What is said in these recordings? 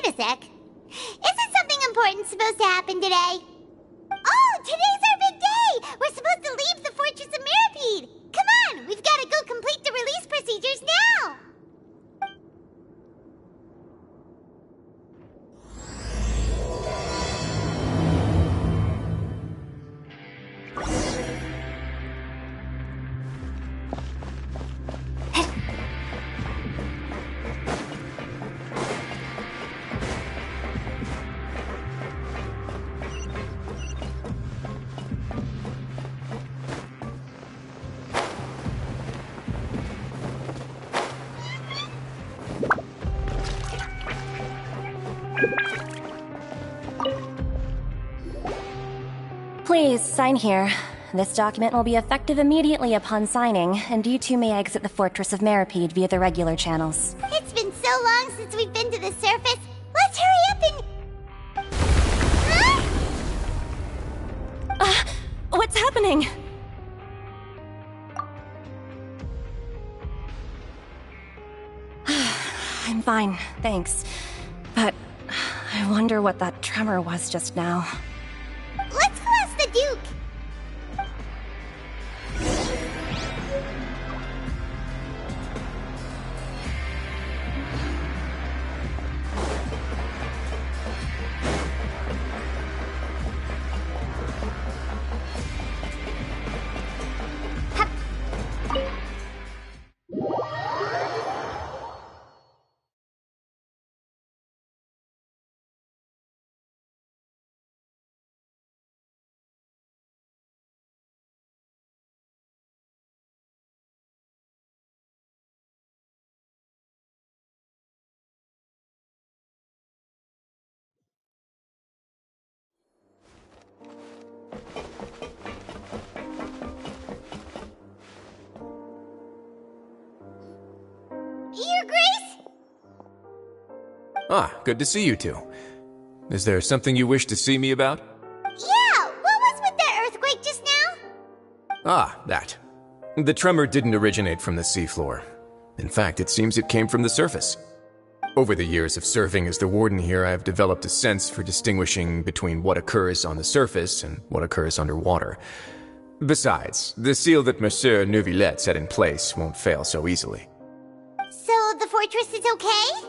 wait a sec. Isn't something important supposed to happen today? Oh, today's our big day! We're supposed to leave the Fortress of Mirapede! Come on, we've got to go complete the release procedures now! Please, sign here. This document will be effective immediately upon signing, and you two may exit the Fortress of Mirapede via the regular channels. It's been so long since we've been to the surface. Let's hurry up and... Huh? What's happening? I'm fine, thanks. But I wonder what that tremor was just now. Let's go ask the Duke. Your Grace? Ah, good to see you two. Is there something you wish to see me about? Yeah, what was with that earthquake just now? Ah, that. The tremor didn't originate from the seafloor. In fact, it seems it came from the surface. Over the years of serving as the warden here, I have developed a sense for distinguishing between what occurs on the surface and what occurs underwater. Besides, the seal that Monsieur Neuvillette set in place won't fail so easily. So the fortress is okay?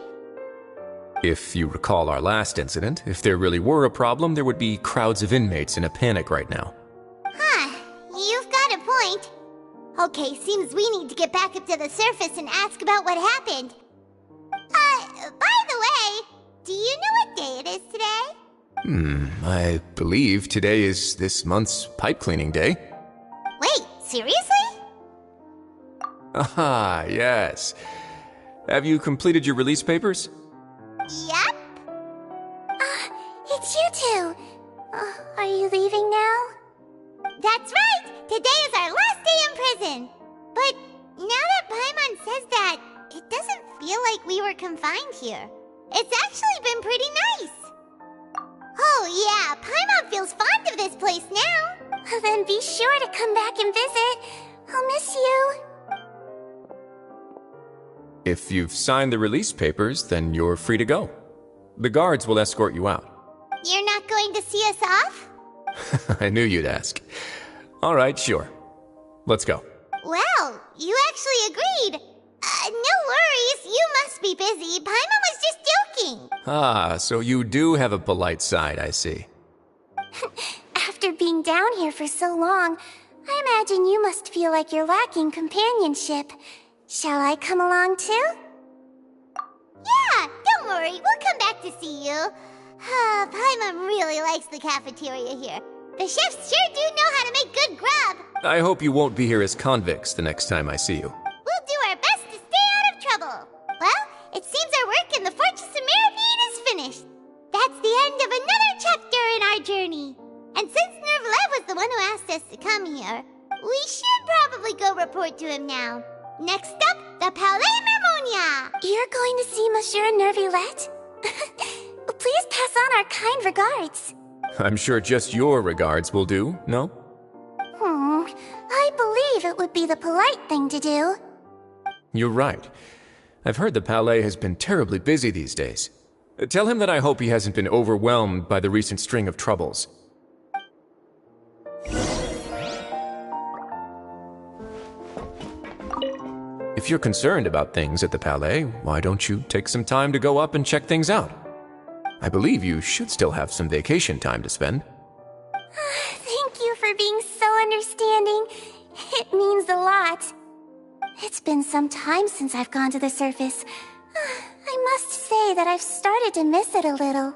If you recall our last incident, if there really were a problem, there would be crowds of inmates in a panic right now. Huh, you've got a point. Okay, seems we need to get back up to the surface and ask about what happened. By the way, do you know what day it is today? I believe today is this month's pipe cleaning day. Wait, seriously? Ah, yes. Have you completed your release papers? Yep. It's you two. Are you leaving now? That's right! Today is our last day in prison! But now that Paimon says that, it doesn't feel like we were confined here. It's actually been pretty nice. Oh yeah, Paimon feels fond of this place now. Then be sure to come back and visit. I'll miss you. If you've signed the release papers, then you're free to go. The guards will escort you out. You're not going to see us off? I knew you'd ask. All right, sure. Let's go. Well, you actually agreed. No worries, you must be busy. Paimon was just joking. Ah, so you do have a polite side, I see. After being down here for so long, I imagine you must feel like you're lacking companionship. Shall I come along too? Yeah, don't worry, we'll come back to see you. Paimon really likes the cafeteria here. The chefs sure do know how to make good grub. I hope you won't be here as convicts the next time I see you. We'll do our best to stay out of trouble. Well, it seems our work in the Fortress of Mirapede is finished. That's the end of another chapter in our journey. And since Neuvillette was the one who asked us to come here, we should probably go report to him now. Next up, the Palais Mermonia. You're going to see Monsieur Neuvillette? Please pass on our kind regards. I'm sure just your regards will do, no? I believe it would be the polite thing to do. You're right. I've heard the Palais has been terribly busy these days. Tell him that I hope he hasn't been overwhelmed by the recent string of troubles. If you're concerned about things at the Palais, why don't you take some time to go up and check things out? I believe you should still have some vacation time to spend. Thank you for being so understanding. It means a lot. It's been some time since I've gone to the surface. I must say that I've started to miss it a little.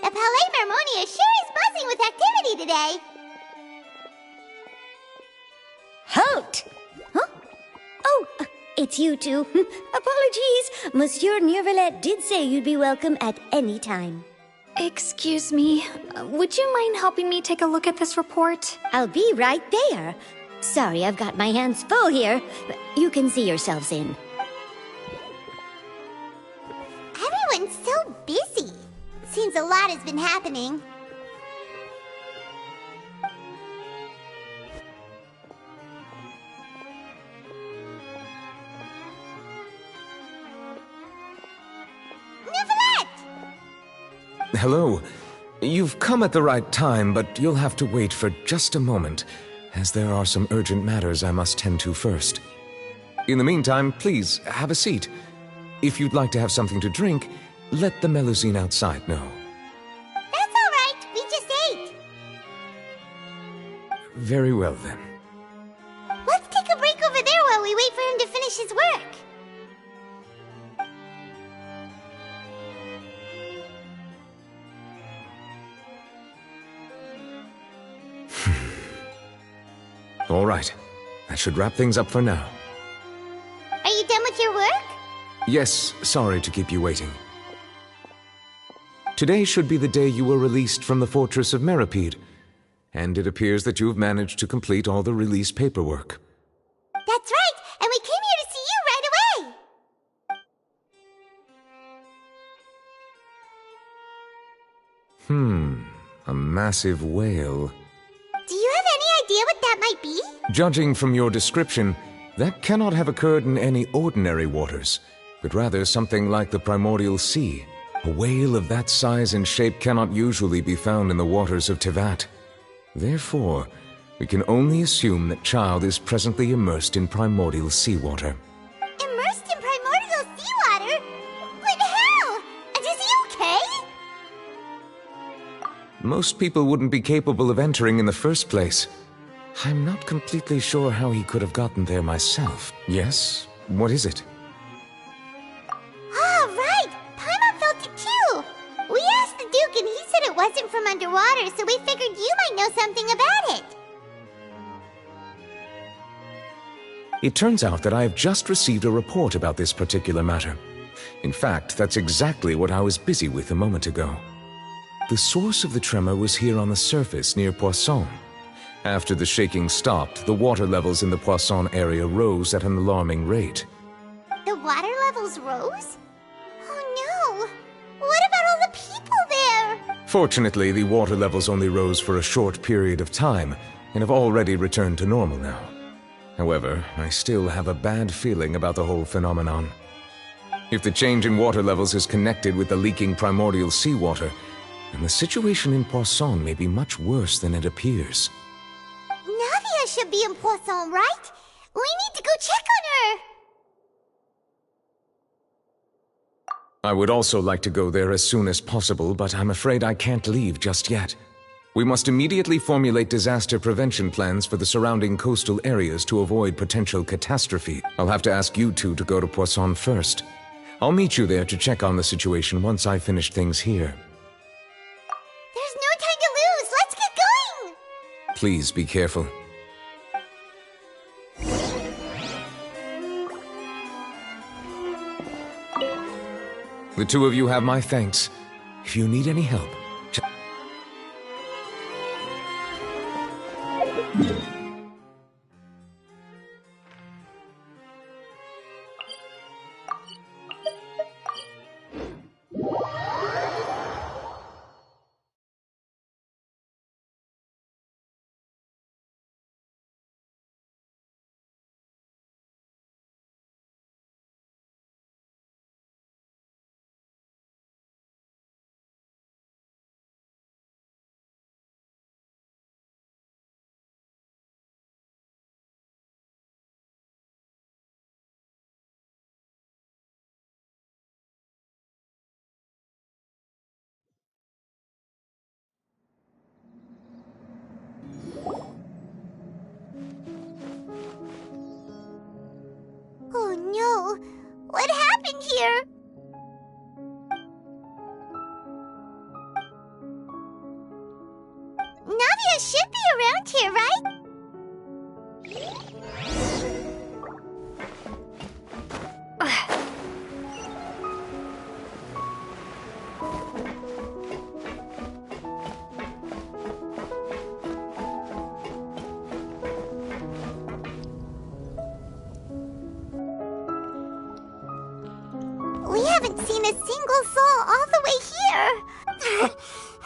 The Palais Mermonia sure is buzzing with activity today. Halt! Huh? Oh, it's you two. Apologies. Monsieur Neuvillette did say you'd be welcome at any time. Excuse me, would you mind helping me take a look at this report? I'll be right there. Sorry, I've got my hands full here. You can see yourselves in. Everyone's so busy. Seems a lot has been happening. Hello. You've come at the right time, but you'll have to wait for just a moment, as there are some urgent matters I must tend to first. In the meantime, please, have a seat. If you'd like to have something to drink, let the Melusine outside know. That's all right. We just ate. Very well, then. Let's take a break over there while we wait for him to finish his work. All right. That should wrap things up for now. Are you done with your work? Yes, sorry to keep you waiting. Today should be the day you were released from the Fortress of Meripede, and it appears that you've managed to complete all the release paperwork. That's right, and we came here to see you right away. A massive whale. Do you have any idea what that might be? Judging from your description, that cannot have occurred in any ordinary waters, but rather something like the primordial sea. A whale of that size and shape cannot usually be found in the waters of Tevat. Therefore, we can only assume that Child is presently immersed in primordial seawater. Immersed in primordial seawater? But how? And is he okay? Most people wouldn't be capable of entering in the first place. I'm not completely sure how he could have gotten there myself. Yes? What is it? Oh, right! Paimon felt it too! We asked the Duke and he said it wasn't from underwater, so we figured you might know something about it. It turns out that I have just received a report about this particular matter. In fact, that's exactly what I was busy with a moment ago. The source of the tremor was here on the surface near Poisson. After the shaking stopped, the water levels in the Poisson area rose at an alarming rate. The water levels rose? Oh no! What about all the people there? Fortunately, the water levels only rose for a short period of time and have already returned to normal now. However, I still have a bad feeling about the whole phenomenon. If the change in water levels is connected with the leaking primordial seawater, then the situation in Poisson may be much worse than it appears. Navia should be in Poisson, right? We need to go check on her! I would also like to go there as soon as possible, but I'm afraid I can't leave just yet. We must immediately formulate disaster prevention plans for the surrounding coastal areas to avoid potential catastrophe. I'll have to ask you two to go to Poisson first. I'll meet you there to check on the situation once I finish things here. There's no time to lose! Let's get going! Please be careful. The two of you have my thanks. If you need any help, Oh no! What happened here? Navia should be around here, right? We haven't seen a single soul all the way here.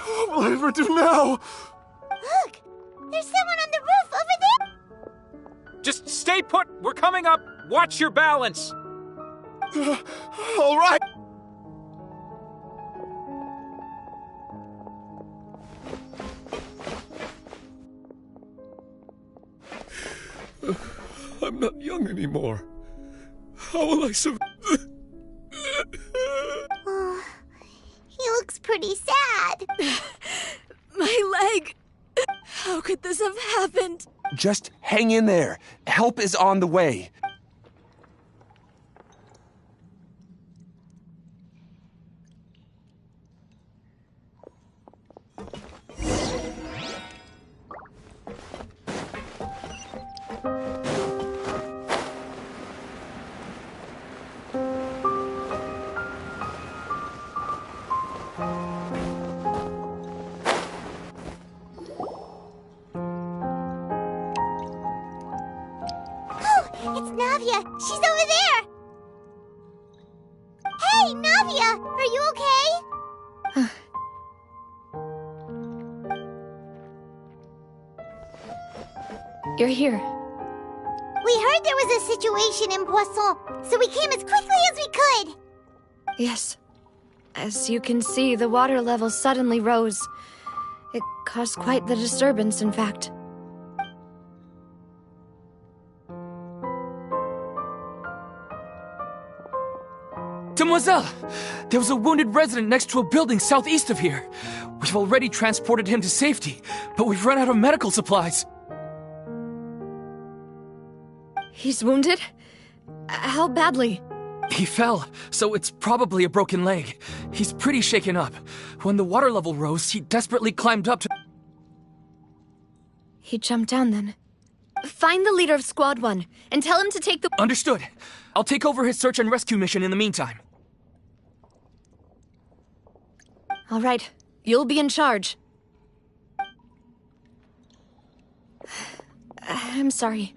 What will I ever do now? Look! There's someone on the roof over there! Just stay put! We're coming up! Watch your balance! All right. I'm not young anymore. How will I survive? Oh, he looks pretty sad. My leg! How could this have happened? Just hang in there. Help is on the way. It's Navia! She's over there! Hey, Navia! Are you okay? You're here. We heard there was a situation in Poisson, so we came as quickly as we could! Yes. As you can see, the water level suddenly rose. It caused quite the disturbance, in fact. Demoiselle! There was a wounded resident next to a building southeast of here. We've already transported him to safety, but we've run out of medical supplies. He's wounded? How badly? He fell, so it's probably a broken leg. He's pretty shaken up. When the water level rose, he desperately climbed up to... He jumped down then. Find the leader of Squad 1 and tell him to take the... Understood. I'll take over his search and rescue mission in the meantime. All right, you'll be in charge. I'm sorry.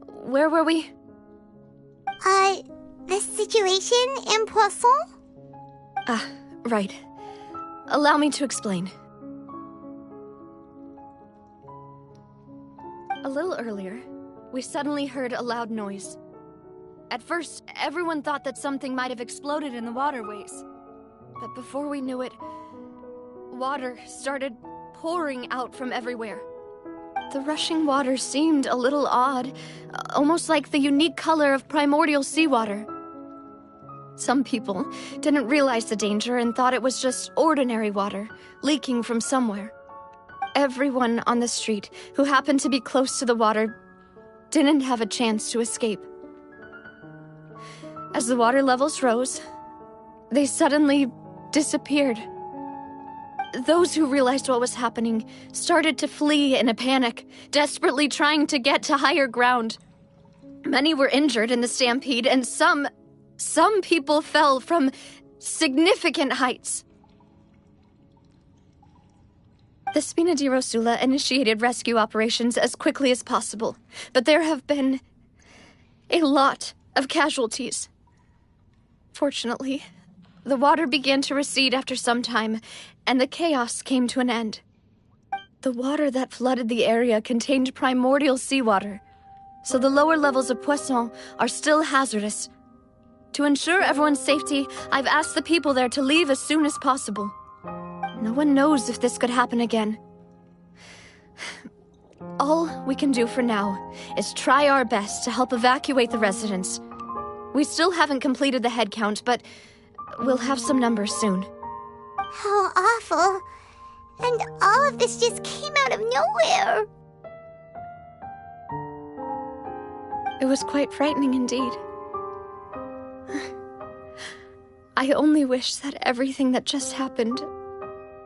Where were we? The situation in Poisson? Right. Allow me to explain. A little earlier, we suddenly heard a loud noise. At first, everyone thought that something might have exploded in the waterways. But before we knew it, water started pouring out from everywhere. The rushing water seemed a little odd, almost like the unique color of primordial seawater. Some people didn't realize the danger and thought it was just ordinary water, leaking from somewhere. Everyone on the street who happened to be close to the water didn't have a chance to escape. As the water levels rose, they suddenly disappeared. Those who realized what was happening started to flee in a panic, desperately trying to get to higher ground. Many were injured in the stampede, and some people fell from significant heights. The Spina di Rosula initiated rescue operations as quickly as possible, but there have been a lot of casualties. Fortunately, the water began to recede after some time, and the chaos came to an end. The water that flooded the area contained primordial seawater, so the lower levels of Poisson are still hazardous. To ensure everyone's safety, I've asked the people there to leave as soon as possible. No one knows if this could happen again. All we can do for now is try our best to help evacuate the residents. We still haven't completed the head count, but we'll have some numbers soon. How awful. And all of this just came out of nowhere. It was quite frightening indeed. I only wish that everything that just happened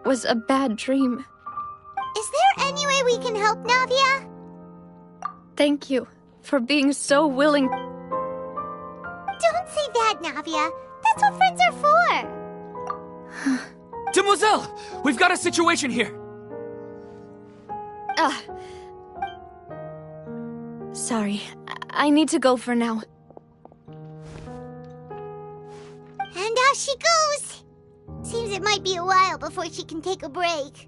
was a bad dream. Is there any way we can help, Navia? Thank you for being so willing. Don't say that, Navia. That's what friends are for. Demoiselle! We've got a situation here! Sorry. I need to go for now. And off she goes. Seems it might be a while before she can take a break.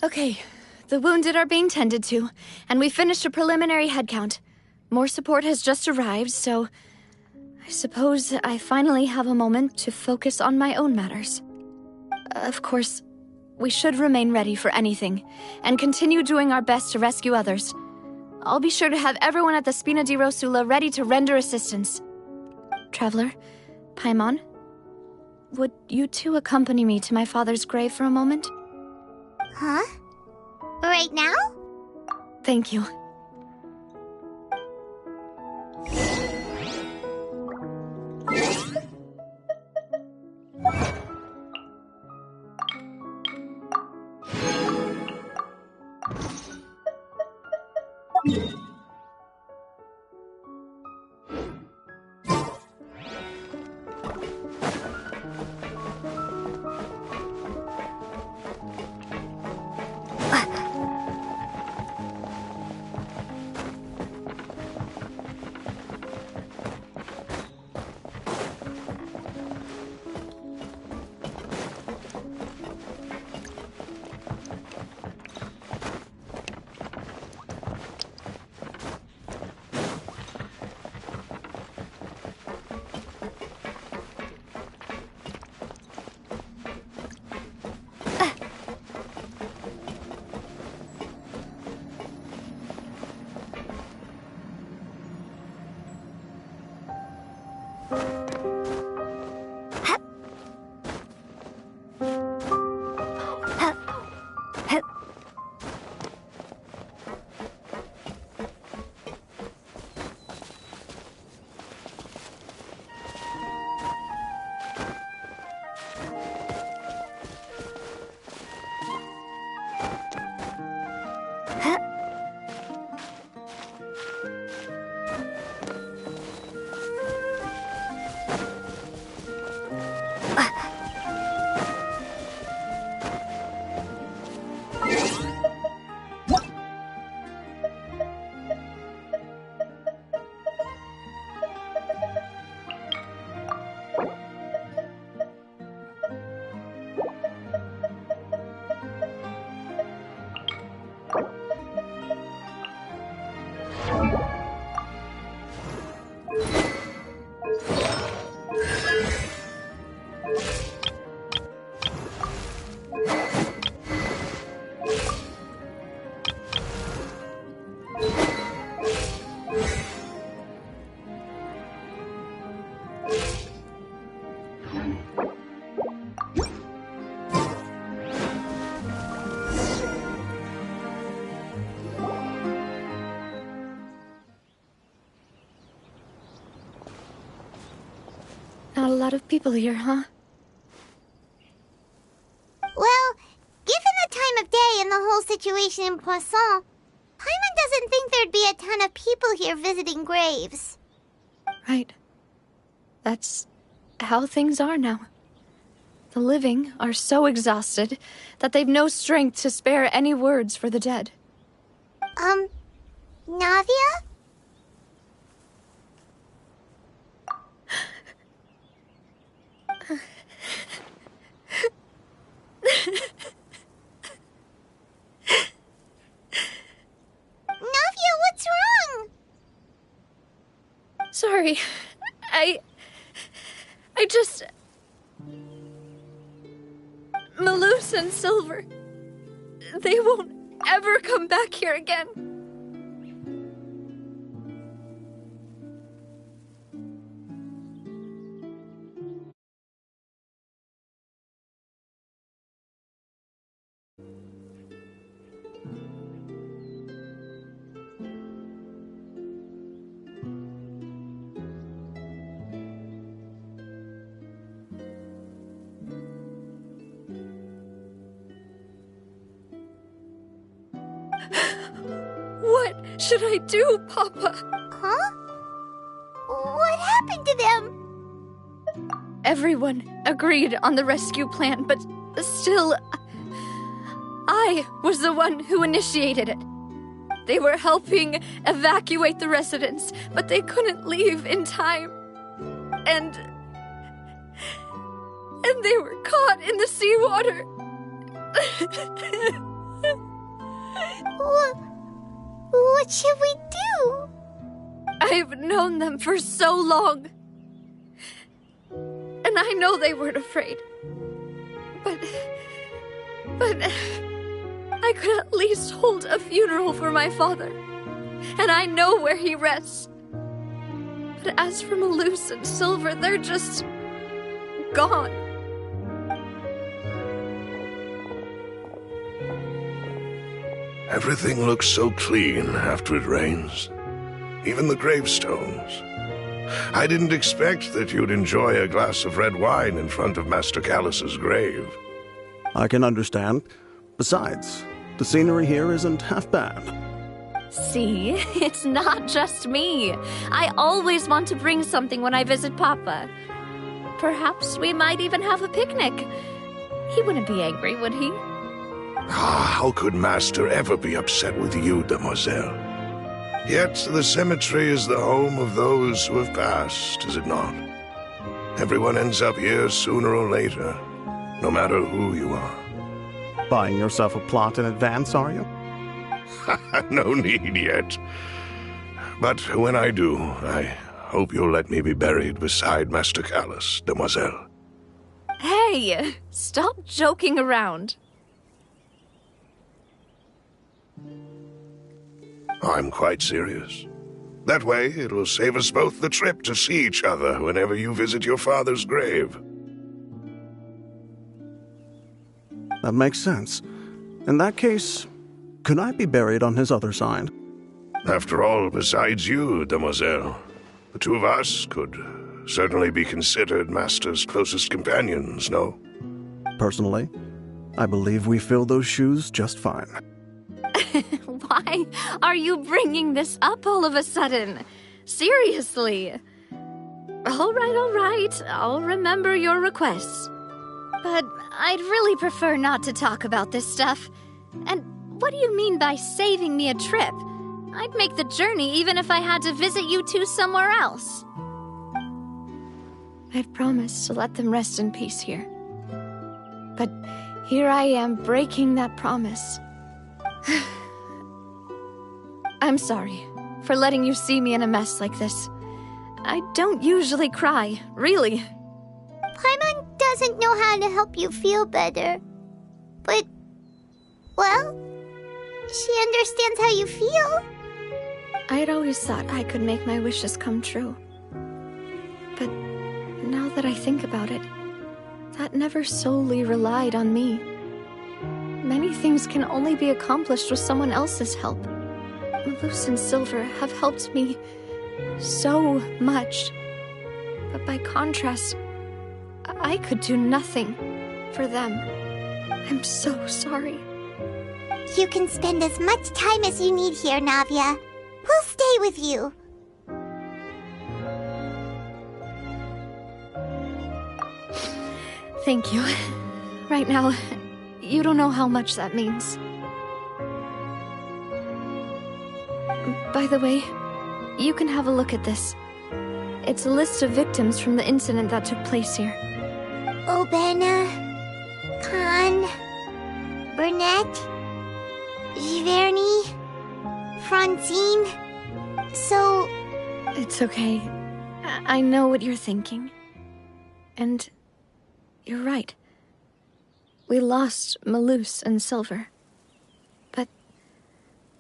Okay, the wounded are being tended to, and we finished a preliminary head count. More support has just arrived, so I suppose I finally have a moment to focus on my own matters. Of course, we should remain ready for anything, and continue doing our best to rescue others. I'll be sure to have everyone at the Spina di Rosula ready to render assistance. Traveler, Paimon, would you two accompany me to my father's grave for a moment? Huh? Right now? Thank you. Not a lot of people here, huh? Well, given the time of day and the whole situation in Poisson, Paimon doesn't think there'd be a ton of people here visiting graves. Right. That's how things are now. The living are so exhausted that they've no strength to spare any words for the dead. Navia? Navia, what's wrong? Sorry. I just... Malus and Silver. They won't ever come back here again. What should I do, Papa? Huh? What happened to them? Everyone agreed on the rescue plan, but still, I was the one who initiated it. They were helping evacuate the residents, but they couldn't leave in time. And they were caught in the seawater. What should we do? I've known them for so long. And I know they weren't afraid. But I could at least hold a funeral for my father. And I know where he rests. But as for Malus and Silver, they're just gone. Everything looks so clean after it rains. Even the gravestones. I didn't expect that you'd enjoy a glass of red wine in front of Master Callus's grave. I can understand. Besides, the scenery here isn't half bad. See, it's not just me. I always want to bring something when I visit Papa. Perhaps we might even have a picnic. He wouldn't be angry, would he? How could Master ever be upset with you, demoiselle? Yet the cemetery is the home of those who have passed, is it not? Everyone ends up here sooner or later, no matter who you are. Buying yourself a plot in advance, are you? No need yet. But when I do, I hope you'll let me be buried beside Master Callus, demoiselle. Hey, stop joking around. I'm quite serious. That way, it'll save us both the trip to see each other whenever you visit your father's grave. That makes sense. In that case, could I be buried on his other side? After all, besides you, demoiselle, the two of us could certainly be considered Master's closest companions, no? Personally, I believe we fill those shoes just fine. Why are you bringing this up all of a sudden? Seriously. All right. I'll remember your requests. But I'd really prefer not to talk about this stuff. And what do you mean by saving me a trip? I'd make the journey even if I had to visit you two somewhere else. I've promised to let them rest in peace here. But here I am breaking that promise. I'm sorry for letting you see me in a mess like this. I don't usually cry, really. Paimon doesn't know how to help you feel better. But, well, she understands how you feel. I'd always thought I could make my wishes come true. But now that I think about it, that never solely relied on me. Many things can only be accomplished with someone else's help. Malus and Silver have helped me so much. But by contrast, I could do nothing for them. I'm so sorry. You can spend as much time as you need here, Navia. We'll stay with you. Thank you. Right now, you don't know how much that means. By the way, you can have a look at this. It's a list of victims from the incident that took place here. Obena, Khan, Burnett, Giverny, Francine. So... It's okay. I know what you're thinking. And you're right. We lost Malus and Silver. But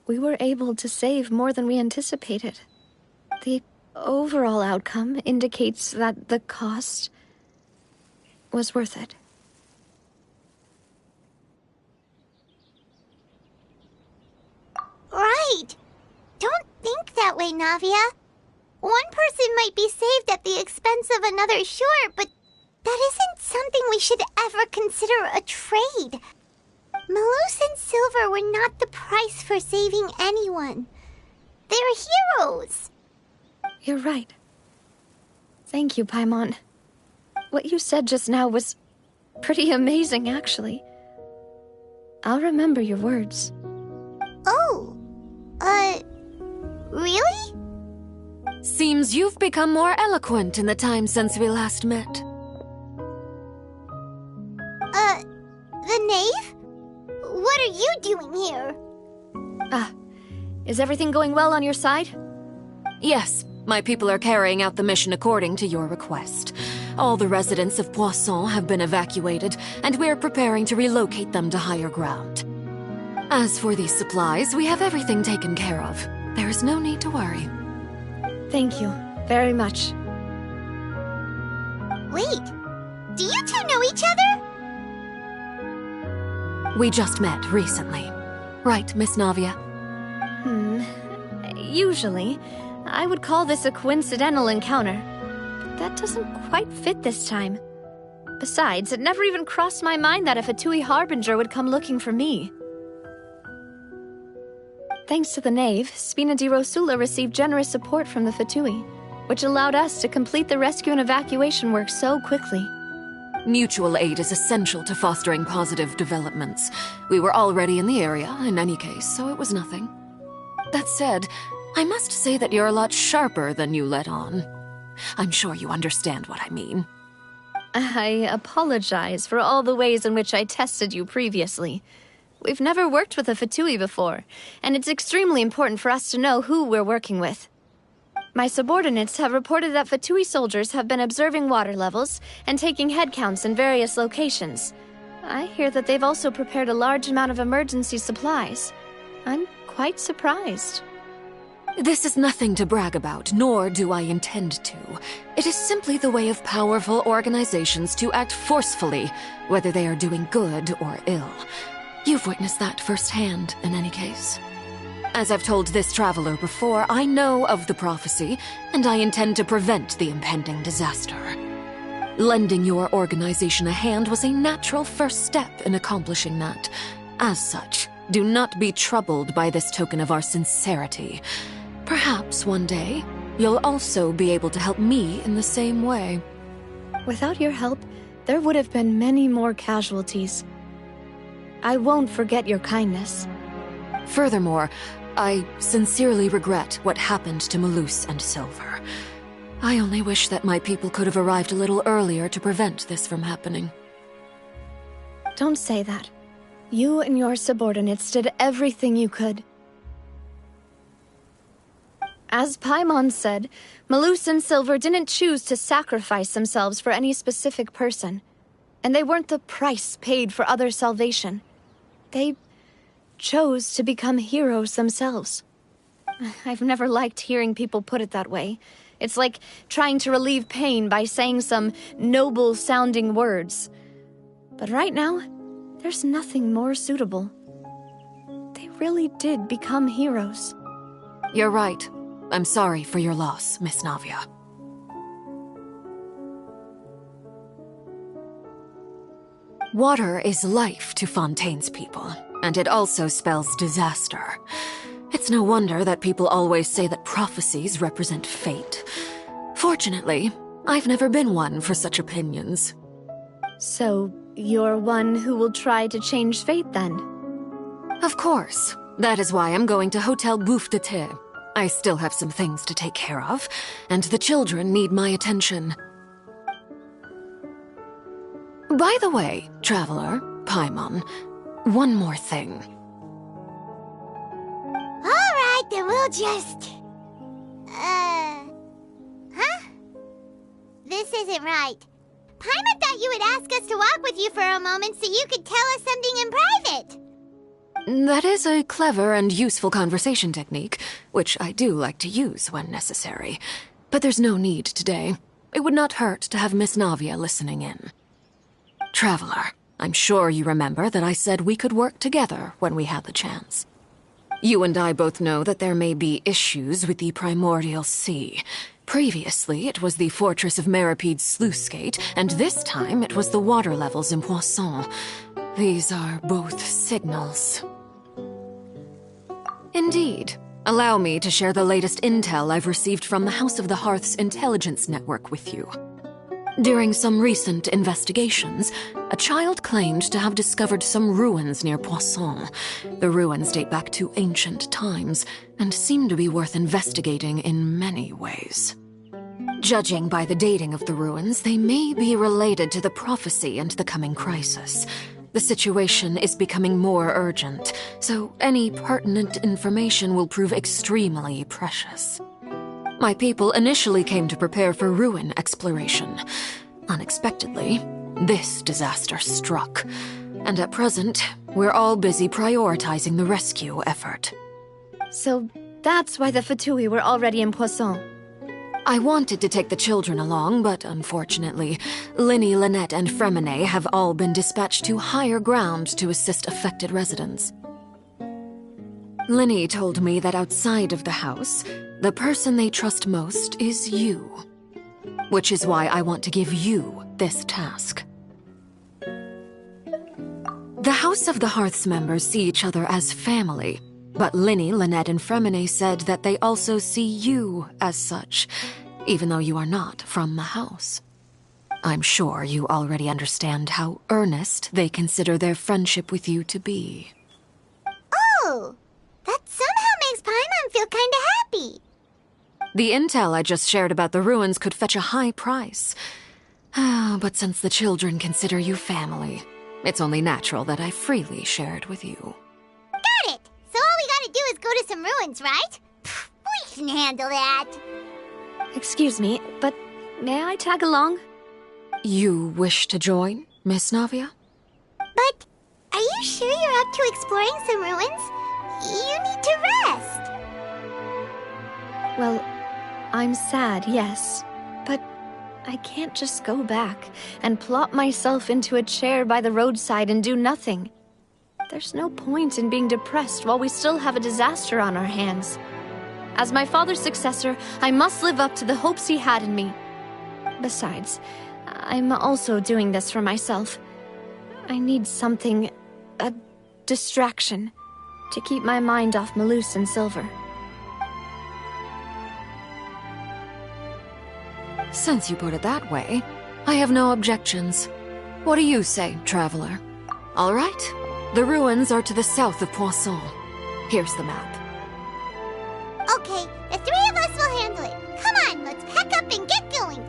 we were able to save more than we anticipated. The overall outcome indicates that the cost was worth it. Right! Don't think that way, Navia. One person might be saved at the expense of another, sure, but that isn't something we should ever consider a trade. Malus and Silver were not the price for saving anyone. They're heroes. You're right. Thank you, Paimon. What you said just now was pretty amazing, actually. I'll remember your words. Oh, really? Seems you've become more eloquent in the time since we last met. The knave? What are you doing here? Is everything going well on your side? Yes, my people are carrying out the mission according to your request. All the residents of Poisson have been evacuated, and we're preparing to relocate them to higher ground. As for these supplies, we have everything taken care of. There is no need to worry. Thank you very much. Wait, do you two know each other? We just met recently. Right, Miss Navia? Usually, I would call this a coincidental encounter. But that doesn't quite fit this time. Besides, it never even crossed my mind that a Fatui Harbinger would come looking for me. Thanks to the Knave, Spina di Rosula received generous support from the Fatui, which allowed us to complete the rescue and evacuation work so quickly. Mutual aid is essential to fostering positive developments. We were already in the area, in any case, so it was nothing. That said, I must say that you're a lot sharper than you let on. I'm sure you understand what I mean. I apologize for all the ways in which I tested you previously. We've never worked with a Fatui before, and it's extremely important for us to know who we're working with. My subordinates have reported that Fatui soldiers have been observing water levels and taking head counts in various locations. I hear that they've also prepared a large amount of emergency supplies. I'm quite surprised. This is nothing to brag about, nor do I intend to. It is simply the way of powerful organizations to act forcefully, whether they are doing good or ill. You've witnessed that firsthand, in any case. As I've told this traveler before, I know of the prophecy, and I intend to prevent the impending disaster. Lending your organization a hand was a natural first step in accomplishing that. As such, do not be troubled by this token of our sincerity. Perhaps one day, you'll also be able to help me in the same way. Without your help, there would have been many more casualties. I won't forget your kindness. Furthermore, I sincerely regret what happened to Malus and Silver. I only wish that my people could have arrived a little earlier to prevent this from happening. Don't say that. You and your subordinates did everything you could. As Paimon said, Malus and Silver didn't choose to sacrifice themselves for any specific person. And they weren't the price paid for other salvation. They chose to become heroes themselves. I've never liked hearing people put it that way. It's like trying to relieve pain by saying some noble-sounding words. But right now, there's nothing more suitable. They really did become heroes. You're right. I'm sorry for your loss, Miss Navia. Water is life to Fontaine's people, and it also spells disaster. It's no wonder that people always say that prophecies represent fate. Fortunately, I've never been one for such opinions. So, you're one who will try to change fate, then? Of course. That is why I'm going to Hotel Bouffe de Thé. I still have some things to take care of, and the children need my attention. By the way, Traveler, Paimon, one more thing. Alright, then we'll just... Huh? This isn't right. Paimon thought you would ask us to walk with you for a moment so you could tell us something in private. That is a clever and useful conversation technique, which I do like to use when necessary. But there's no need today. It would not hurt to have Miss Navia listening in. Traveler, I'm sure you remember that I said we could work together when we had the chance. You and I both know that there may be issues with the Primordial Sea. Previously, it was the Fortress of Meripede's sluice gate, and this time it was the water levels in Poisson. These are both signals. Indeed. Allow me to share the latest intel I've received from the House of the Hearth's intelligence network with you. During some recent investigations, a child claimed to have discovered some ruins near Poisson. The ruins date back to ancient times, and seem to be worth investigating in many ways. Judging by the dating of the ruins, they may be related to the prophecy and the coming crisis. The situation is becoming more urgent, so any pertinent information will prove extremely precious. My people initially came to prepare for ruin exploration. Unexpectedly, this disaster struck, and at present, we're all busy prioritizing the rescue effort. So that's why the Fatui were already in Poisson. I wanted to take the children along, but unfortunately, Linny, Lynette, and Fremine have all been dispatched to higher ground to assist affected residents. Linny told me that outside of the house, the person they trust most is you. Which is why I want to give you this task. The House of the Hearth's members see each other as family, but Linny, Lynette, and Fremine said that they also see you as such, even though you are not from the house. I'm sure you already understand how earnest they consider their friendship with you to be. Oh, that somehow makes Paimon feel kinda happy. The intel I just shared about the ruins could fetch a high price. But since the children consider you family, it's only natural that I freely share it with you. Got it! So all we gotta do is go to some ruins, right? We can handle that. Excuse me, but may I tag along? You wish to join, Miss Navia? But are you sure you're up to exploring some ruins? You need to rest. Well, I'm sad, yes, but I can't just go back and plop myself into a chair by the roadside and do nothing. There's no point in being depressed while we still have a disaster on our hands. As my father's successor, I must live up to the hopes he had in me. Besides, I'm also doing this for myself. I need something, a distraction, to keep my mind off Malus and Silver. Since you put it that way, I have no objections. What do you say, Traveler? All right. The ruins are to the south of Poisson. Here's the map. Okay, the three of us will handle it. Come on, let's pack up and get going.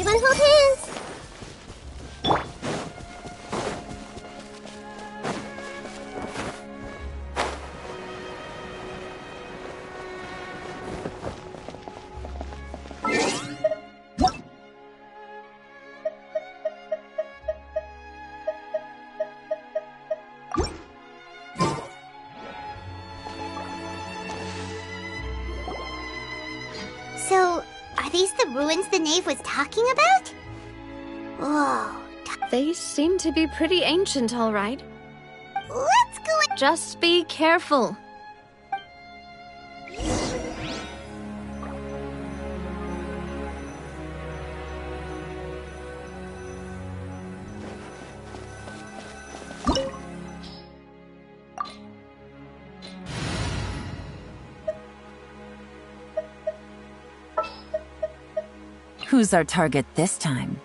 Everyone hold hands. So, are these the ruins the knave was talking about? Whoa. They seem to be pretty ancient, all right. Let's go in. Just be careful. Who's our target this time?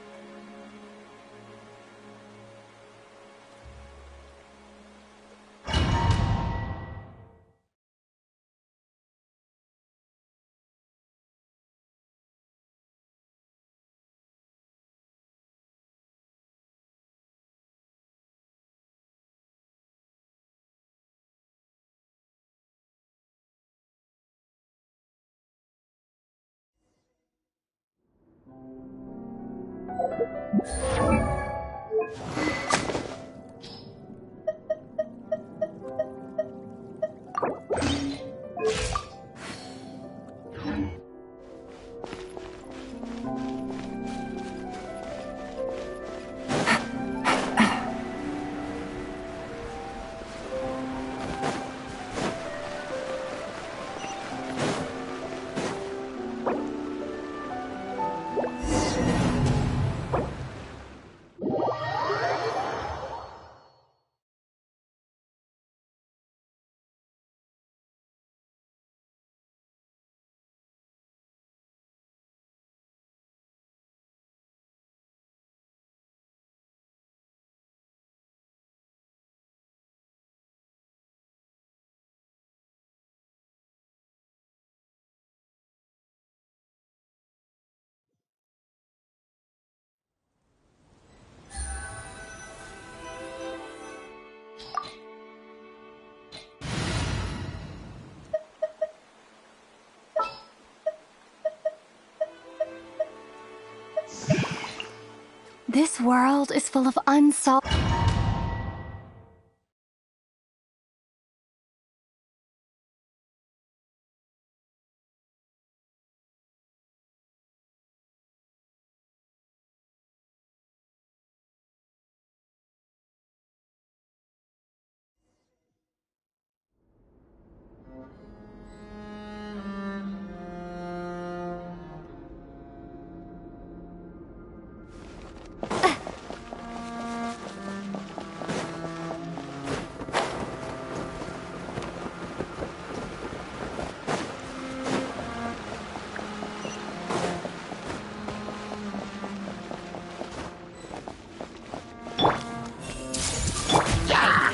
This world is full of unsolved...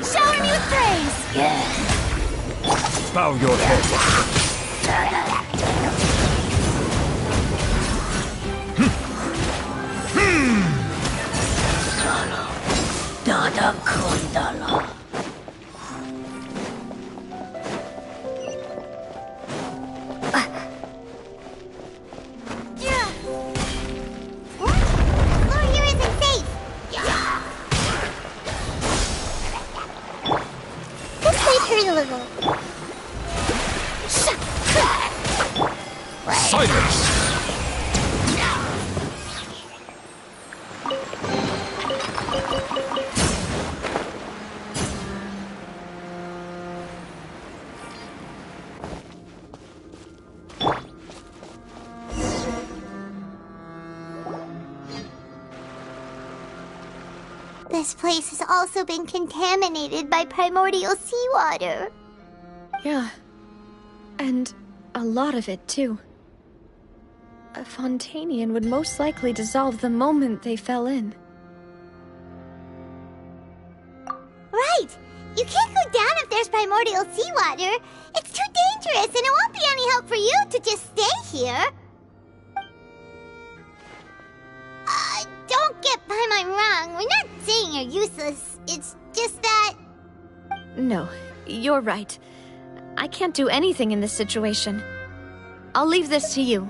Shower me with praise! Bow your head. Dada Kundala. Floor here isn't safe! This might hurt a little. Silence! This place has also been contaminated by primordial seawater. Yeah. And a lot of it, too. A Fontanian would most likely dissolve the moment they fell in. Right! You can't go down if there's primordial seawater. It's too dangerous, and it won't be any help for you to just stay here. get by my wrong. We're not saying you're useless. It's just that... No, you're right. I can't do anything in this situation. I'll leave this to you.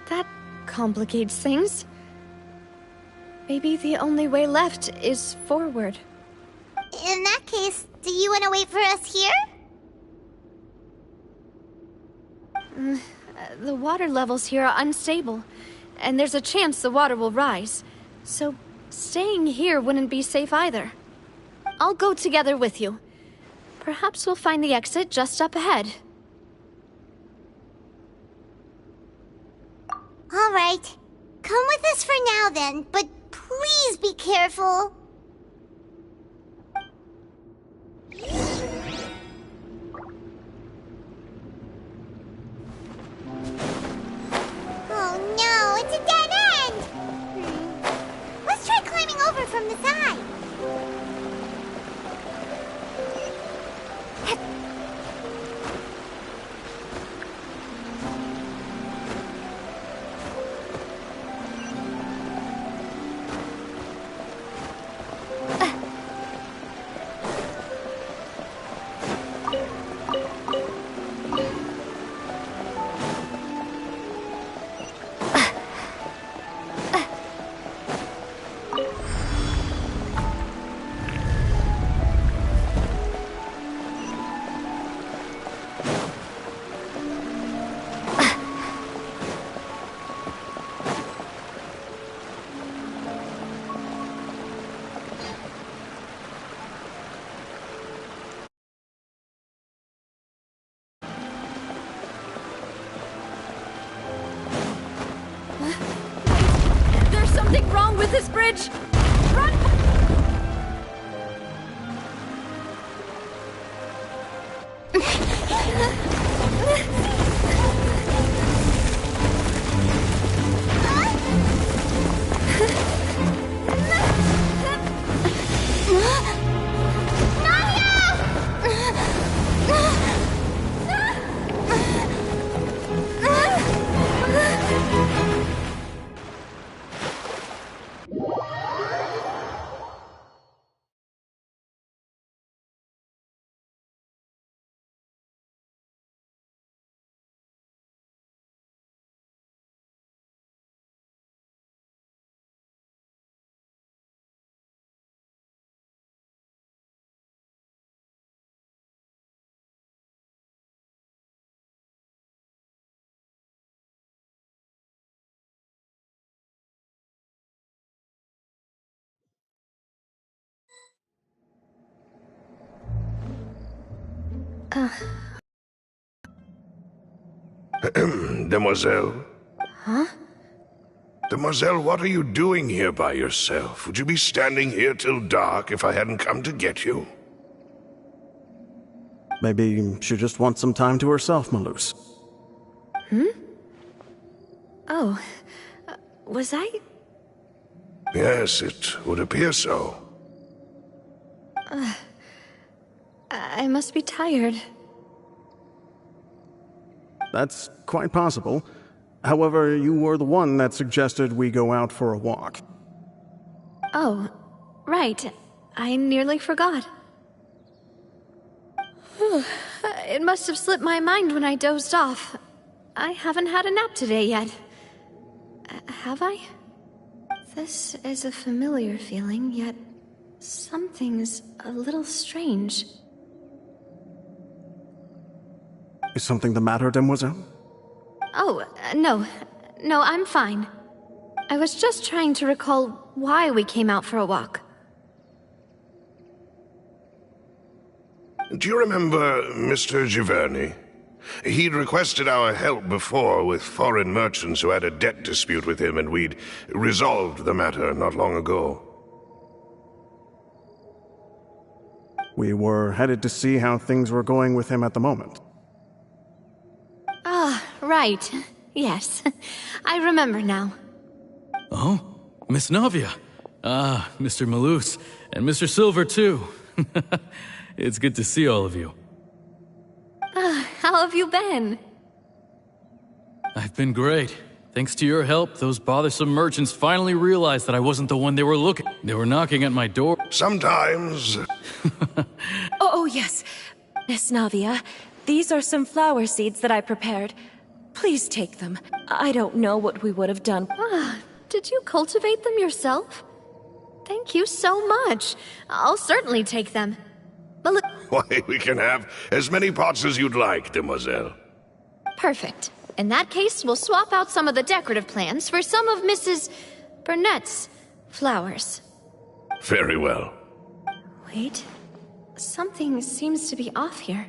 That complicates things. Maybe the only way left is forward. In that case, do you want to wait for us here? The water levels here are unstable, and there's a chance the water will rise. So, staying here wouldn't be safe either. I'll go together with you. Perhaps we'll find the exit just up ahead. All right. Come with us for now then, but please be careful. Oh no, it's a dead end! Let's try climbing over from the side. There's something wrong with this bridge! Run! Demoiselle? Huh? Demoiselle, what are you doing here by yourself? Would you be standing here till dark if I hadn't come to get you? Maybe she just wants some time to herself, Malus. Oh, was I? Yes, it would appear so. I must be tired. That's quite possible. However, you were the one that suggested we go out for a walk. Oh, right. I nearly forgot. It must have slipped my mind when I dozed off. I haven't had a nap today yet. Have I? This is a familiar feeling, yet something's a little strange. Is something the matter, Demoiselle? Oh, no. No, I'm fine. I was just trying to recall why we came out for a walk. Do you remember Mr. Giverny? He'd requested our help before with foreign merchants who had a debt dispute with him, and we'd resolved the matter not long ago. We were headed to see how things were going with him at the moment. Ah, right. Yes. I remember now. Oh, Miss Navia. Ah, Mr. Malus. And Mr. Silver, too. It's good to see all of you. How have you been? I've been great. Thanks to your help, those bothersome merchants finally realized that I wasn't the one they were looking. They were knocking at my door. Sometimes. Oh, yes. Miss Navia, these are some flower seeds that I prepared. Please take them. I don't know what we would have done. Did you cultivate them yourself? Thank you so much. I'll certainly take them. Why, we can have as many pots as you'd like, demoiselle. Perfect. In that case, we'll swap out some of the decorative plants for some of Mrs. Burnett's flowers. Very well. Wait. Something seems to be off here.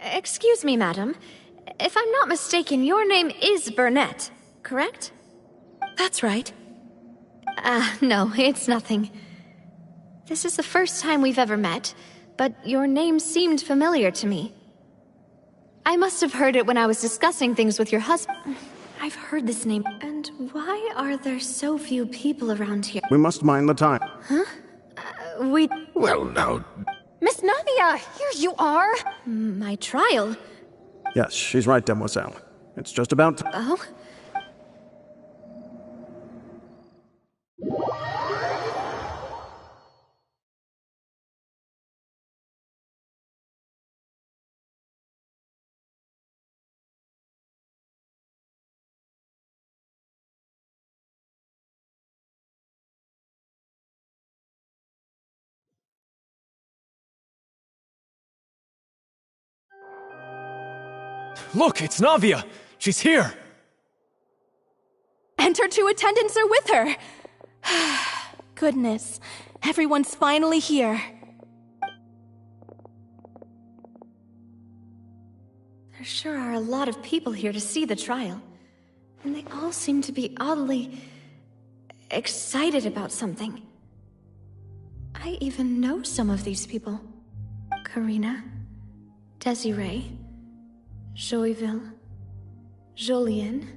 Excuse me, madam. If I'm not mistaken, your name is Burnett, correct? That's right. No, it's nothing. This is the first time we've ever met, but your name seemed familiar to me. I must have heard it when I was discussing things with your husband. I've heard this name. And why are there so few people around here? We must mind the time. Huh? Well, now... Miss Navia, here you are! My trial? Yes, she's right, demoiselle. It's just about time. Oh? Look, it's Navia! She's here! And her two attendants are with her! Goodness, everyone's finally here. There sure are a lot of people here to see the trial. And they all seem to be oddly... excited about something. I even know some of these people. Karina, Desiree, Joyville, Jolien,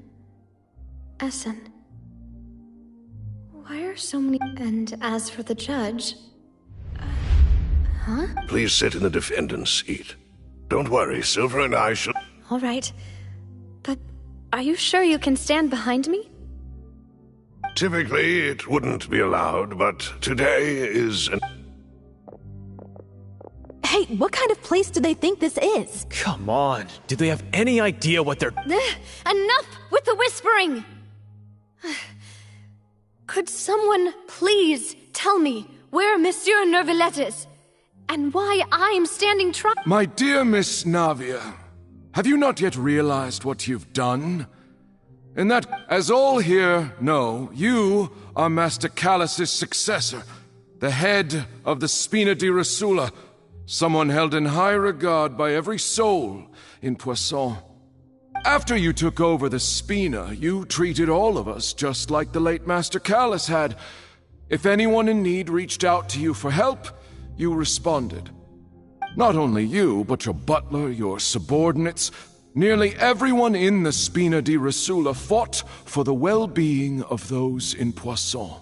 Essen. Why are so many... And as for the judge... huh? Please sit in the defendant's seat. Don't worry, Silver and I shall... All right. But are you sure you can stand behind me? Typically, it wouldn't be allowed, but today is an... Hey, what kind of place do they think this is? Come on, do they have any idea what they're... Enough with the whispering! Could someone please tell me where Monsieur Neuvillette is? And why I'm standing My dear Miss Navia, have you not yet realized what you've done? And that, as all here know, you are Master Callus's successor, the head of the Spina di Rosula, someone held in high regard by every soul in Poisson. After you took over the Spina, you treated all of us just like the late Master Callus had. If anyone in need reached out to you for help, you responded. Not only you, but your butler, your subordinates, nearly everyone in the Spina di Rosula fought for the well-being of those in Poisson.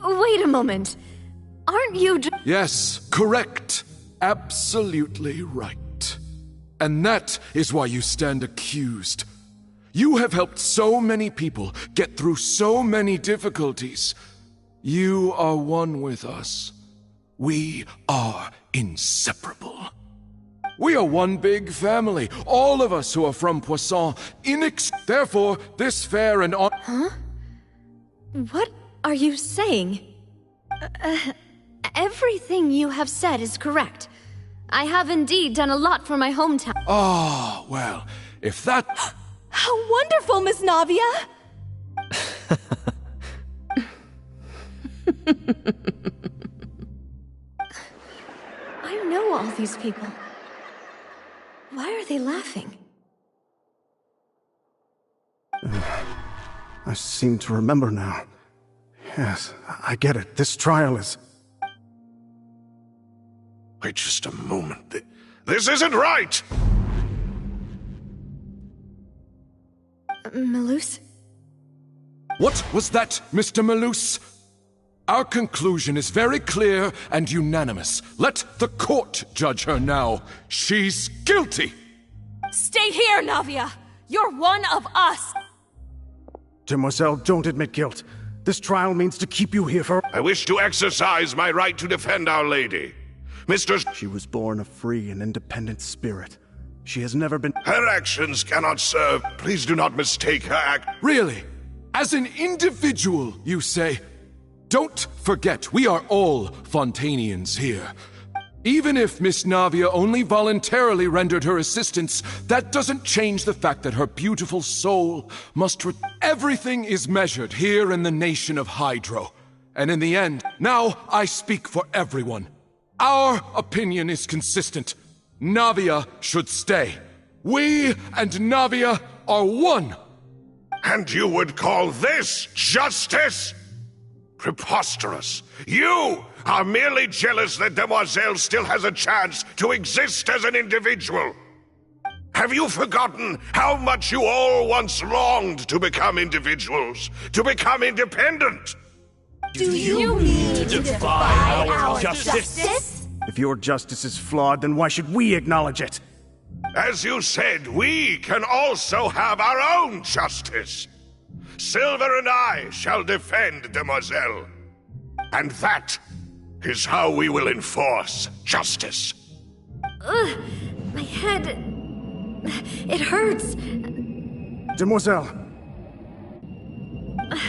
Wait a moment. Aren't you... Yes, correct. Absolutely right. And that is why you stand accused. You have helped so many people get through so many difficulties. You are one with us. We are inseparable. We are one big family, all of us who are from Poisson. Therefore, this fair and on... Huh? What are you saying? Everything you have said is correct. I have indeed done a lot for my hometown. Oh, well, if that... How wonderful, Miss Navia! I know all these people. Why are they laughing? I seem to remember now. Yes, I get it. This trial is... Wait just a moment. This isn't right! Malus? What was that, Mr. Malus? Our conclusion is very clear and unanimous. Let the court judge her now. She's guilty! Stay here, Navia! You're one of us! Demoiselle, don't admit guilt. This trial means to keep you here for— I wish to exercise my right to defend Our Lady. She was born a free and independent spirit. She has never been— Her actions cannot serve. Please do not mistake her act— Really? As an individual, you say? Don't forget, we are all Fontanians here. Even if Miss Navia only voluntarily rendered her assistance, that doesn't change the fact that her beautiful soul must Everything is measured here in the nation of Hydro. And in the end, now I speak for everyone. Our opinion is consistent. Navia should stay. We and Navia are one. And you would call this justice? Preposterous. You are merely jealous that Demoiselle still has a chance to exist as an individual. Have you forgotten how much you all once longed to become individuals, to become independent? Do you mean to defy our justice? If your justice is flawed, then why should we acknowledge it? As you said, we can also have our own justice. Silver and I shall defend Demoiselle. And that is how we will enforce justice. Ugh, my head... It hurts. Demoiselle!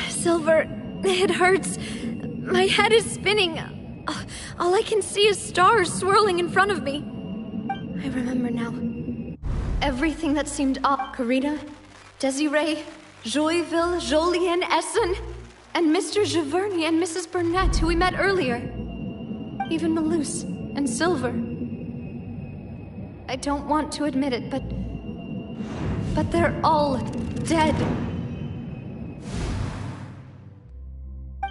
Silver, it hurts. My head is spinning. All I can see is stars swirling in front of me. I remember now. Everything that seemed off. Karina, Desiree, Joyville, Jolien, Essen, and Mr. Giverny and Mrs. Burnett, who we met earlier. Even Malus and Silver. I don't want to admit it, but they're all dead.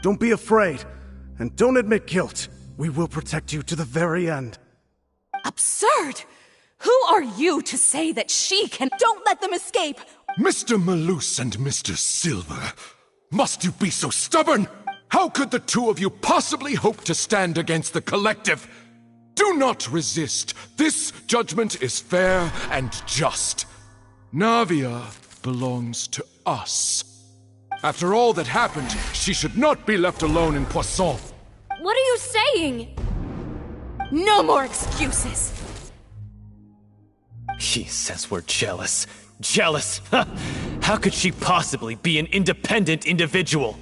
Don't be afraid, and don't admit guilt. We will protect you to the very end. Absurd! Who are you to say that she can— Don't let them escape! Mr. Malus and Mr. Silver, must you be so stubborn? How could the two of you possibly hope to stand against the collective? Do not resist. This judgment is fair and just. Navia belongs to us. After all that happened, she should not be left alone in Poisson. What are you saying? No more excuses! He says we're jealous. Jealous? How could she possibly be an independent individual?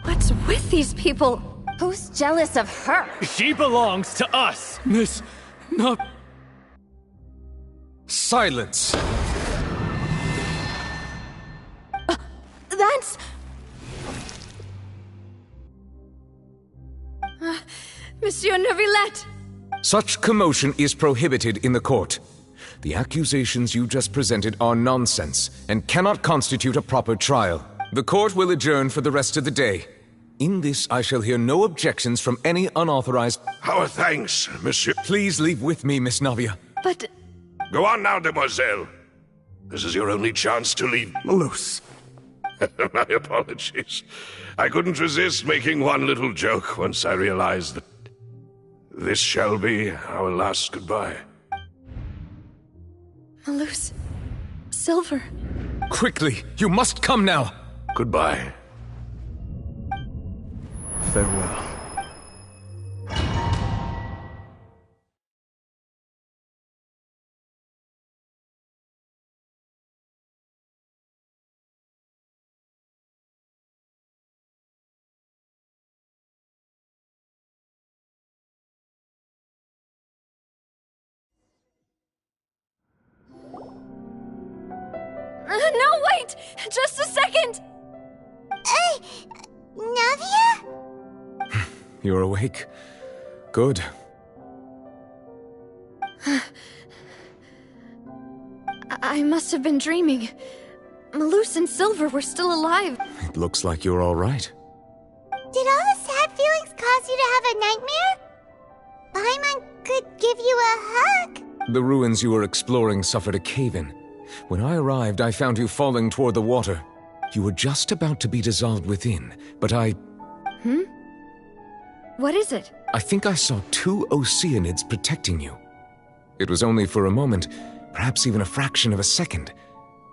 What's with these people? Who's jealous of her? She belongs to us! Miss... not... Silence! That's... Monsieur Neuvillette! Such commotion is prohibited in the court. The accusations you just presented are nonsense and cannot constitute a proper trial. The court will adjourn for the rest of the day. In this, I shall hear no objections from any unauthorized— Our thanks, monsieur. Please leave with me, Miss Navia. But... Go on now, Demoiselle. This is your only chance to leave. Malus. My apologies. I couldn't resist making one little joke once I realized that this shall be our last goodbye. Malus... Silver... Quickly, you must come now! Goodbye. Farewell. No, wait! Just a second! Navia? You're awake. Good. I must have been dreaming. Malus and Silver were still alive. It looks like you're all right. Did all the sad feelings cause you to have a nightmare? Paimon could give you a hug. The ruins you were exploring suffered a cave-in. When I arrived, I found you falling toward the water. You were just about to be dissolved within, but What is it? I think I saw 2 Oceanids protecting you. It was only for a moment. perhaps even a fraction of a second,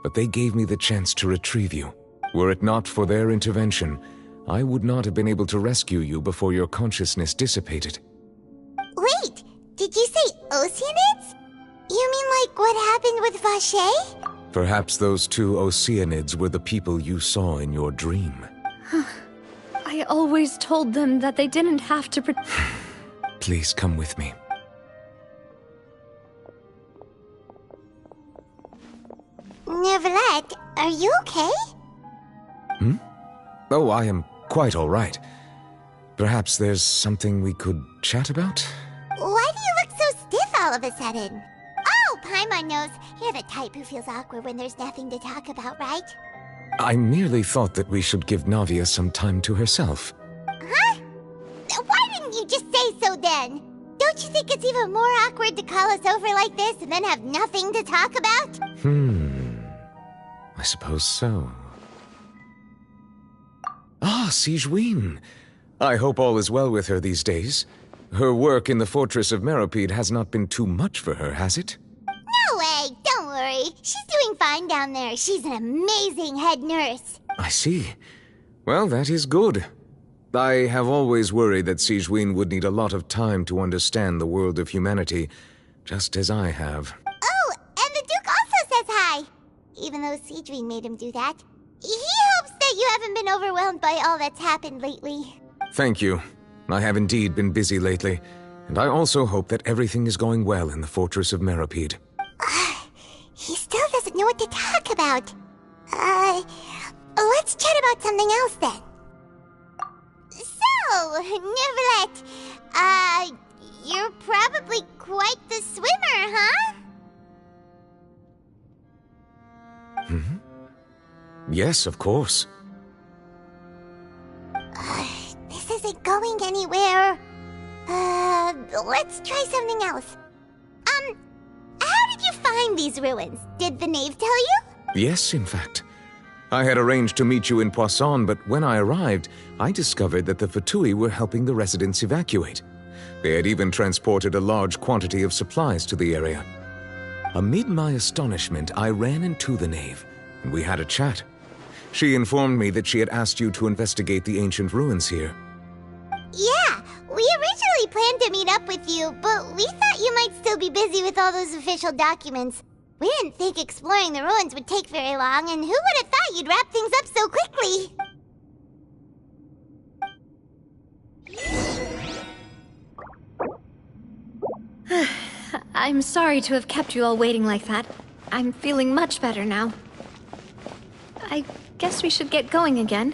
but they gave me the chance to retrieve you. Were it not for their intervention, I would not have been able to rescue you before your consciousness dissipated. Wait, did you say Oceanids? You mean like what happened with Vache? Perhaps those two Oceanids were the people you saw in your dream. I always told them that they didn't have to Please come with me. Neverlet, are you okay? Oh, I am quite all right. Perhaps there's something we could chat about? Why do you look so stiff all of a sudden? Oh, Paimon knows. You're the type who feels awkward when there's nothing to talk about, right? I merely thought that we should give Navia some time to herself. Huh? Why didn't you just say so then? Don't you think it's even more awkward to call us over like this and then have nothing to talk about? I suppose so. Ah, Sigewinne. I hope all is well with her these days. Her work in the Fortress of Meropide has not been too much for her, has it? No way! Don't worry. She's doing fine down there. She's an amazing head nurse. I see. Well, that is good. I have always worried that Sigewinne would need a lot of time to understand the world of humanity, just as I have. Oh, and the Duke also says hi! Even though Sigewinne made him do that. He hopes that you haven't been overwhelmed by all that's happened lately. Thank you. I have indeed been busy lately, and I also hope that everything is going well in the Fortress of Meropide. He still doesn't know what to talk about. Let's chat about something else then. So, Neverlet, you're probably quite the swimmer, huh? Yes, of course. This isn't going anywhere. Let's try something else. How did you find these ruins? Did the knave tell you? Yes, in fact. I had arranged to meet you in Poisson, but when I arrived, I discovered that the Fatui were helping the residents evacuate. They had even transported a large quantity of supplies to the area. Amid my astonishment, I ran into the knave, and we had a chat. She informed me that she had asked you to investigate the ancient ruins here. Yeah, we originally planned to meet up with you, but we thought you might still be busy with all those official documents. We didn't think exploring the ruins would take very long, and who would have thought you'd wrap things up so quickly? I'm sorry to have kept you all waiting like that. I'm feeling much better now. I guess we should get going again.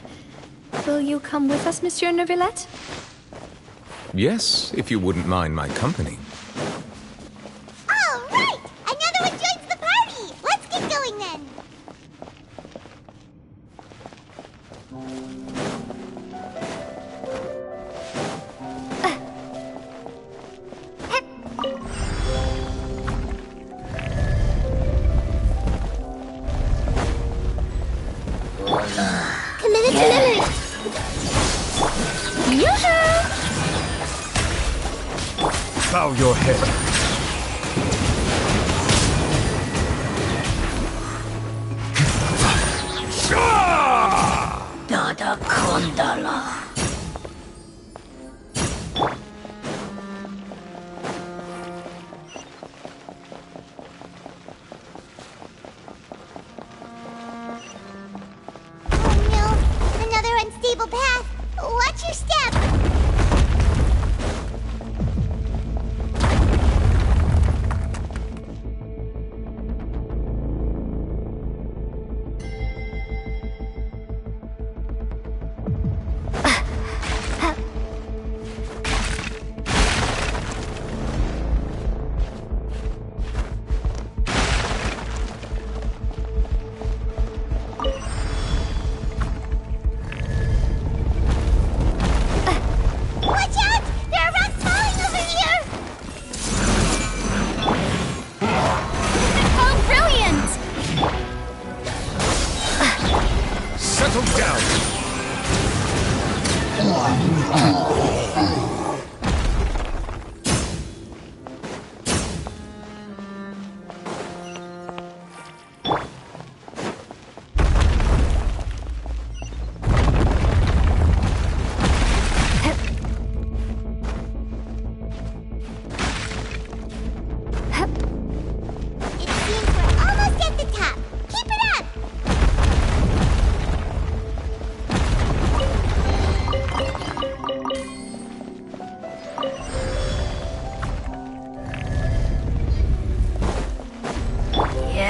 Will you come with us, Monsieur Neuvillette? Yes, if you wouldn't mind my company. All right! Another one joins the party! Let's get going then! Bow your head. Dada Kondala. Oh no, another unstable path. Watch your step.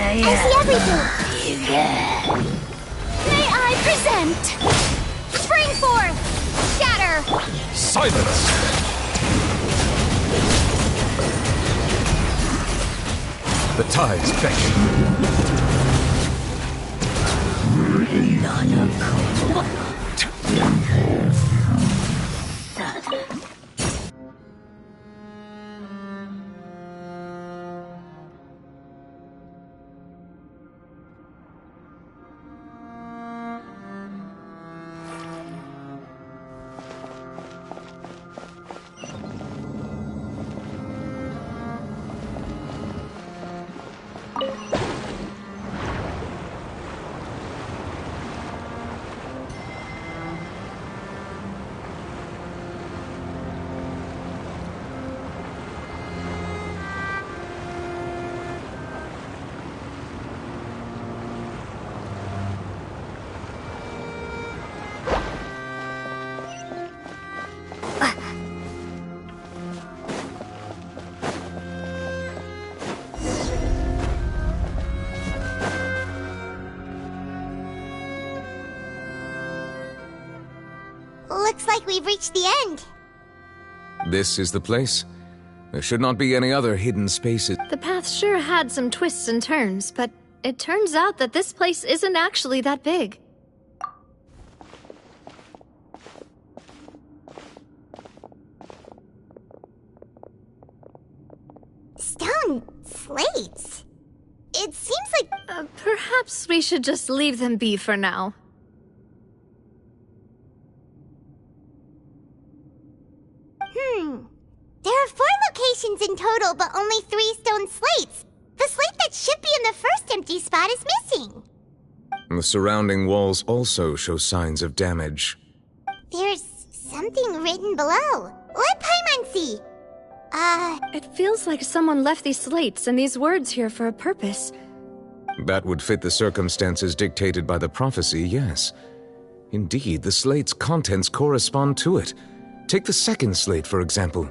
I see everything. May I present? Spring forth! Shatter! Silence! The tides beckon. Looks like we've reached the end. This is the place? There should not be any other hidden spaces. The path sure had some twists and turns, but it turns out that this place isn't actually that big. Stone slates. It seems like... Perhaps we should just leave them be for now. There are 4 locations in total, but only 3 stone slates. The slate that should be in the first empty spot is missing. The surrounding walls also show signs of damage. There's something written below. Let Paimon see. It feels like someone left these slates and these words here for a purpose. That would fit the circumstances dictated by the prophecy, yes. Indeed, the slate's contents correspond to it. Take the second slate, for example.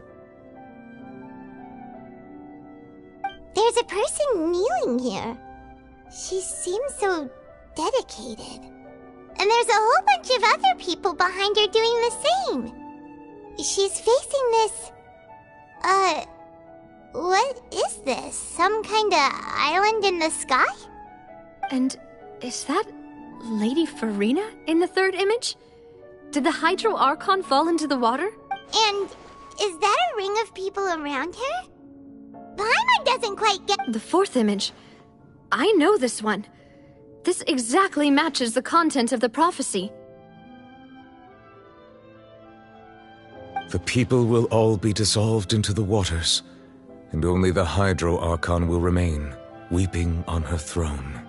There's a person kneeling here. She seems so dedicated. And there's a whole bunch of other people behind her doing the same. She's facing this... what is this? Some kind of island in the sky? And is that Lady Farina in the third image? Did the Hydro Archon fall into the water? And is that a ring of people around her? Paimon doesn't quite get... The fourth image. I know this one. This exactly matches the content of the prophecy. The people will all be dissolved into the waters, and only the Hydro Archon will remain, weeping on her throne.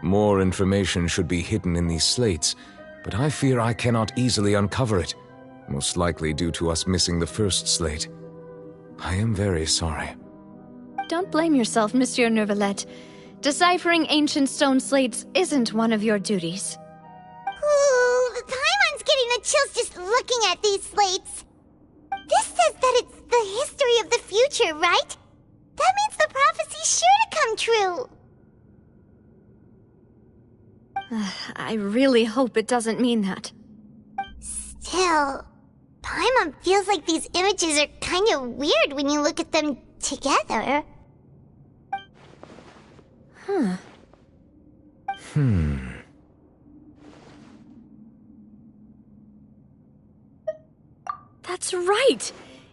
More information should be hidden in these slates, but I fear I cannot easily uncover it, most likely due to us missing the first slate. I am very sorry. Don't blame yourself, Monsieur Neuvillette. Deciphering ancient stone slates isn't one of your duties. Ooh, Paimon's getting the chills just looking at these slates. This says that it's the history of the future, right? That means the prophecy's sure to come true. I really hope it doesn't mean that. Still, Paimon feels like these images are kind of weird when you look at them together. That's right!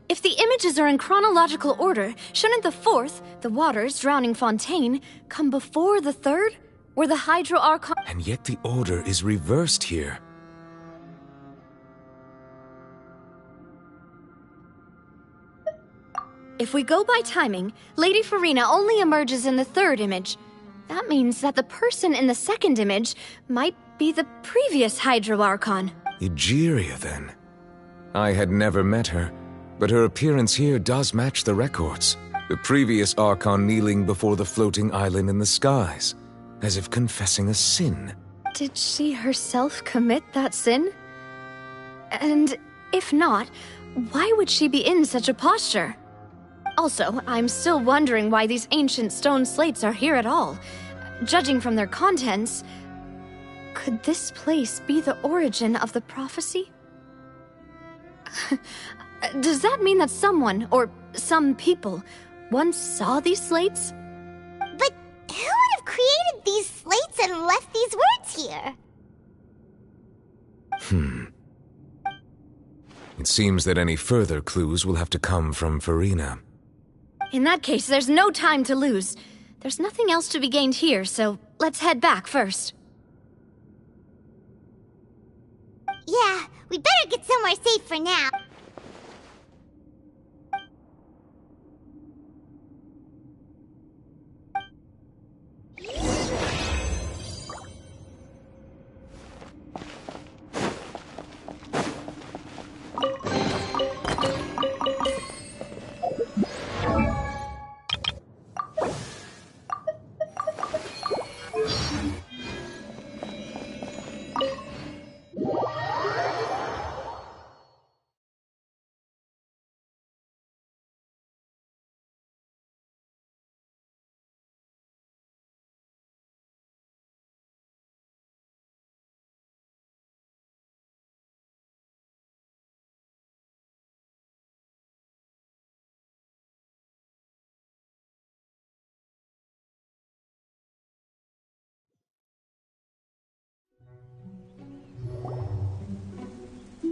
If the images are in chronological order, shouldn't the fourth, the waters drowning Fontaine, come before the third? Where the Hydro Archon... And yet the order is reversed here. If we go by timing, Lady Farina only emerges in the third image. That means that the person in the second image might be the previous Hydro Archon. Egeria, then. I had never met her, but her appearance here does match the records. The previous Archon kneeling before the floating island in the skies, as if confessing a sin. Did she herself commit that sin? And if not, why would she be in such a posture? Also, I'm still wondering why these ancient stone slates are here at all. Judging from their contents, could this place be the origin of the prophecy? Does that mean that someone, or some people, once saw these slates? But who would have created these slates and left these words here? It seems that any further clues will have to come from Farina. In that case, there's no time to lose. There's nothing else to be gained here, so let's head back first. Yeah, we better get somewhere safe for now.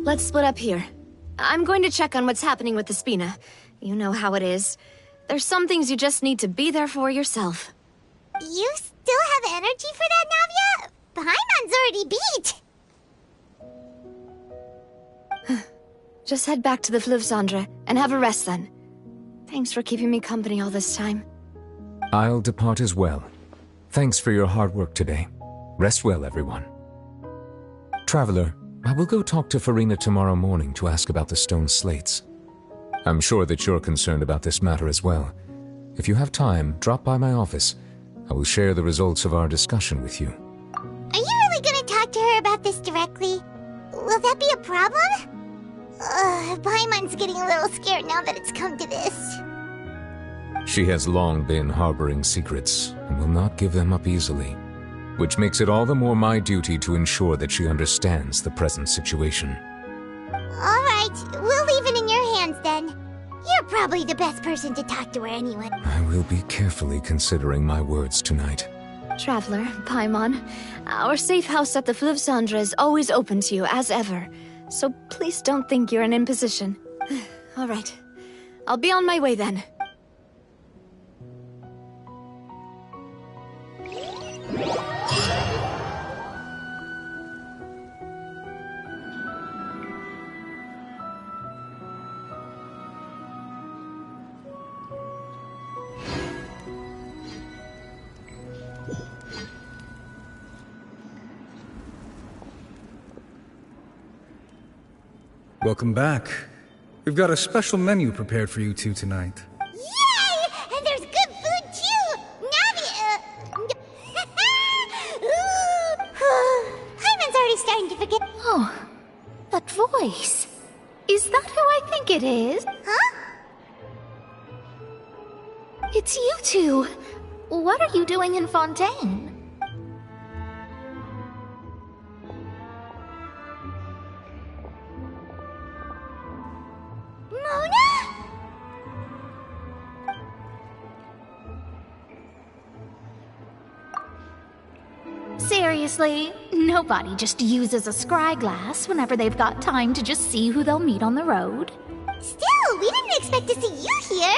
Let's split up here. I'm going to check on what's happening with the Spina. You know how it is. There's some things you just need to be there for yourself. You still have energy for that, Navia? Paimon's already beat. Just head back to the Fleuve-Cendre and have a rest then. Thanks for keeping me company all this time. I'll depart as well. Thanks for your hard work today. Rest well, everyone. Traveler, I will go talk to Farina tomorrow morning to ask about the stone slates. I'm sure that you're concerned about this matter as well. If you have time, drop by my office. I will share the results of our discussion with you. Are you really gonna talk to her about this directly? Will that be a problem? Paimon's getting a little scared now that it's come to this. She has long been harboring secrets and will not give them up easily, which makes it all the more my duty to ensure that she understands the present situation. Alright, we'll leave it in your hands then. You're probably the best person to talk to her anyway. I will be carefully considering my words tonight. Traveler, Paimon, our safe house at the Fleuve-Cendre is always open to you, as ever. So please don't think you're an imposition. Alright, I'll be on my way then. Welcome back. We've got a special menu prepared for you two tonight. Yay! And there's good food too! Navia! Paimon's already starting to forget. Oh, that voice. Is that who I think it is? Huh? It's you two. What are you doing in Fontaine? Seriously, nobody just uses a scry glass whenever they've got time to just see who they'll meet on the road. Still, we didn't expect to see you here.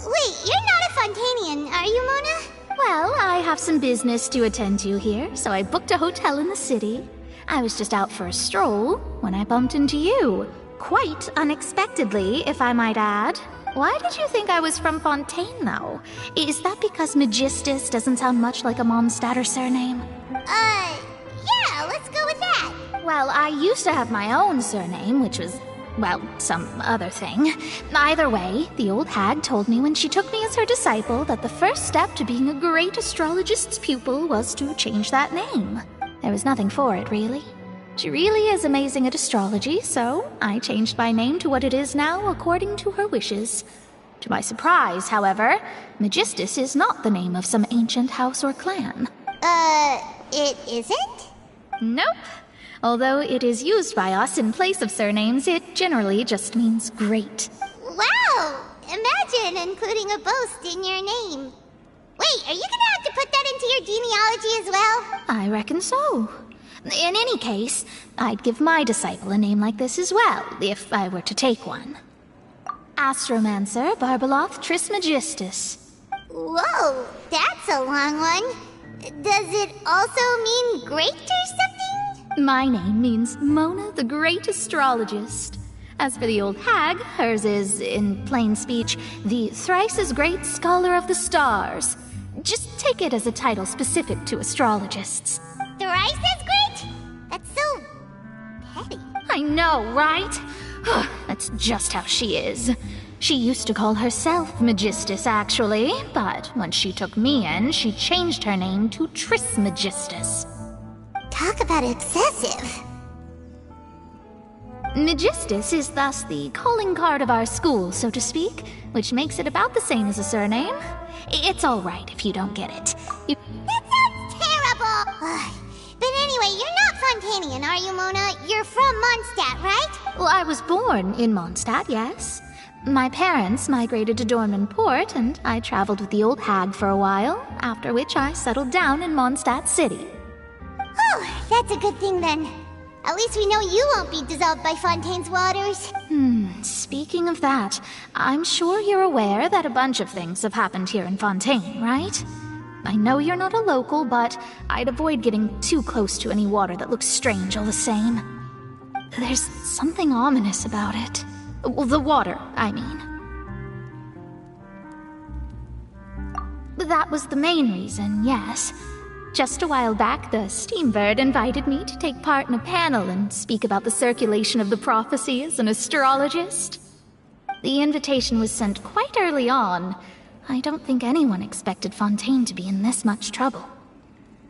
Wait, you're not a Fontanian, are you, Mona? Well, I have some business to attend to here, so I booked a hotel in the city. I was just out for a stroll when I bumped into you. Quite unexpectedly, if I might add. Why did you think I was from Fontaine, though? Is that because Magistus doesn't sound much like a Mondstadt surname? Yeah, let's go with that. Well, I used to have my own surname, which was well, some other thing. Either way, the old hag told me when she took me as her disciple that the first step to being a great astrologist's pupil was to change that name. There was nothing for it, really. She really is amazing at astrology, so I changed my name to what it is now according to her wishes. To my surprise, however, Megistus is not the name of some ancient house or clan. It isn't? Nope. Although it is used by us in place of surnames, it generally just means great. Wow! Imagine including a boast in your name. Wait, are you gonna have to put that into your genealogy as well? I reckon so. In any case, I'd give my disciple a name like this as well, if I were to take one. Astromancer Barbeloth Trismegistus. Whoa, that's a long one. Does it also mean great or something? My name means Mona the Great Astrologist. As for the old hag, hers is, in plain speech, the thrice-as-great Scholar of the Stars. Just take it as a title specific to astrologists. Thrice as great? That's so petty. I know, right? That's just how she is. She used to call herself Megistus, actually, but when she took me in, she changed her name to Trismegistus. Talk about excessive. Megistus is thus the calling card of our school, so to speak, which makes it about the same as a surname. It's all right if you don't get it. That sounds terrible! But anyway, you're not Fontanian, are you, Mona? You're from Mondstadt, right? Well, I was born in Mondstadt, yes. My parents migrated to Dorman Port, and I traveled with the old hag for a while, after which I settled down in Mondstadt City. Oh, that's a good thing then. At least we know you won't be dissolved by Fontaine's waters. Speaking of that, I'm sure you're aware that a bunch of things have happened here in Fontaine, right? I know you're not a local, but I'd avoid getting too close to any water that looks strange all the same. There's something ominous about it. Well, the water, I mean. That was the main reason, yes. Just a while back, the Steambird invited me to take part in a panel and speak about the circulation of the prophecy as an astrologist. The invitation was sent quite early on. I don't think anyone expected Fontaine to be in this much trouble.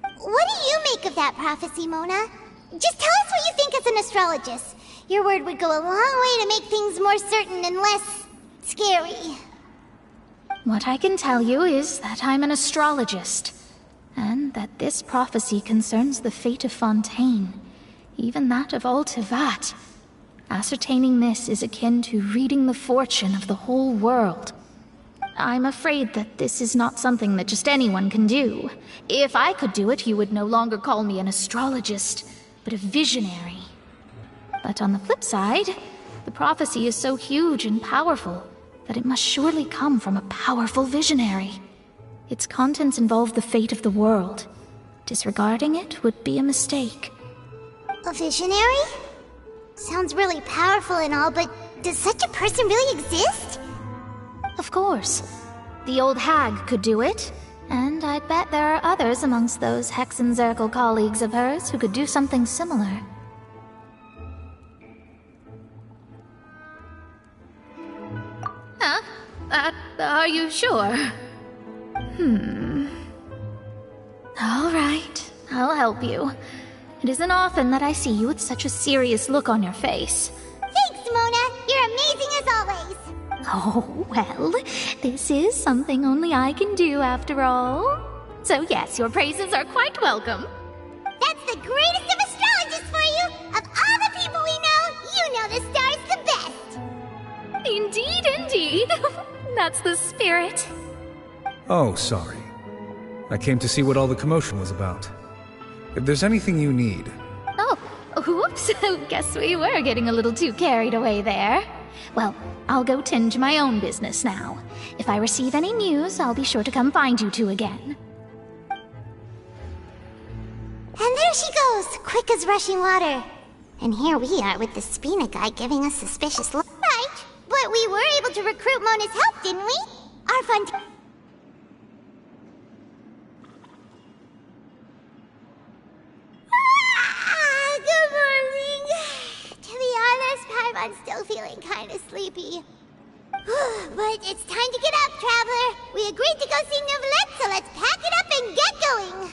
What do you make of that prophecy, Mona? Just tell us what you think as an astrologist. Your word would go a long way to make things more certain and less scary. What I can tell you is that I'm an astrologist, and that this prophecy concerns the fate of Fontaine, even that of all Tevat. Ascertaining this is akin to reading the fortune of the whole world. I'm afraid that this is not something that just anyone can do. If I could do it, you would no longer call me an astrologist, but a visionary. But on the flip side, the prophecy is so huge and powerful that it must surely come from a powerful visionary. Its contents involve the fate of the world. Disregarding it would be a mistake. A visionary? Sounds really powerful and all, but does such a person really exist? Of course. The old hag could do it, and I bet there are others amongst those Hexenzirkel colleagues of hers who could do something similar. Huh? Are you sure? All right, I'll help you. It isn't often that I see you with such a serious look on your face. Thanks, Mona. You're amazing as always. Oh, well, this is something only I can do after all. So yes, your praises are quite welcome. That's the greatest of astrologists for you! Of all the people we know, you know the stars the best! Indeed, indeed. That's the spirit. Oh, sorry. I came to see what all the commotion was about. If there's anything you need... Oh, whoops. Guess we were getting a little too carried away there. Well, I'll go tend to my own business now. If I receive any news, I'll be sure to come find you two again. And there she goes, quick as rushing water. And here we are with the Spina guy giving us suspicious look. Right, but we were able to recruit Mona's help, didn't we? Our fun... Good morning. To be honest, I've I'm still feeling kind of sleepy. But it's time to get up, Traveler. We agreed to go see Neuvillette, so let's pack it up and get going.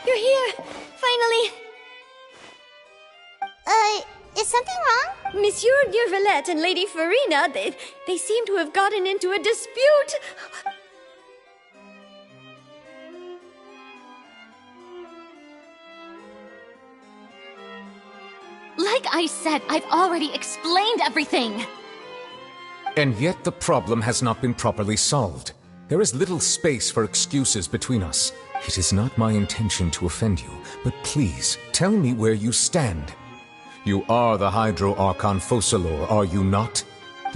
You're here! Finally! Is something wrong? Monsieur Neuvillette and Lady Farina, they seem to have gotten into a dispute. Like I said, I've already explained everything! And yet the problem has not been properly solved. There is little space for excuses between us. It is not my intention to offend you, but please, tell me where you stand. You are the Hydro Archon Focalor, are you not?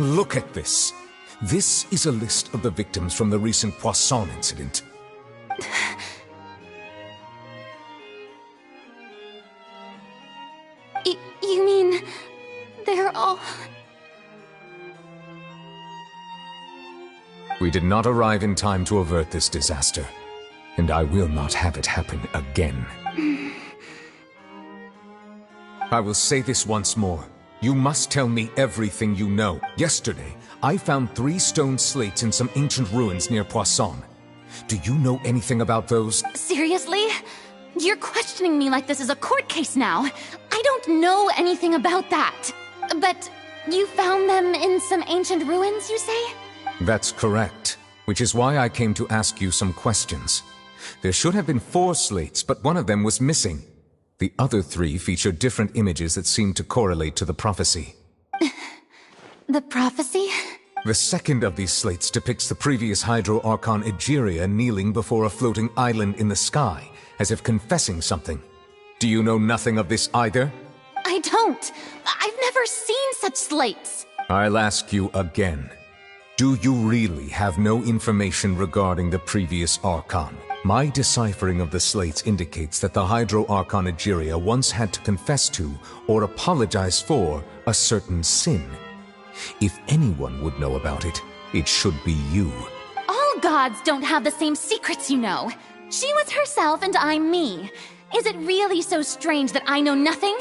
Look at this. This is a list of the victims from the recent Poisson incident. You mean... they're all... We did not arrive in time to avert this disaster, and I will not have it happen again. I will say this once more. You must tell me everything you know. Yesterday, I found 3 stone slates in some ancient ruins near Poisson. Do you know anything about those? Seriously? You're questioning me like this is a court case now. I don't know anything about that. But you found them in some ancient ruins, you say? That's correct, which is why I came to ask you some questions. There should have been 4 slates, but one of them was missing. The other 3 feature different images that seem to correlate to the prophecy. The prophecy? The second of these slates depicts the previous Hydro Archon Egeria kneeling before a floating island in the sky, as if confessing something. Do you know nothing of this either? I don't. I've never seen such slates. I'll ask you again. Do you really have no information regarding the previous Archon? My deciphering of the slates indicates that the Hydro Archon Egeria once had to confess to, or apologize for, a certain sin. If anyone would know about it, it should be you. All gods don't have the same secrets, you know. She was herself and I'm me. Is it really so strange that I know nothing?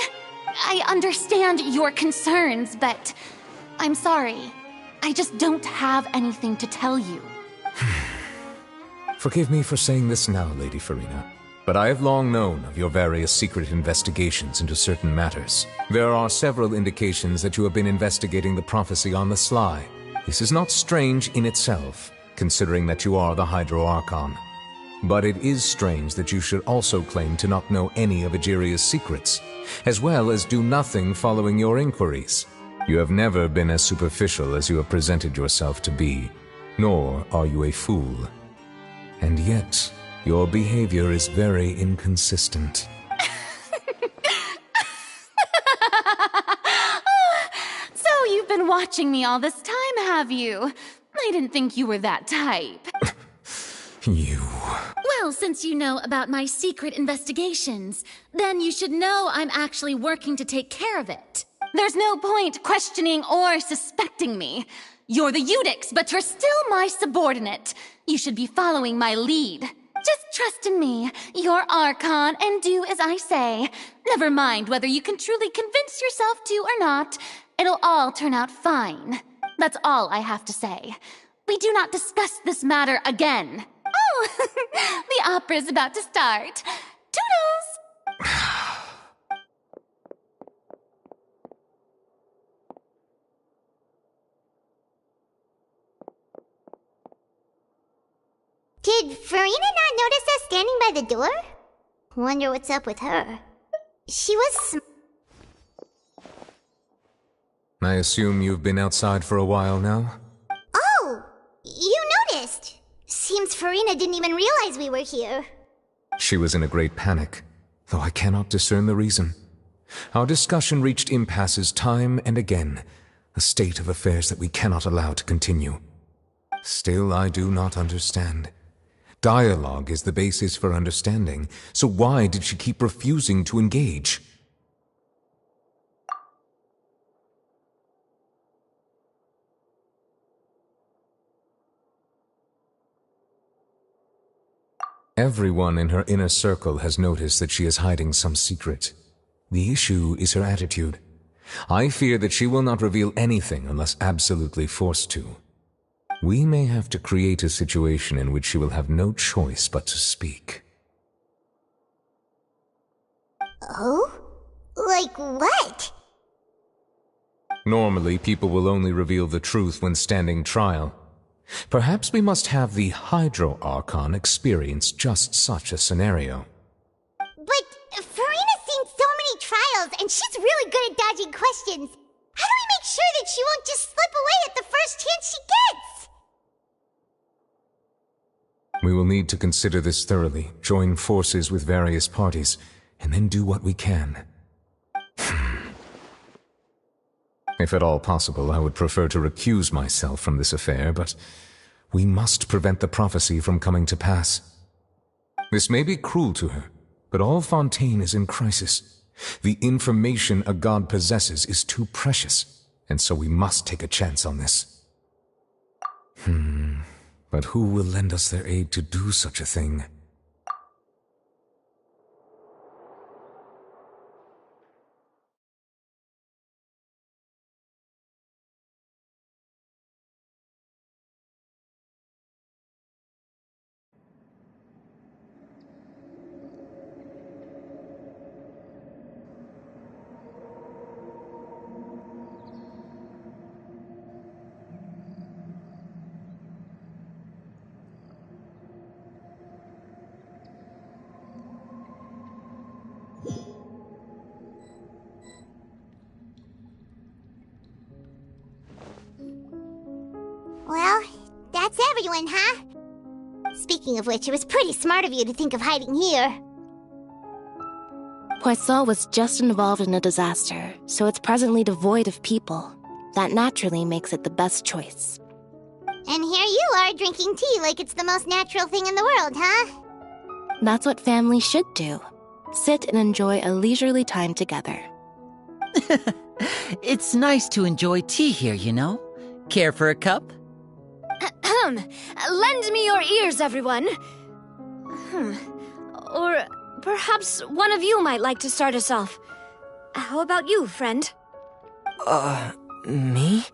I understand your concerns, but I'm sorry. I just don't have anything to tell you. Forgive me for saying this now, Lady Farina, but I have long known of your various secret investigations into certain matters. There are several indications that you have been investigating the prophecy on the sly. This is not strange in itself, considering that you are the Hydro Archon. But it is strange that you should also claim to not know any of Egeria's secrets, as well as do nothing following your inquiries. You have never been as superficial as you have presented yourself to be, nor are you a fool. And yet, your behavior is very inconsistent. So you've been watching me all this time, have you? I didn't think you were that type. You... Well, since you know about my secret investigations, then you should know I'm actually working to take care of it. There's no point questioning or suspecting me. You're the Eudix, but you're still my subordinate. You should be following my lead. Just trust in me, your Archon, and do as I say. Never mind whether you can truly convince yourself to or not. It'll all turn out fine. That's all I have to say. We do not discuss this matter again. Oh, the opera's about to start. Toodles! Did Farina not notice us standing by the door? Wonder what's up with her. She was I assume you've been outside for a while now? Oh! You noticed! Seems Farina didn't even realize we were here. She was in a great panic, though I cannot discern the reason. Our discussion reached impasses time and again, a state of affairs that we cannot allow to continue. Still, I do not understand. Dialogue is the basis for understanding, so why did she keep refusing to engage? Everyone in her inner circle has noticed that she is hiding some secret. The issue is her attitude. I fear that she will not reveal anything unless absolutely forced to. We may have to create a situation in which she will have no choice but to speak. Oh? Like what? Normally, people will only reveal the truth when standing trial. Perhaps we must have the Hydro Archon experience just such a scenario. But Farina's seen so many trials, and she's really good at dodging questions. How do we make sure that she won't just slip away at the first chance she gets? We will need to consider this thoroughly, join forces with various parties, and then do what we can. If at all possible, I would prefer to recuse myself from this affair, but we must prevent the prophecy from coming to pass. This may be cruel to her, but all Fontaine is in crisis. The information a god possesses is too precious, and so we must take a chance on this. But who will lend us their aid to do such a thing? Well, that's everyone, huh? Speaking of which, it was pretty smart of you to think of hiding here. Poisson was just involved in a disaster, so it's presently devoid of people. That naturally makes it the best choice. And here you are drinking tea like it's the most natural thing in the world, huh? That's what families should do. Sit and enjoy a leisurely time together. It's nice to enjoy tea here, you know? Care for a cup? Lend me your ears, everyone. Or perhaps one of you might like to start us off. How about you, friend? Me?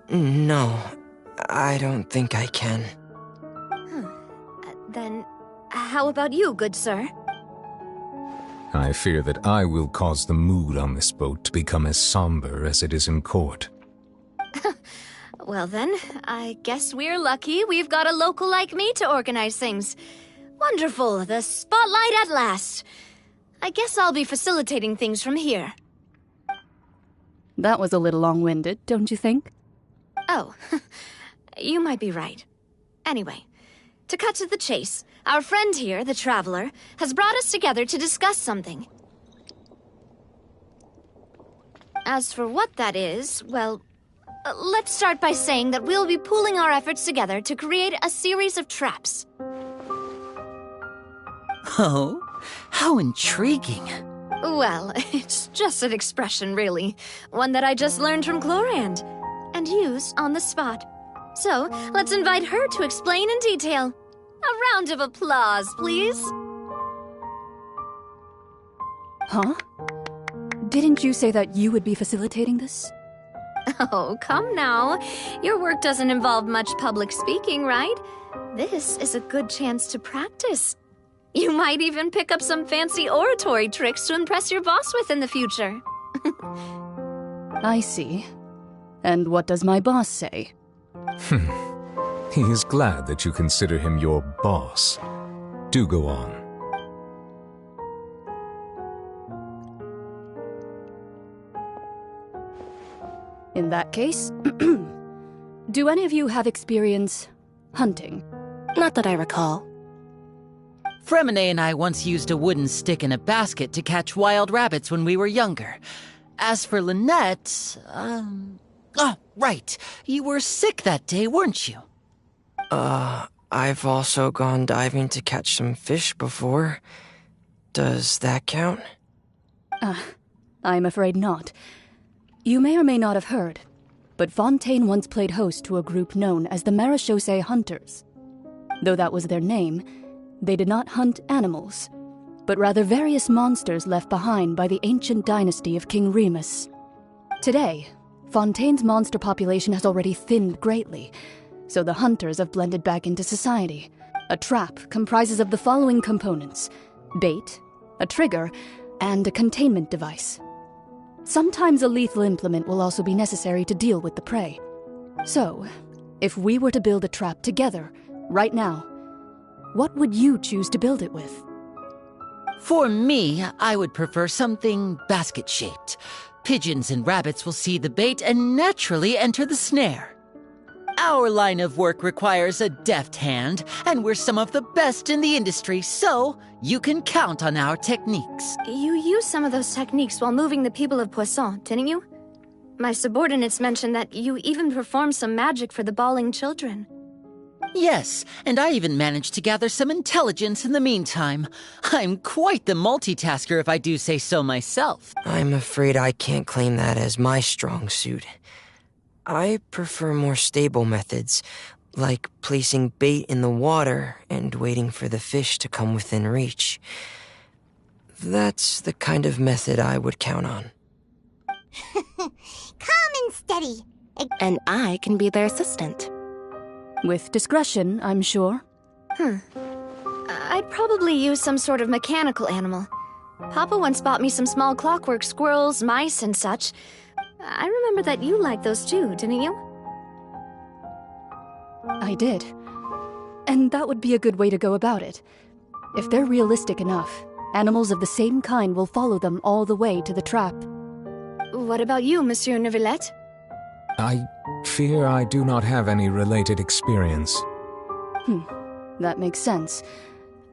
No, I don't think I can. Then, how about you, good sir? I fear that I will cause the mood on this boat to become as somber as it is in court. Well then, I guess we're lucky we've got a local like me to organize things. Wonderful, the spotlight at last. I guess I'll be facilitating things from here. That was a little long-winded, don't you think? Oh, you might be right. Anyway, to cut to the chase, our friend here, the Traveler, has brought us together to discuss something. As for what that is, well, let's start by saying that we'll be pooling our efforts together to create a series of traps. Oh, how intriguing. Well, it's just an expression, really. One that I just learned from Chlorand, and use on the spot. So, let's invite her to explain in detail. A round of applause, please. Huh? Didn't you say that you would be facilitating this? Oh, come now. Your work doesn't involve much public speaking, right? This is a good chance to practice. You might even pick up some fancy oratory tricks to impress your boss with in the future. I see. And what does my boss say? He is glad that you consider him your boss. Do go on. In that case, do any of you have experience hunting? Not that I recall. Fremine and I once used a wooden stick in a basket to catch wild rabbits when we were younger. As for Lynette, oh, right. You were sick that day, weren't you? I've also gone diving to catch some fish before. Does that count? I'm afraid not. You may or may not have heard, but Fontaine once played host to a group known as the Marechaussee Hunters. Though that was their name, they did not hunt animals, but rather various monsters left behind by the ancient dynasty of King Remus. Today, Fontaine's monster population has already thinned greatly, so the hunters have blended back into society. A trap comprises of the following components: bait, a trigger, and a containment device. Sometimes a lethal implement will also be necessary to deal with the prey. So, if we were to build a trap together, right now, what would you choose to build it with? For me, I would prefer something basket-shaped. Pigeons and rabbits will see the bait and naturally enter the snare. Our line of work requires a deft hand, and we're some of the best in the industry, so you can count on our techniques. You used some of those techniques while moving the people of Poisson, didn't you? My subordinates mentioned that you even performed some magic for the bawling children. Yes, and I even managed to gather some intelligence in the meantime. I'm quite the multitasker if I do say so myself. I'm afraid I can't claim that as my strong suit. I prefer more stable methods, like placing bait in the water and waiting for the fish to come within reach. That's the kind of method I would count on. Calm and steady. And I can be their assistant. With discretion, I'm sure. I'd probably use some sort of mechanical animal. Papa once bought me some small clockwork squirrels, mice, and such. I remember that you liked those too, didn't you? I did. And that would be a good way to go about it. If they're realistic enough, animals of the same kind will follow them all the way to the trap. What about you, Monsieur Neuvillette? I fear I do not have any related experience. That makes sense.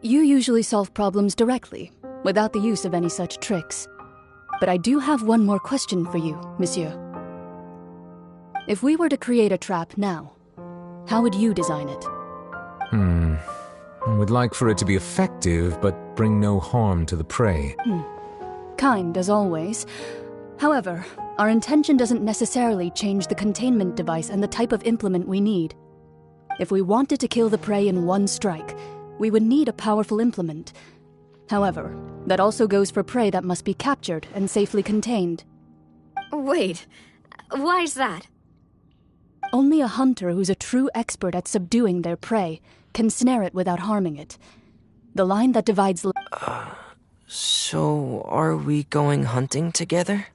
You usually solve problems directly, without the use of any such tricks. But I do have one more question for you, monsieur. If we were to create a trap now, how would you design it? I would like for it to be effective, but bring no harm to the prey. Kind, as always. However, our intention doesn't necessarily change the containment device and the type of implement we need. If we wanted to kill the prey in one strike, we would need a powerful implement. However, that also goes for prey that must be captured and safely contained. Wait, why's that? Only a hunter who's a true expert at subduing their prey can snare it without harming it. The line that divides... So, are we going hunting together?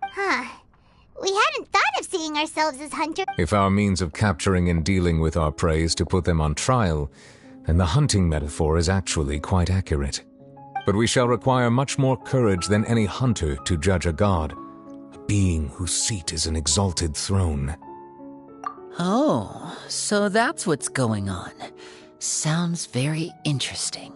We hadn't thought of seeing ourselves as hunters. If our means of capturing and dealing with our prey is to put them on trial, then the hunting metaphor is actually quite accurate. But we shall require much more courage than any hunter to judge a god, a being whose seat is an exalted throne. Oh, so that's what's going on. Sounds very interesting.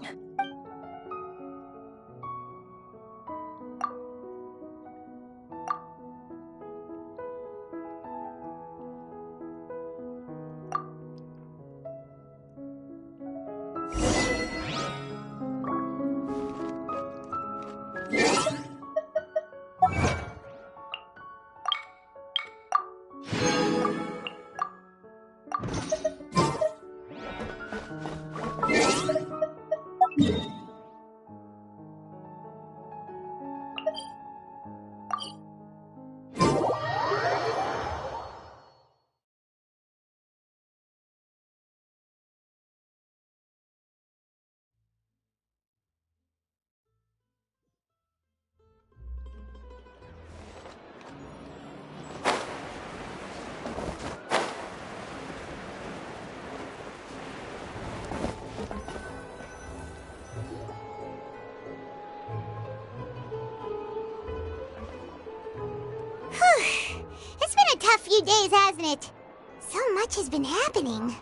few days, hasn't it? So much has been happening.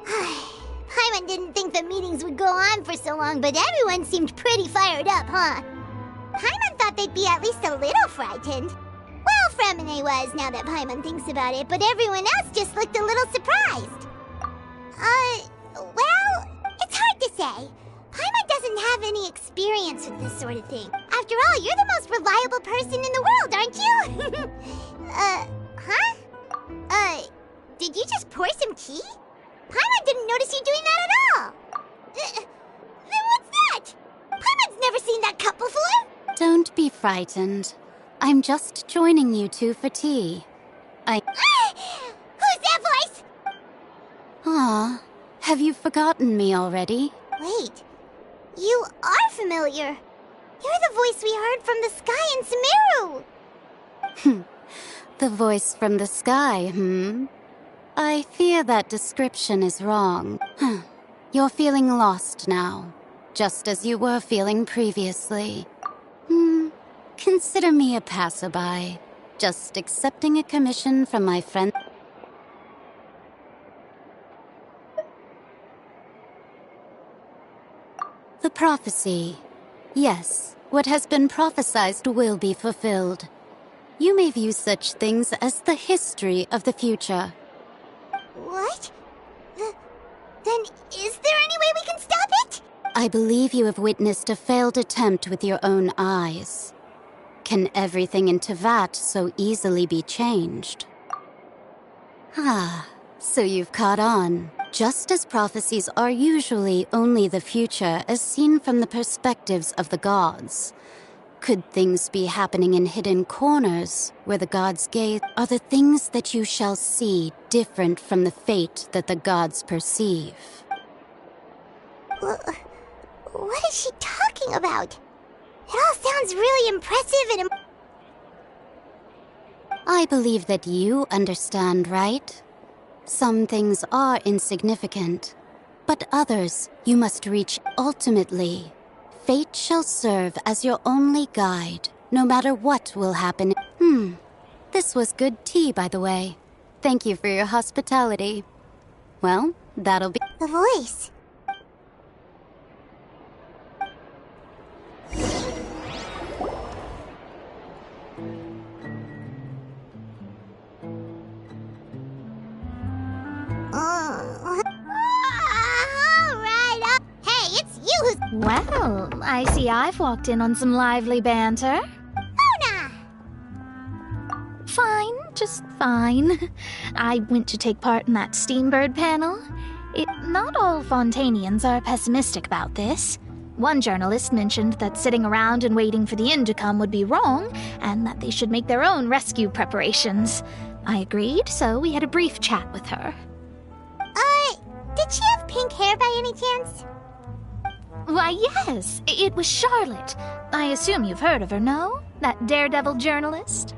Paimon didn't think the meetings would go on for so long, but everyone seemed pretty fired up, huh? Paimon thought they'd be at least a little frightened. Well, Fremine was, now that Paimon thinks about it, but everyone else just looked a little surprised. Well, it's hard to say. Paimon doesn't have any experience with this sort of thing. After all, you're the most reliable person in the world, aren't you? Did you just pour some tea? Paimon didn't notice you doing that at all. Then what's that? Paimon's never seen that cup before. Don't be frightened. I'm just joining you two for tea. Who's that voice? Ah, have you forgotten me already? Wait, you are familiar. You're the voice we heard from the sky in Sumeru. The voice from the sky, I fear that description is wrong. You're feeling lost now, just as you were feeling previously. Consider me a passerby, just accepting a commission from my friend. The prophecy. Yes, what has been prophesied will be fulfilled. You may view such things as the history of the future. What? Then is there any way we can stop it? I believe you have witnessed a failed attempt with your own eyes. Can everything in Tevat so easily be changed? So you've caught on. Just as prophecies are usually only the future as seen from the perspectives of the gods. Could things be happening in hidden corners where the gods gaze? Are the things that you shall see different from the fate that the gods perceive? What is she talking about? It all sounds really impressive and I believe that you understand, right? Some things are insignificant, but others you must reach ultimately. Fate shall serve as your only guide, no matter what will happen. This was good tea, by the way. Thank you for your hospitality. Well, that'll be... The voice. Well, I see I've walked in on some lively banter. Luna! Fine, just fine. I went to take part in that Steambird panel. Not all Fontanians are pessimistic about this. One journalist mentioned that sitting around and waiting for the end to come would be wrong, and that they should make their own rescue preparations. I agreed, so we had a brief chat with her. Did she have pink hair by any chance? Why, yes, it was Charlotte. I assume you've heard of her, no? That daredevil journalist?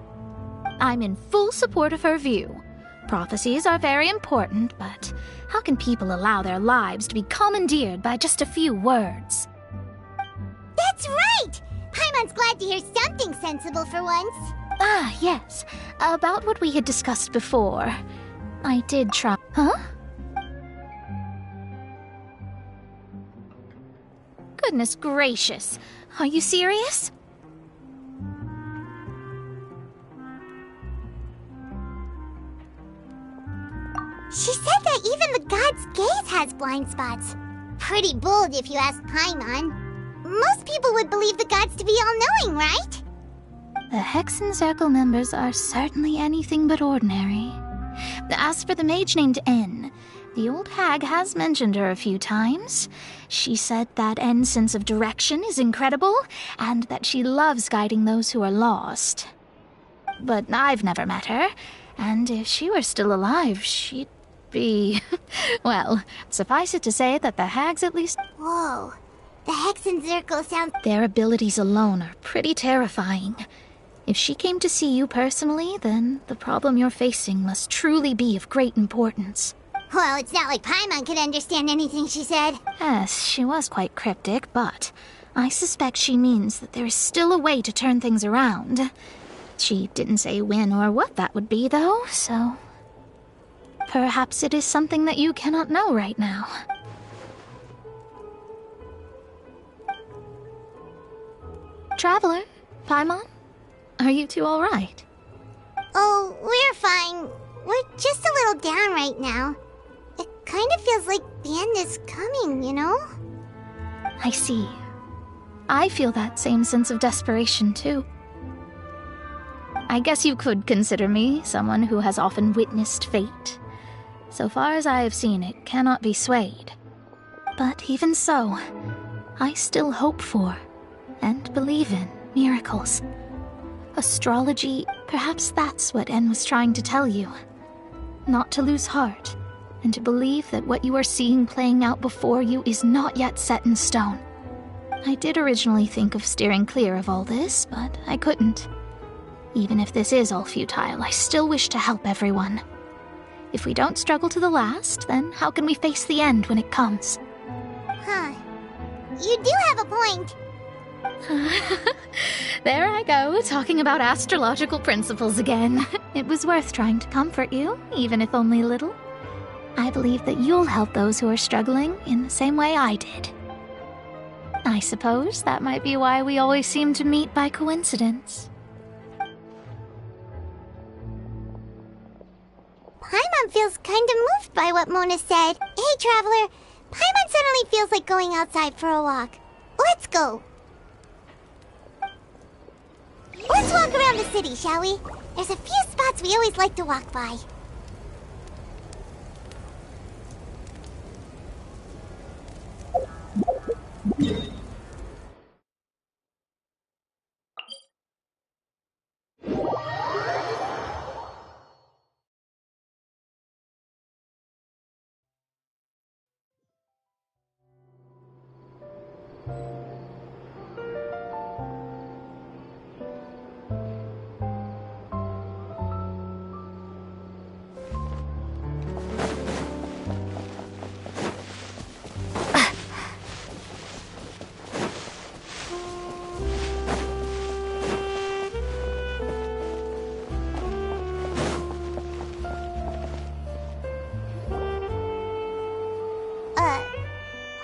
I'm in full support of her view. Prophecies are very important, but how can people allow their lives to be commandeered by just a few words? That's right! Paimon's glad to hear something sensible for once. Yes. About what we had discussed before. I did try... Huh? Goodness gracious. Are you serious? She said that even the god's gaze has blind spots. Pretty bold if you ask Paimon. Most people would believe the gods to be all-knowing, right? The Hexen Circle members are certainly anything but ordinary. As for the mage named N, the old hag has mentioned her a few times. She said that N's sense of direction is incredible, and that she loves guiding those who are lost. But I've never met her, and if she were still alive, she'd be... well, suffice it to say that the hags at least... Whoa, the Hexen Circle sounds... Their abilities alone are pretty terrifying. If she came to see you personally, then the problem you're facing must truly be of great importance. Well, it's not like Paimon could understand anything she said. Yes, she was quite cryptic, but I suspect she means that there is still a way to turn things around. She didn't say when or what that would be, though, so... Perhaps it is something that you cannot know right now. Traveler, Paimon, are you two alright? Oh, we're fine. We're just a little down right now. It kind of feels like the end is coming, you know? I see. I feel that same sense of desperation, too. I guess you could consider me someone who has often witnessed fate. So far as I have seen, it cannot be swayed. But even so, I still hope for, and believe in, miracles. Astrology, perhaps that's what En was trying to tell you. Not to lose heart, and to believe that what you are seeing playing out before you is not yet set in stone. I did originally think of steering clear of all this, but I couldn't. Even if this is all futile, I still wish to help everyone. If we don't struggle to the last, then how can we face the end when it comes? Huh. You do have a point. There I go, talking about astrological principles again. It was worth trying to comfort you, even if only a little. I believe that you'll help those who are struggling in the same way I did. I suppose that might be why we always seem to meet by coincidence. Paimon feels kind of moved by what Mona said. Hey, Traveler, Paimon suddenly feels like going outside for a walk. Let's go. Let's walk around the city, shall we? There's a few spots we always like to walk by.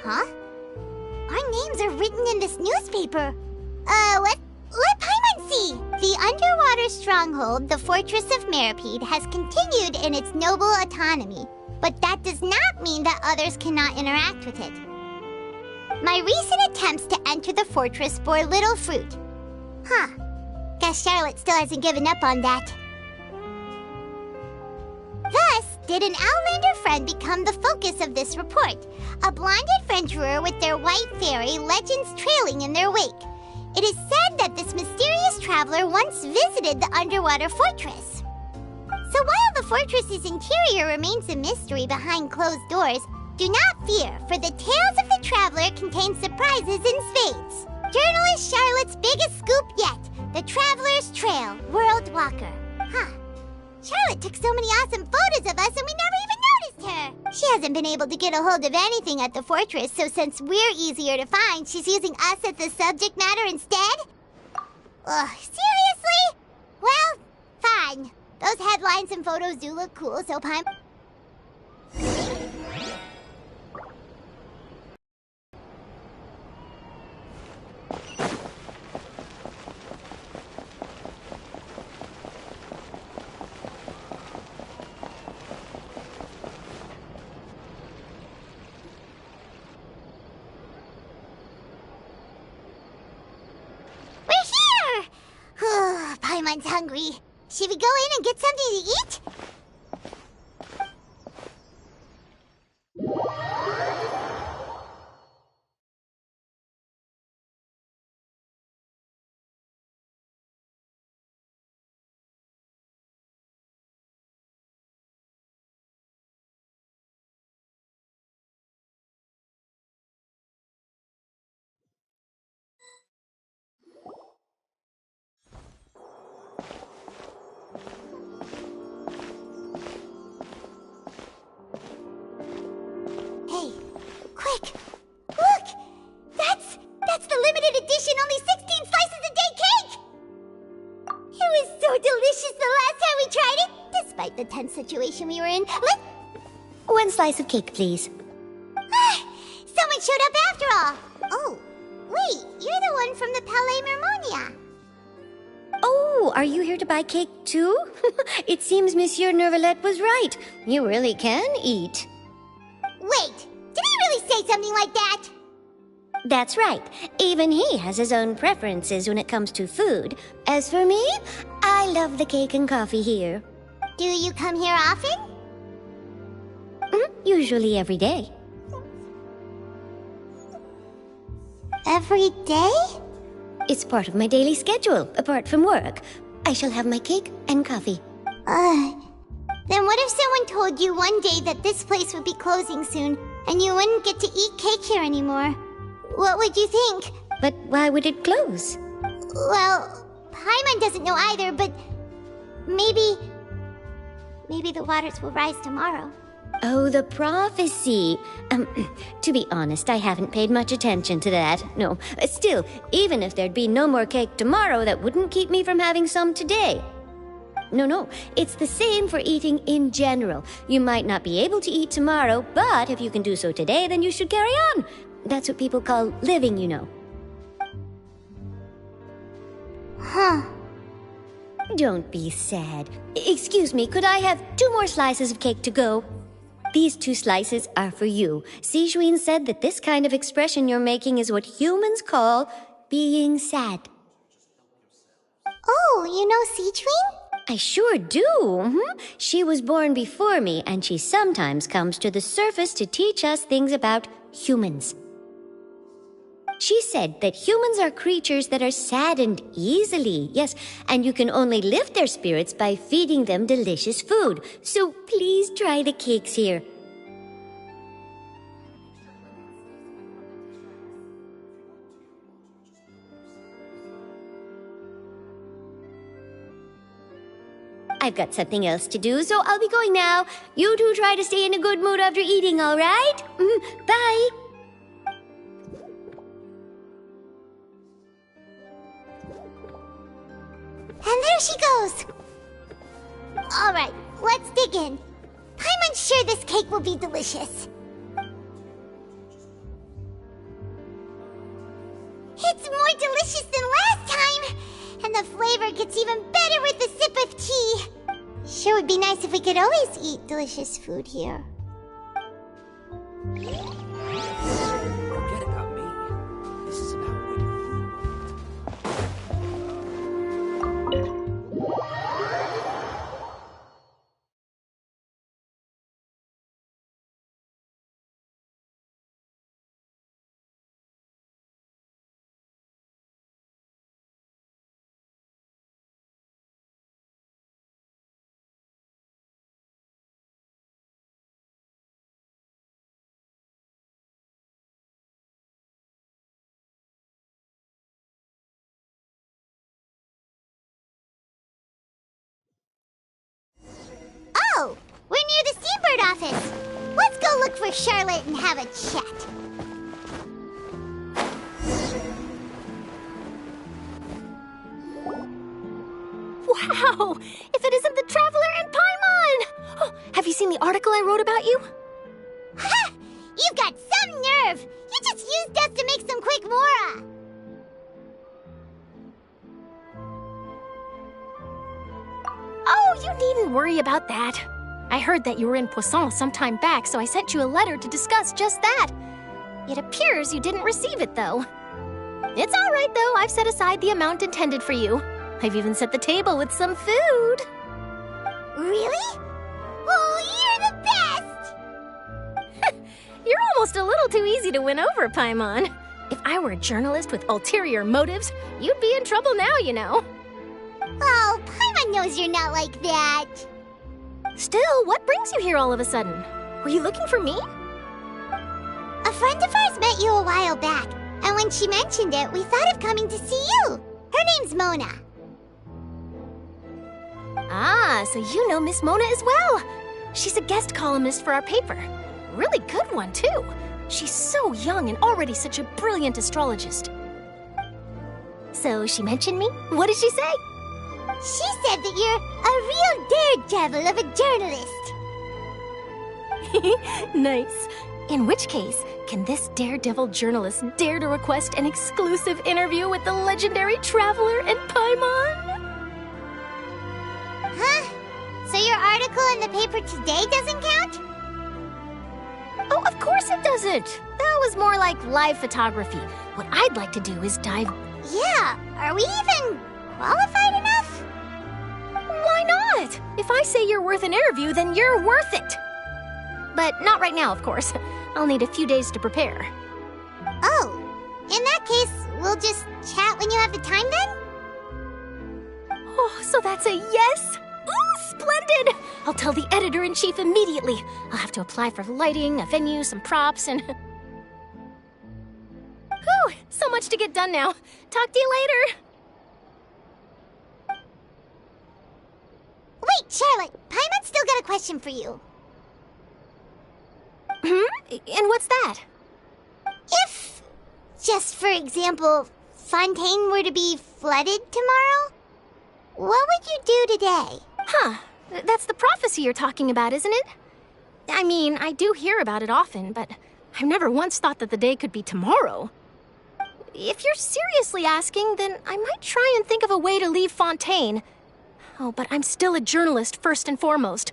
Huh? Our names are written in this newspaper. Let Paimon see. The underwater stronghold, the Fortress of Meripede, has continued in its noble autonomy, but that does not mean that others cannot interact with it. My recent attempts to enter the fortress bore little fruit. Huh. Guess Charlotte still hasn't given up on that. Thus, did an Outlander friend become the focus of this report, a blonde adventurer with their white fairy legends trailing in their wake. It is said that this mysterious traveler once visited the underwater fortress. So while the fortress's interior remains a mystery behind closed doors, do not fear, for the tales of the traveler contain surprises in spades. Journalist Charlotte's biggest scoop yet, the Traveler's Trail, World Walker. Huh. Charlotte took so many awesome photos of us and we never even noticed her. She hasn't been able to get a hold of anything at the fortress, so since we're easier to find, she's using us as the subject matter instead? Ugh, seriously? Well, fine. Those headlines and photos do look cool, so Paimon... Paimon's hungry. Should we go in and get something to eat? Hey, quick! Look! That's the limited edition only 16 slices a day cake! It was so situation we were in. One slice of cake, please. Someone showed up after all! Oh, wait, you're the one from the Palais Mermonia. Oh, are you here to buy cake too? It seems Monsieur Nervalet was right. You really can eat. Wait, did he really say something like that? That's right. Even he has his own preferences when it comes to food. As for me, I love the cake and coffee here. Do you come here often? Usually every day. Every day? It's part of my daily schedule, apart from work. I shall have my cake and coffee. Then what if someone told you one day that this place would be closing soon, and you wouldn't get to eat cake here anymore? What would you think? But why would it close? Well, Paimon doesn't know either, but maybe the waters will rise tomorrow. Oh, the prophecy. To be honest, I haven't paid much attention to that. No, still, even if there'd be no more cake tomorrow, that wouldn't keep me from having some today. No, it's the same for eating in general. You might not be able to eat tomorrow, but if you can do so today, then you should carry on. That's what people call living, you know. Huh. Don't be sad. Excuse me, could I have 2 more slices of cake to go? These 2 slices are for you. Sijuin said that this kind of expression you're making is what humans call being sad. Oh, you know Sijuin? I sure do. She was born before me, and she sometimes comes to the surface to teach us things about humans. She said that humans are creatures that are saddened easily, yes, and you can only lift their spirits by feeding them delicious food. So please try the cakes here. I've got something else to do, so I'll be going now. You two try to stay in a good mood after eating, all right? Bye. And there she goes! Alright, let's dig in. Paimon's sure this cake will be delicious. It's more delicious than last time! And the flavor gets even better with a sip of tea. Sure would be nice if we could always eat delicious food here. Forget about me. This is about Oh, we're near the Seabird office. Let's go look for Charlotte and have a chat. Wow! If it isn't the Traveler and Paimon! Oh, have you seen the article I wrote about you? Ha! You've got some nerve! You just used us to make some quick mora! Oh, you needn't worry about that. I heard that you were in Poisson some time back, so I sent you a letter to discuss just that. It appears you didn't receive it, though. It's all right, though. I've set aside the amount intended for you. I've even set the table with some food. Really? Oh, you're the best! You're almost a little too easy to win over, Paimon. If I were a journalist with ulterior motives, you'd be in trouble now, you know. Oh, Paimon knows you're not like that. Still, what brings you here all of a sudden? Were you looking for me? A friend of ours met you a while back, and when she mentioned it, we thought of coming to see you. Her name's Mona. Ah, so you know Miss Mona as well. She's a guest columnist for our paper. Really good one, too. She's so young and already such a brilliant astrologist. So she mentioned me? What did she say? She said that you're a real daredevil of a journalist. Nice. In which case, can this daredevil journalist dare to request an exclusive interview with the legendary traveler and Paimon? Huh? So your article in the paper today doesn't count? Oh, of course it doesn't. That was more like live photography. What I'd like to do is dive... Yeah, are we even qualified enough? Why not? If I say you're worth an interview, then you're worth it. But not right now, of course. I'll need a few days to prepare. Oh, in that case, we'll just chat when you have the time then? Oh, so that's a yes? Ooh, splendid! I'll tell the editor-in-chief immediately. I'll have to apply for lighting, a venue, some props, and... Whew, so much to get done now. Talk to you later. Wait, Charlotte, Paimon's still got a question for you. And what's that? If, just for example, Fontaine were to be flooded tomorrow, what would you do today? Huh, that's the prophecy you're talking about, isn't it? I mean, I do hear about it often, but I've never once thought that the day could be tomorrow. If you're seriously asking, then I might try and think of a way to leave Fontaine. Oh, but I'm still a journalist first and foremost.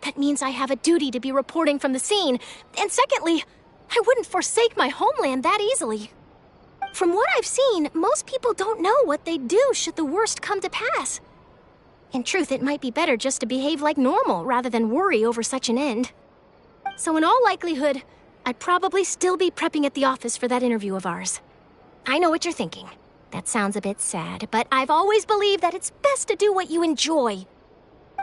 That means I have a duty to be reporting from the scene. And secondly, I wouldn't forsake my homeland that easily. From what I've seen, most people don't know what they'd do should the worst come to pass. In truth, it might be better just to behave like normal rather than worry over such an end. So in all likelihood, I'd probably still be prepping at the office for that interview of ours. I know what you're thinking. That sounds a bit sad, but I've always believed that it's best to do what you enjoy.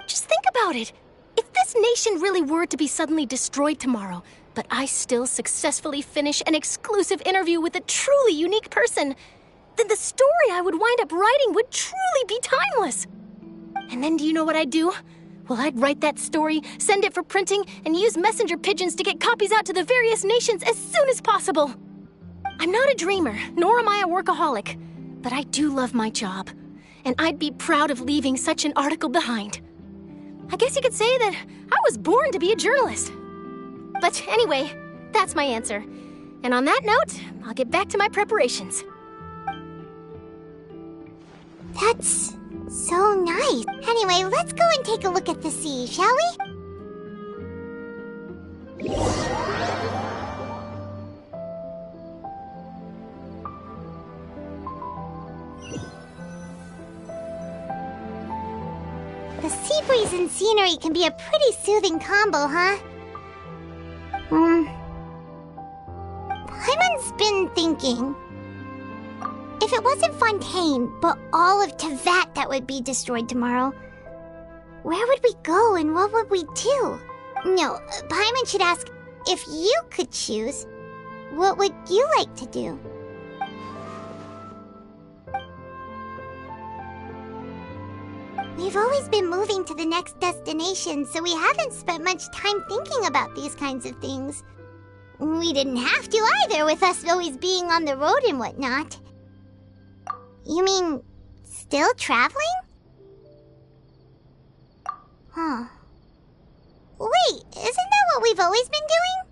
Just think about it. If this nation really were to be suddenly destroyed tomorrow, but I still successfully finish an exclusive interview with a truly unique person, then the story I would wind up writing would truly be timeless. And then do you know what I'd do? Well, I'd write that story, send it for printing, and use messenger pigeons to get copies out to the various nations as soon as possible. I'm not a dreamer, nor am I a workaholic, but I do love my job, and I'd be proud of leaving such an article behind. I guess you could say that I was born to be a journalist. But anyway, that's my answer. And on that note, I'll get back to my preparations. That's so nice. Anyway, let's go and take a look at the sea, shall we? The sea breeze and scenery can be a pretty soothing combo, huh? Paimon's been thinking. If it wasn't Fontaine, but all of Tevat that would be destroyed tomorrow, where would we go and what would we do? No, Paimon should ask, if you could choose, what would you like to do? We've always been moving to the next destination, so we haven't spent much time thinking about these kinds of things. We didn't have to either, with us always being on the road and whatnot. You mean, still traveling? Huh. Wait, isn't that what we've always been doing?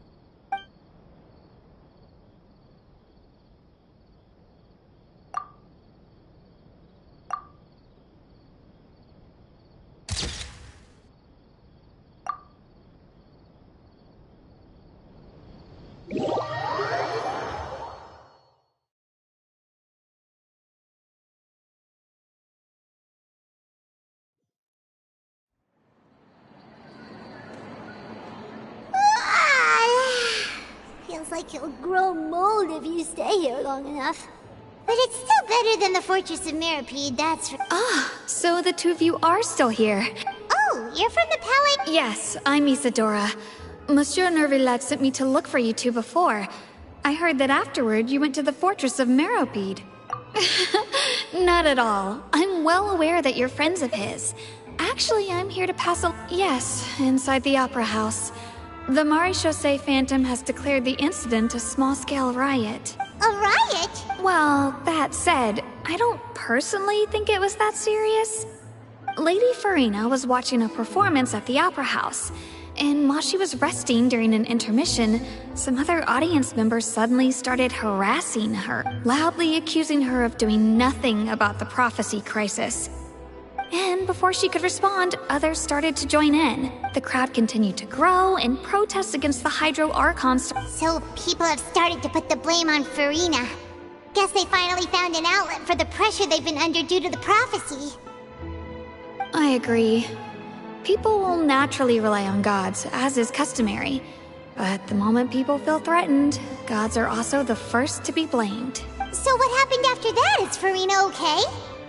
Feels like you'll grow mold if you stay here long enough. But it's still better than the Fortress of Mirapede, that's for— So the two of you are still here. Oh, you're from the Palace? Yes, I'm Isadora. Monsieur Nervillat sent me to look for you two before. I heard that afterward you went to the Fortress of Mirapede. Not at all. I'm well aware that you're friends of his. Actually, I'm here to pass a— Yes, inside the Opera House. The Maréchaussée Phantom has declared the incident a small-scale riot. A riot? Well, that said, I don't personally think it was that serious. Lady Farina was watching a performance at the Opera House, and while she was resting during an intermission, some other audience members suddenly started harassing her, loudly accusing her of doing nothing about the prophecy crisis. And before she could respond, others started to join in. The crowd continued to grow, and protests against the Hydro Archons. So people have started to put the blame on Farina. Guess they finally found an outlet for the pressure they've been under due to the prophecy. I agree. People will naturally rely on gods, as is customary. But the moment people feel threatened, gods are also the first to be blamed. So what happened after that? Is Farina okay?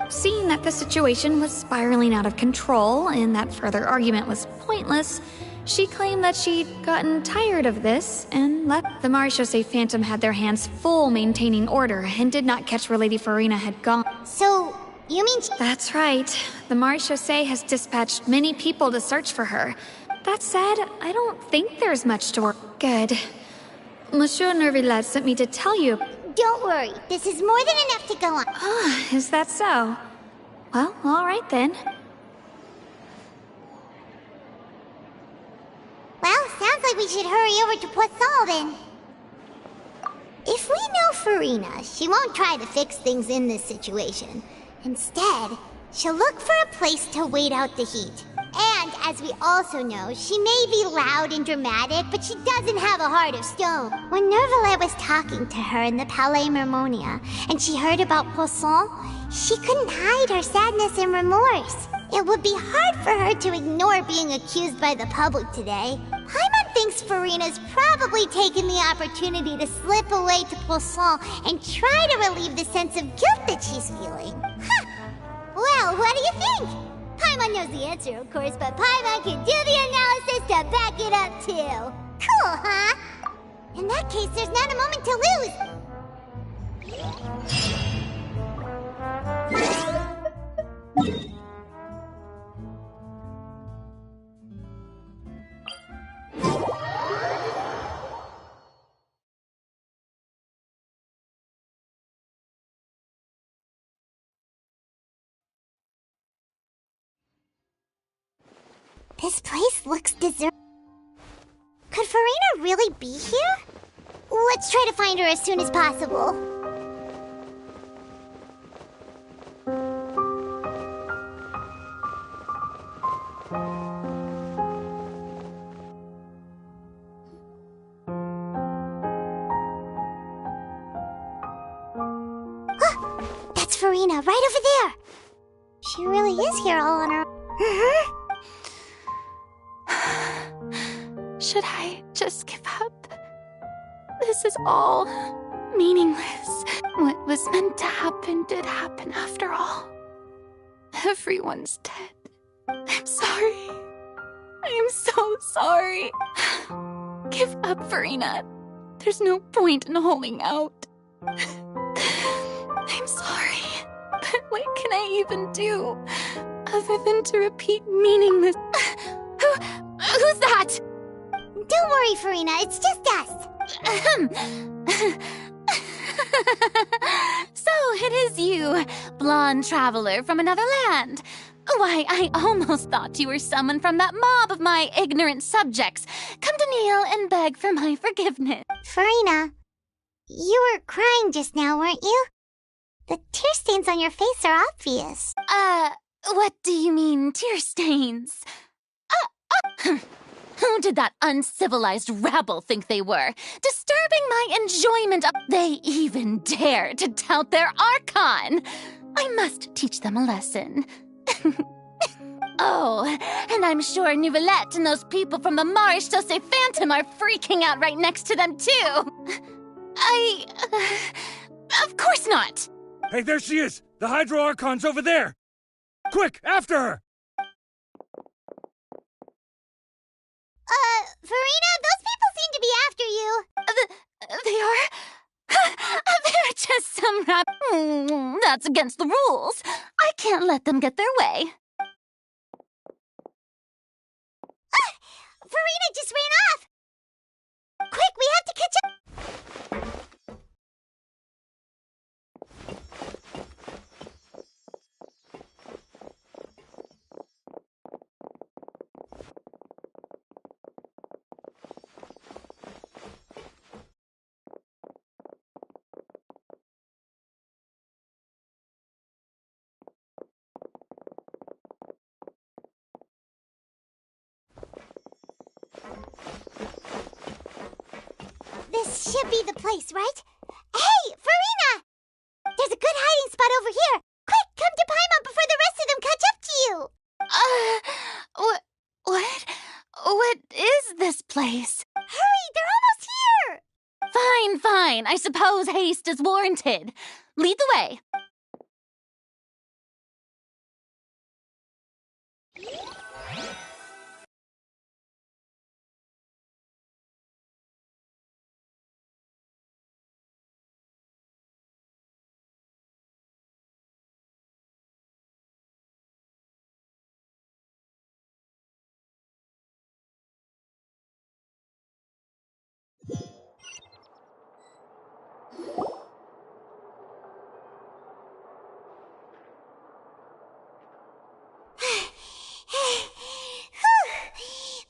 Seeing that the situation was spiraling out of control and that further argument was pointless, she claimed that she'd gotten tired of this and left. The Marechaussee Phantom had their hands full maintaining order and did not catch where Lady Farina had gone. So, you mean That's right. The Marechaussee has dispatched many people to search for her. That said, I don't think there's much to work. Good. Monsieur Nervillet sent me to tell you. Don't worry, this is more than enough to go on. Ah, is that so? Well, alright then. Well, sounds like we should hurry over to Poisson then. If we know Farina, she won't try to fix things in this situation. Instead, she'll look for a place to wait out the heat. And, as we also know, she may be loud and dramatic, but she doesn't have a heart of stone. When Nervillet was talking to her in the Palais Mermonia, and she heard about Poisson, she couldn't hide her sadness and remorse. It would be hard for her to ignore being accused by the public today. Paimon thinks Farina's probably taken the opportunity to slip away to Poisson and try to relieve the sense of guilt that she's feeling. Huh. Well, what do you think? Paimon knows the answer, of course, but Paimon can do the analysis to back it up, too. Cool, huh? In that case, there's not a moment to lose. This place looks deserted. Could Farina really be here? Let's try to find her as soon as possible. That's Farina, right over there. She really is here all on her own. Should I just give up? This is all meaningless. What was meant to happen did happen after all. Everyone's dead. I'm sorry. I am so sorry. Give up, Farina. There's no point in holding out. I'm sorry, but what can I even do other than to repeat meaningless... Who's that? Don't worry, Farina, it's just us. So it is you, blonde traveler from another land. Why, I almost thought you were someone from that mob of my ignorant subjects, come to kneel and beg for my forgiveness. Farina, you were crying just now, weren't you? The tear stains on your face are obvious. What do you mean, tear stains? Who did that uncivilized rabble think they were? Disturbing my enjoyment of... They even dare to tout their Archon! I must teach them a lesson. Oh, and I'm sure Neuvillette and those people from the Marechaussee Phantom are freaking out right next to them, too. Of course not! Hey, there she is! The Hydro Archon's over there! Quick, after her! Farina, those people seem to be after you. They are? They're just some that's against the rules. I can't let them get their way. Farina just ran off! Quick, we have to catch up! should be the place, right? Hey, Farina! There's a good hiding spot over here. Quick, come to Paimon before the rest of them catch up to you. What is this place? Hurry, they're almost here. Fine. I suppose haste is warranted. Lead the way.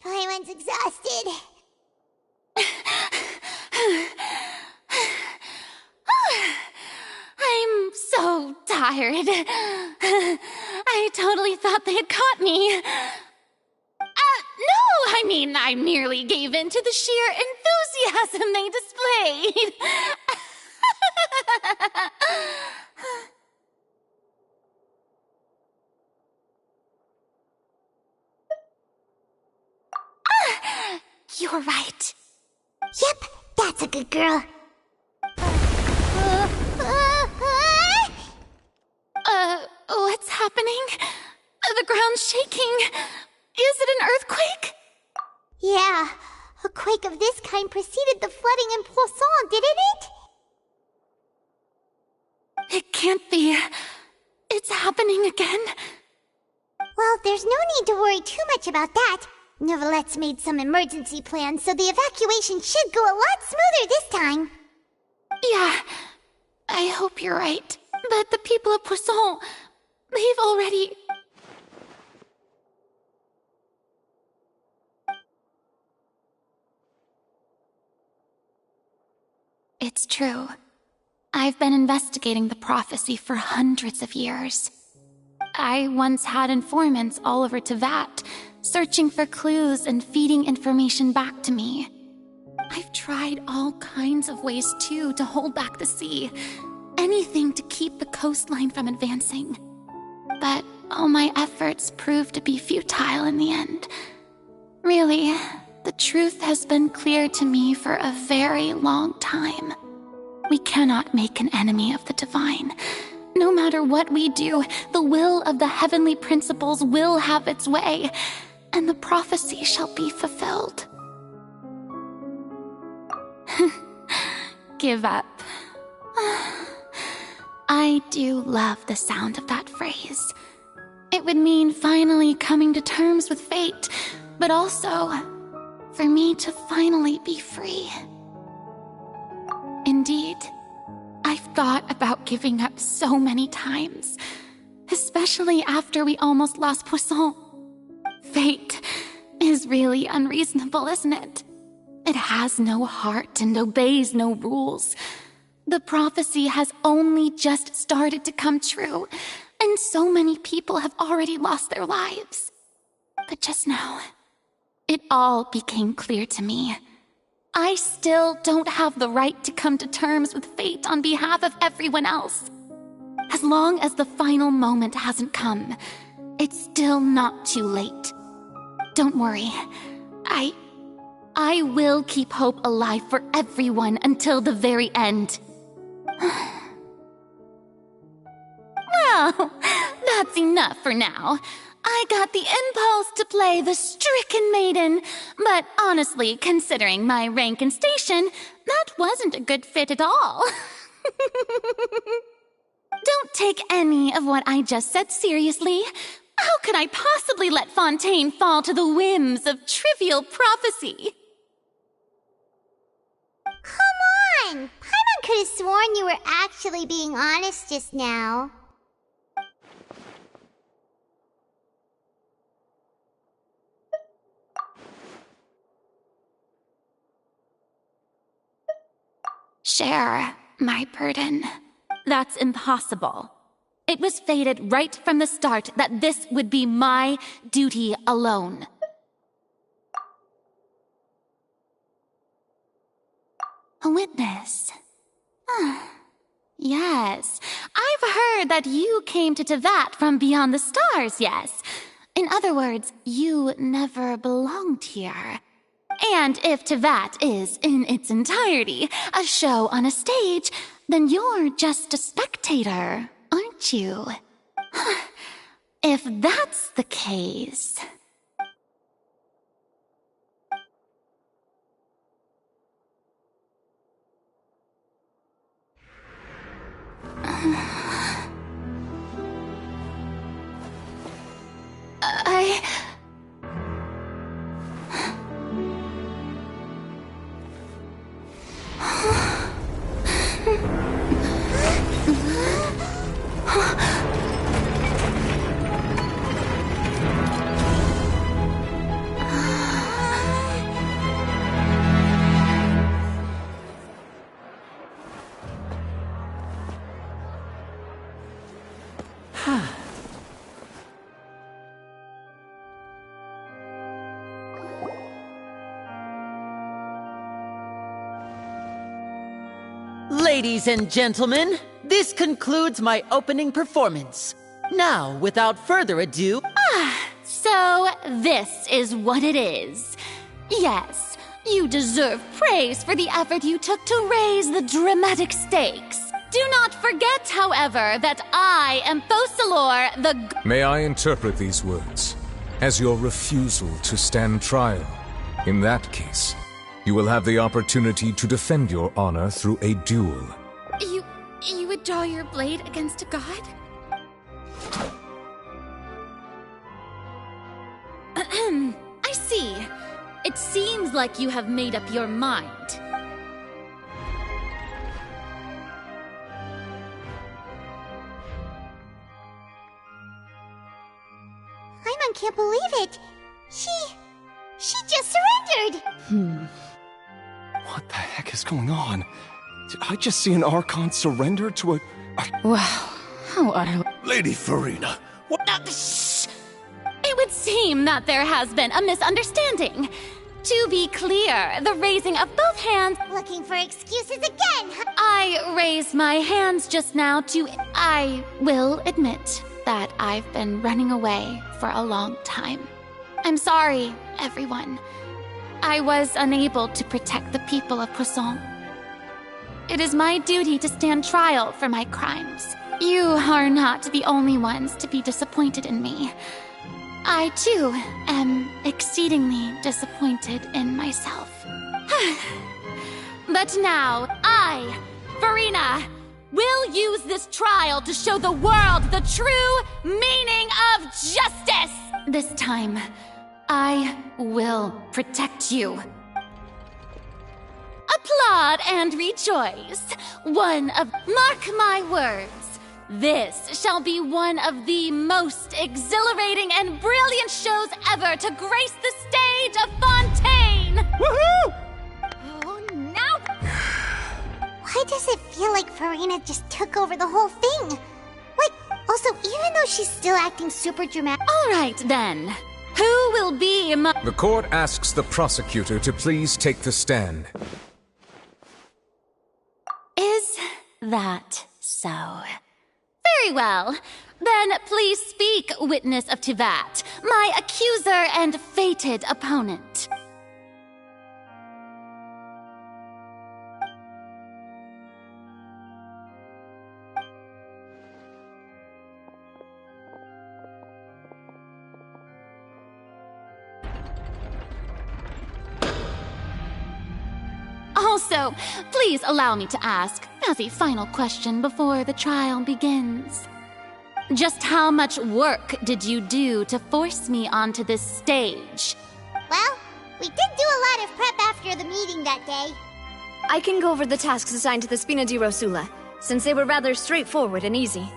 Paimon's exhausted. I'm so tired. I totally thought they had caught me. No, I mean, I merely gave in to the sheer enthusiasm they displayed. You're right. Yep, that's a good girl. What's happening? The ground's shaking. Is it an earthquake? Yeah, a quake of this kind preceded the flooding in Poisson, didn't it? It can't be. It's happening again. Well, there's no need to worry too much about that. Neverlette's made some emergency plans, so the evacuation should go a lot smoother this time. Yeah, I hope you're right. But the people of Poisson, they've already... It's true. I've been investigating the prophecy for hundreds of years. I once had informants all over Tevat, searching for clues and feeding information back to me. I've tried all kinds of ways, too, to hold back the sea. Anything to keep the coastline from advancing. But all my efforts proved to be futile in the end. Really, the truth has been clear to me for a very long time. We cannot make an enemy of the divine. No matter what we do, the will of the heavenly principles will have its way, and the prophecy shall be fulfilled. Give up. I do love the sound of that phrase. It would mean finally coming to terms with fate, but also for me to finally be free. Indeed, I've thought about giving up so many times, especially after we almost lost Poisson. Fate is really unreasonable, isn't it? It has no heart and obeys no rules. The prophecy has only just started to come true, and so many people have already lost their lives. But just now, it all became clear to me. I still don't have the right to come to terms with fate on behalf of everyone else. As long as the final moment hasn't come, it's still not too late. Don't worry. I will keep hope alive for everyone until the very end. Well, that's enough for now. I got the impulse to play the stricken maiden, but honestly, considering my rank and station, that wasn't a good fit at all. Don't take any of what I just said seriously. How could I possibly let Fontaine fall to the whims of trivial prophecy? Come on! Paimon could have sworn you were actually being honest just now. Share my burden. That's impossible. It was fated right from the start that this would be my duty alone. A witness. Yes, I've heard that you came to Tevat from beyond the stars, yes. In other words, you never belonged here. And if Tevat is, in its entirety, a show on a stage, then you're just a spectator, aren't you? If that's the case... Ladies and gentlemen, this concludes my opening performance. Now, without further ado... So this is what it is. Yes, you deserve praise for the effort you took to raise the dramatic stakes. Do not forget, however, that I am Fosalor, the... May I interpret these words as your refusal to stand trial? In that case, you will have the opportunity to defend your honor through a duel. You would draw your blade against a god? I see. It seems like you have made up your mind. Paimon can't believe it. She just surrendered. What the heck is going on? Did I just see an Archon surrender to a... Wow, how utterly... Lady Farina, what... It would seem that there has been a misunderstanding. To be clear, the raising of both hands... Looking for excuses again, huh? I raised my hands just now to... I will admit that I've been running away for a long time. I'm sorry, everyone. I was unable to protect the people of Poisson. It is my duty to stand trial for my crimes. You are not the only ones to be disappointed in me. I, too, am exceedingly disappointed in myself. But now, I, Farina, will use this trial to show the world the true meaning of justice! This time, I will protect you. Applaud and rejoice. Mark my words, this shall be one of the most exhilarating and brilliant shows ever to grace the stage of Fontaine! Woohoo! Oh, now... Why does it feel like Farina just took over the whole thing? Also, even though she's still acting super dramatic... All right, then. Who will be my... The court asks the prosecutor to please take the stand. Is that so? Very well. Then please speak, witness of Tevat, my accuser and fated opponent. Also, please allow me to ask, as a final question before the trial begins. Just how much work did you do to force me onto this stage? Well, we did do a lot of prep after the meeting that day. I can go over the tasks assigned to the Spina di Rosula, since they were rather straightforward and easy.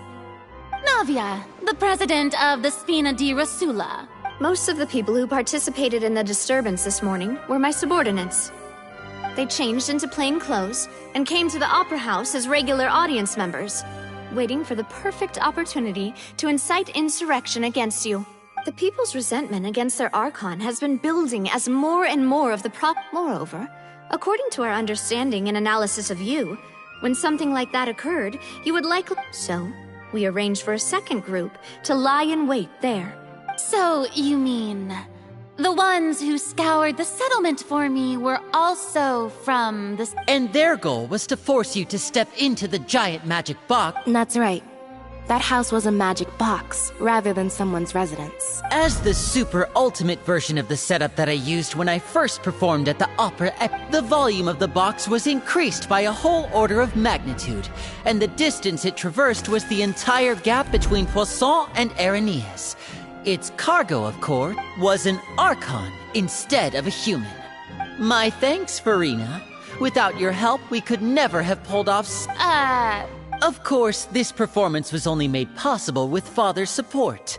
Navia, the president of the Spina di Rosula. Most of the people who participated in the disturbance this morning were my subordinates. They changed into plain clothes and came to the Opera House as regular audience members, waiting for the perfect opportunity to incite insurrection against you. The people's resentment against their Archon has been building as more and more of the Moreover, According to our understanding and analysis of you, when something like that occurred, you would likely... So, we arranged for a second group to lie in wait there. So, you mean... the ones who scoured the settlement for me were also from the... And their goal was to force you to step into the giant magic box. That's right. That house was a magic box, rather than someone's residence. As the super ultimate version of the setup that I used when I first performed at the opera, the volume of the box was increased by a whole order of magnitude, and the distance it traversed was the entire gap between Poisson and Aranias. Its cargo, of course, was an Archon instead of a human. My thanks, Farina. Without your help, we could never have pulled off Of course, this performance was only made possible with Father's support.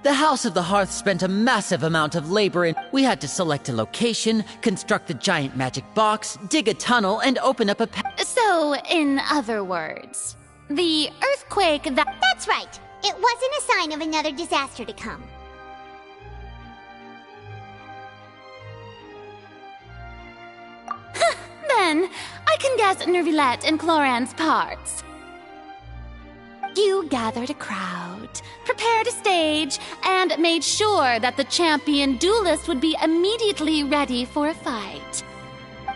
The House of the Hearth spent a massive amount of labor in... We had to select a location, construct the giant magic box, dig a tunnel, and open up a... So, in other words, the earthquake that... That's right. It wasn't a sign of another disaster to come. Then, I can guess Nervilette and Cloran's parts. You gathered a crowd, prepared a stage, and made sure that the champion duelist would be immediately ready for a fight.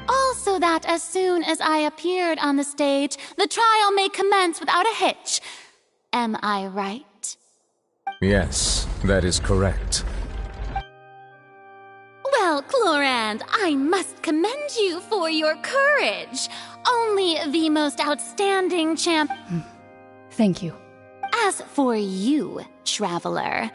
Also that as soon as I appeared on the stage, the trial may commence without a hitch. Am I right? Yes, that is correct. Well, Clorand, I must commend you for your courage. Only the most outstanding champ... Thank you. As for you, traveler,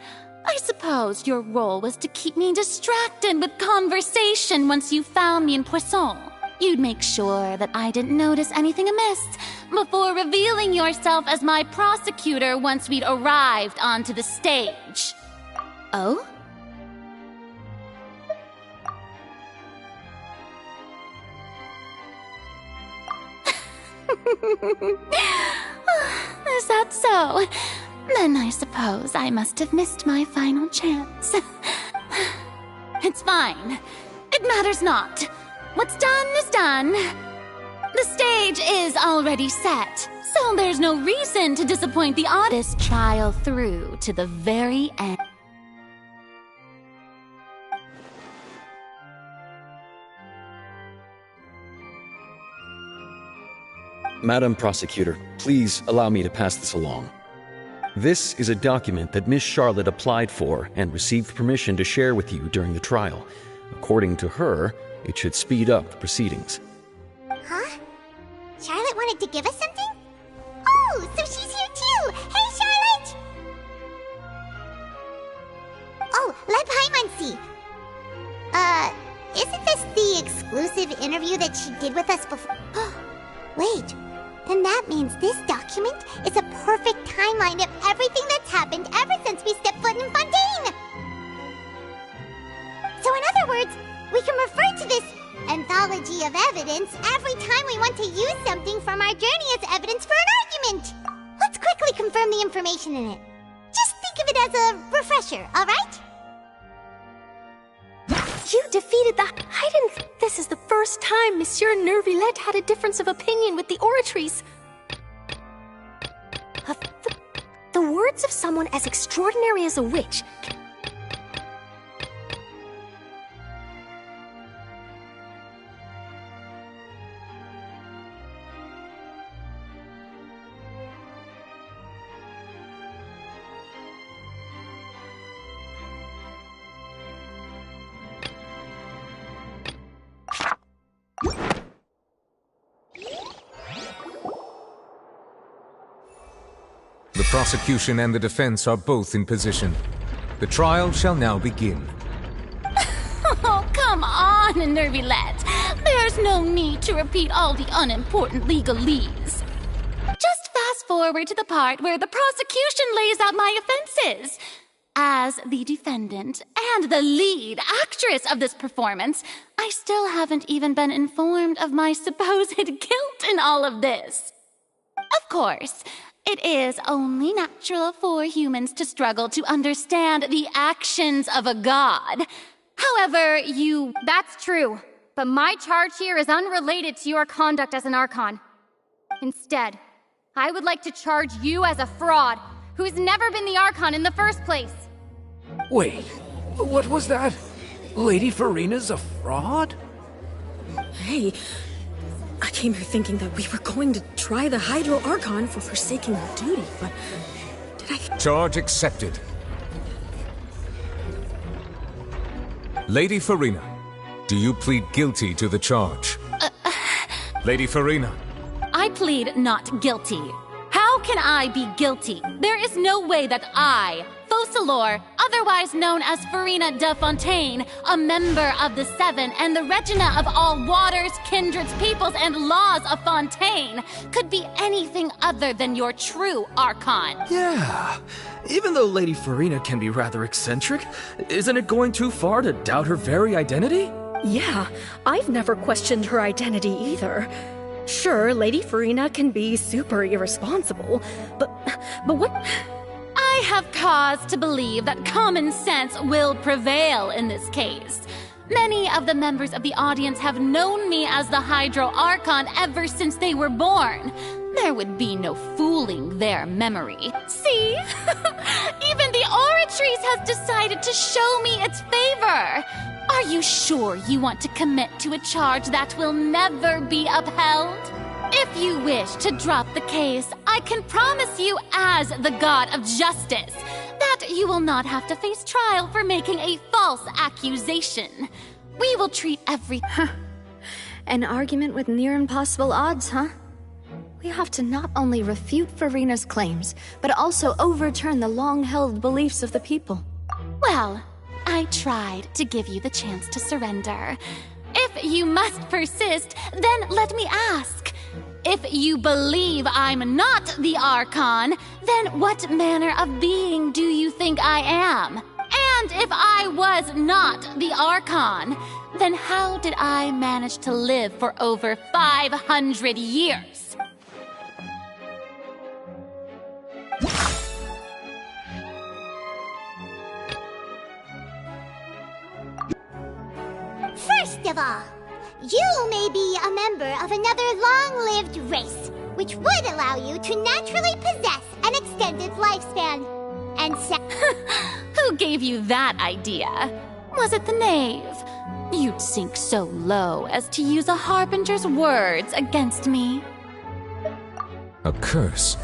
I suppose your role was to keep me distracted with conversation once you found me in Poisson. You'd make sure that I didn't notice anything amiss before revealing yourself as my prosecutor once we'd arrived onto the stage. Oh? Is that so? Then I suppose I must have missed my final chance. It's fine. It matters not. What's done is done. The stage is already set, so there's no reason to disappoint the audience. Trial through to the very end. Madam Prosecutor, please allow me to pass this along. This is a document that Miss Charlotte applied for and received permission to share with you during the trial. According to her, it should speed up the proceedings. Huh? Charlotte wanted to give us something? Oh, so she's here too! Hey, Charlotte! Oh, let Paimon see. Isn't this the exclusive interview that she did with us before? Wait, then that means this document is a perfect timeline of everything that's happened ever since we stepped foot in Fontaine! So in other words, we can refer to this anthology of evidence every time we want to use something from our journey as evidence for an argument! Let's quickly confirm the information in it. Just think of it as a refresher, alright? You defeated the... I didn't think this is the first time Monsieur Nervilette had a difference of opinion with the oratories. The words of someone as extraordinary as a witch. The prosecution and the defense are both in position. The trial shall now begin. Oh, come on, Nervilette. There's no need to repeat all the unimportant legalese. Just fast forward to the part where the prosecution lays out my offenses. As the defendant and the lead actress of this performance, I still haven't even been informed of my supposed guilt in all of this. Of course, it is only natural for humans to struggle to understand the actions of a god. However, That's true. But my charge here is unrelated to your conduct as an Archon. Instead, I would like to charge you as a fraud who's never been the Archon in the first place. Wait, what was that? Lady Farina's a fraud? Hey, I came here thinking that we were going to try the Hydro Archon for forsaking her duty, but did I... Charge accepted. Lady Farina, do you plead guilty to the charge? Lady Farina. I plead not guilty. How can I be guilty? There is no way that I, Focalor, otherwise known as Farina de Fontaine, a member of the Seven and the Regina of all waters, kindreds, peoples, and laws of Fontaine, could be anything other than your true Archon. Yeah. Even though Lady Farina can be rather eccentric, isn't it going too far to doubt her very identity? Yeah, I've never questioned her identity either. Sure, Lady Farina can be super irresponsible, but what... I have cause to believe that common sense will prevail in this case. Many of the members of the audience have known me as the Hydro Archon ever since they were born. There would be no fooling their memory. See? Even the Oratrice has decided to show me its favor. Are you sure you want to commit to a charge that will never be upheld? If you wish to drop the case, I can promise you as the God of Justice that you will not have to face trial for making a false accusation. We will treat every... An argument with near impossible odds, huh? We have to not only refute Farina's claims, but also overturn the long-held beliefs of the people. Well, I tried to give you the chance to surrender. If you must persist, then let me ask. If you believe I'm not the Archon, then what manner of being do you think I am? And if I was not the Archon, then how did I manage to live for over 500 years? First of all, you may be a member of another long-lived race, which would allow you to naturally possess an extended lifespan. And Who gave you that idea? Was it the knave? You'd sink so low as to use a harbinger's words against me. A curse?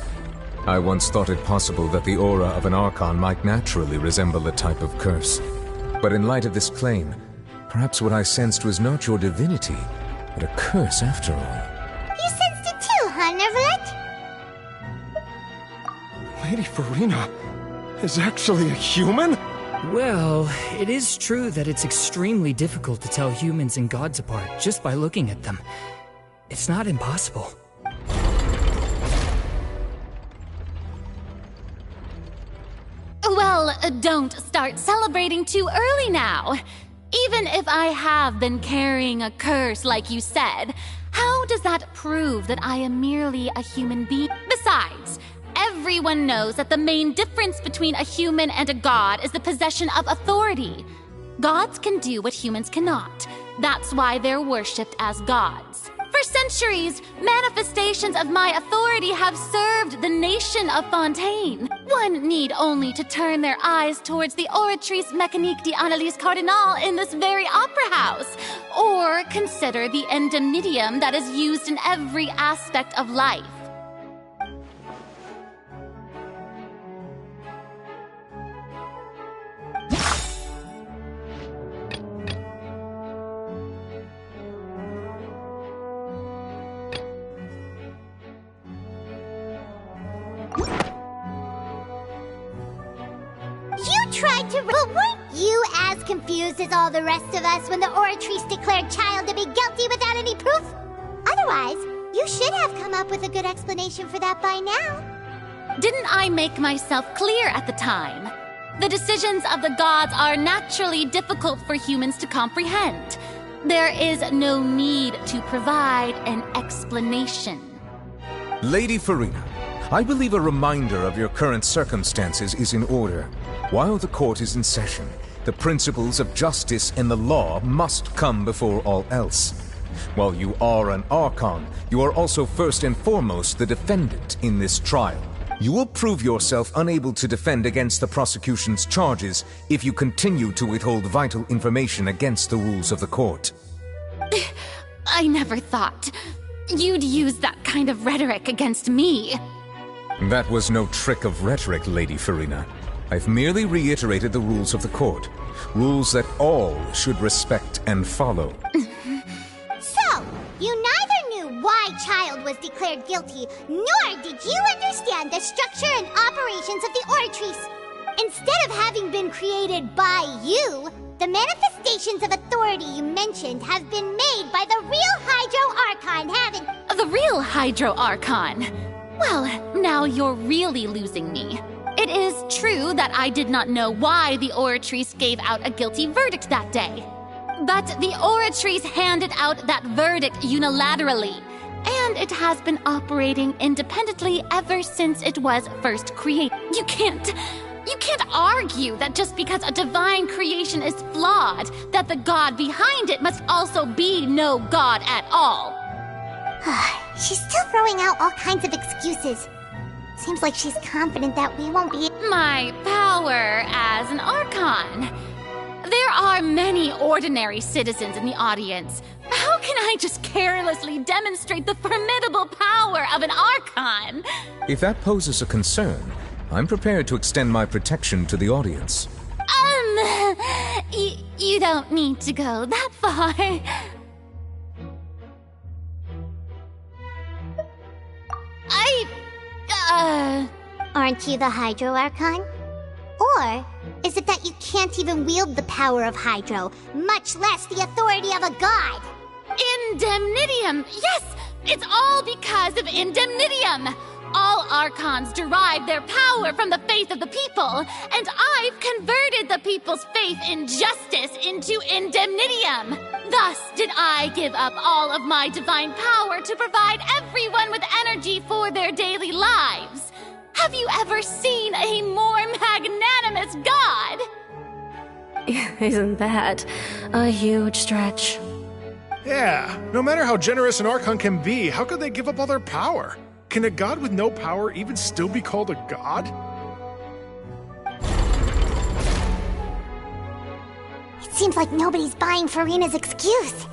I once thought it possible that the aura of an Archon might naturally resemble a type of curse. But in light of this claim, perhaps what I sensed was not your divinity, but a curse after all. You sensed it too, huh, Nervalet? Lady Farina is actually a human? Well, it is true that it's extremely difficult to tell humans and gods apart just by looking at them. It's not impossible. Well, don't start celebrating too early now. Even if I have been carrying a curse like you said, how does that prove that I am merely a human being? Besides, everyone knows that the main difference between a human and a god is the possession of authority. Gods can do what humans cannot. That's why they're worshipped as gods. For centuries, manifestations of my authority have served the nation of Fontaine. One need only to turn their eyes towards the Oratrice Mécanique d'Analyse Cardinal in this very opera house, or consider the endemnitium that is used in every aspect of life. But weren't you as confused as all the rest of us when the Oratrice declared Child to be guilty without any proof? Otherwise, you should have come up with a good explanation for that by now. Didn't I make myself clear at the time? The decisions of the gods are naturally difficult for humans to comprehend. There is no need to provide an explanation. Lady Farina, I believe a reminder of your current circumstances is in order. While the court is in session, The principles of justice and the law must come before all else. While you are an Archon, you are also first and foremost the defendant in this trial. You will prove yourself unable to defend against the prosecution's charges if you continue to withhold vital information against the rules of the court. I never thought you'd use that kind of rhetoric against me. That was no trick of rhetoric, Lady Farina. I've merely reiterated the rules of the court. Rules that all should respect and follow. So, you neither knew why Child was declared guilty, nor did you understand the structure and operations of the Oratrice. Instead of having been created by you, the manifestations of authority you mentioned have been made by the real Hydro Archon, haven't— The real Hydro Archon? Well, now you're really losing me. It is true that I did not know why the Oratrice gave out a guilty verdict that day. But the Oratrice handed out that verdict unilaterally, and it has been operating independently ever since it was first created. You can't argue that just because a divine creation is flawed, that the god behind it must also be no god at all. She's still throwing out all kinds of excuses. Seems like she's confident that we won't be— My power as an Archon. There are many ordinary citizens in the audience. How can I just carelessly demonstrate the formidable power of an Archon? If that poses a concern, I'm prepared to extend my protection to the audience. You don't need to go that far. Aren't you the Hydro Archon? Or is it that you can't even wield the power of Hydro, much less the authority of a god? Indemnitium! Yes! It's all because of Indemnitium! All Archons derive their power from the faith of the people, and I've converted the people's faith in justice into Indemnitium. Thus did I give up all of my divine power to provide everyone with energy for their daily lives. Have you ever seen a more magnanimous god? Isn't that a huge stretch? Yeah, no matter how generous an Archon can be, how could they give up all their power? Can a god with no power even still be called a god? It seems like nobody's buying Farina's excuse.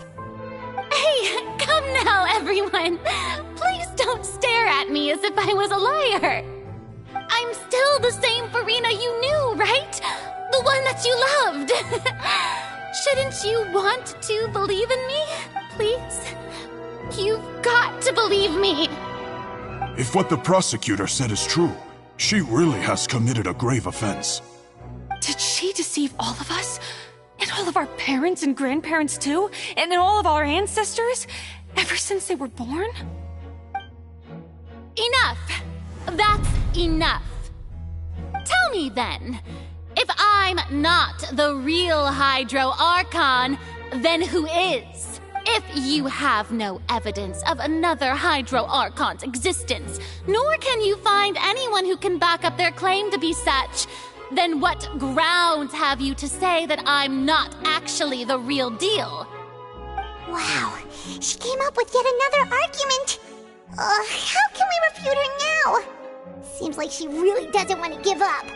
Hey, come now, everyone. Please don't stare at me as if I was a liar. I'm still the same Farina you knew, right? The one that you loved. Shouldn't you want to believe in me? Please? You've got to believe me. If what the prosecutor said is true, she really has committed a grave offense. Did she deceive all of us? And all of our parents and grandparents too? And all of our ancestors? Ever since they were born? Enough! That's enough. Tell me then, if I'm not the real Hydro Archon, then who is? If you have no evidence of another Hydro Archon's existence, nor can you find anyone who can back up their claim to be such, then what grounds have you to say that I'm not actually the real deal? Wow, she came up with yet another argument. How can we refute her now? Seems like she really doesn't want to give up.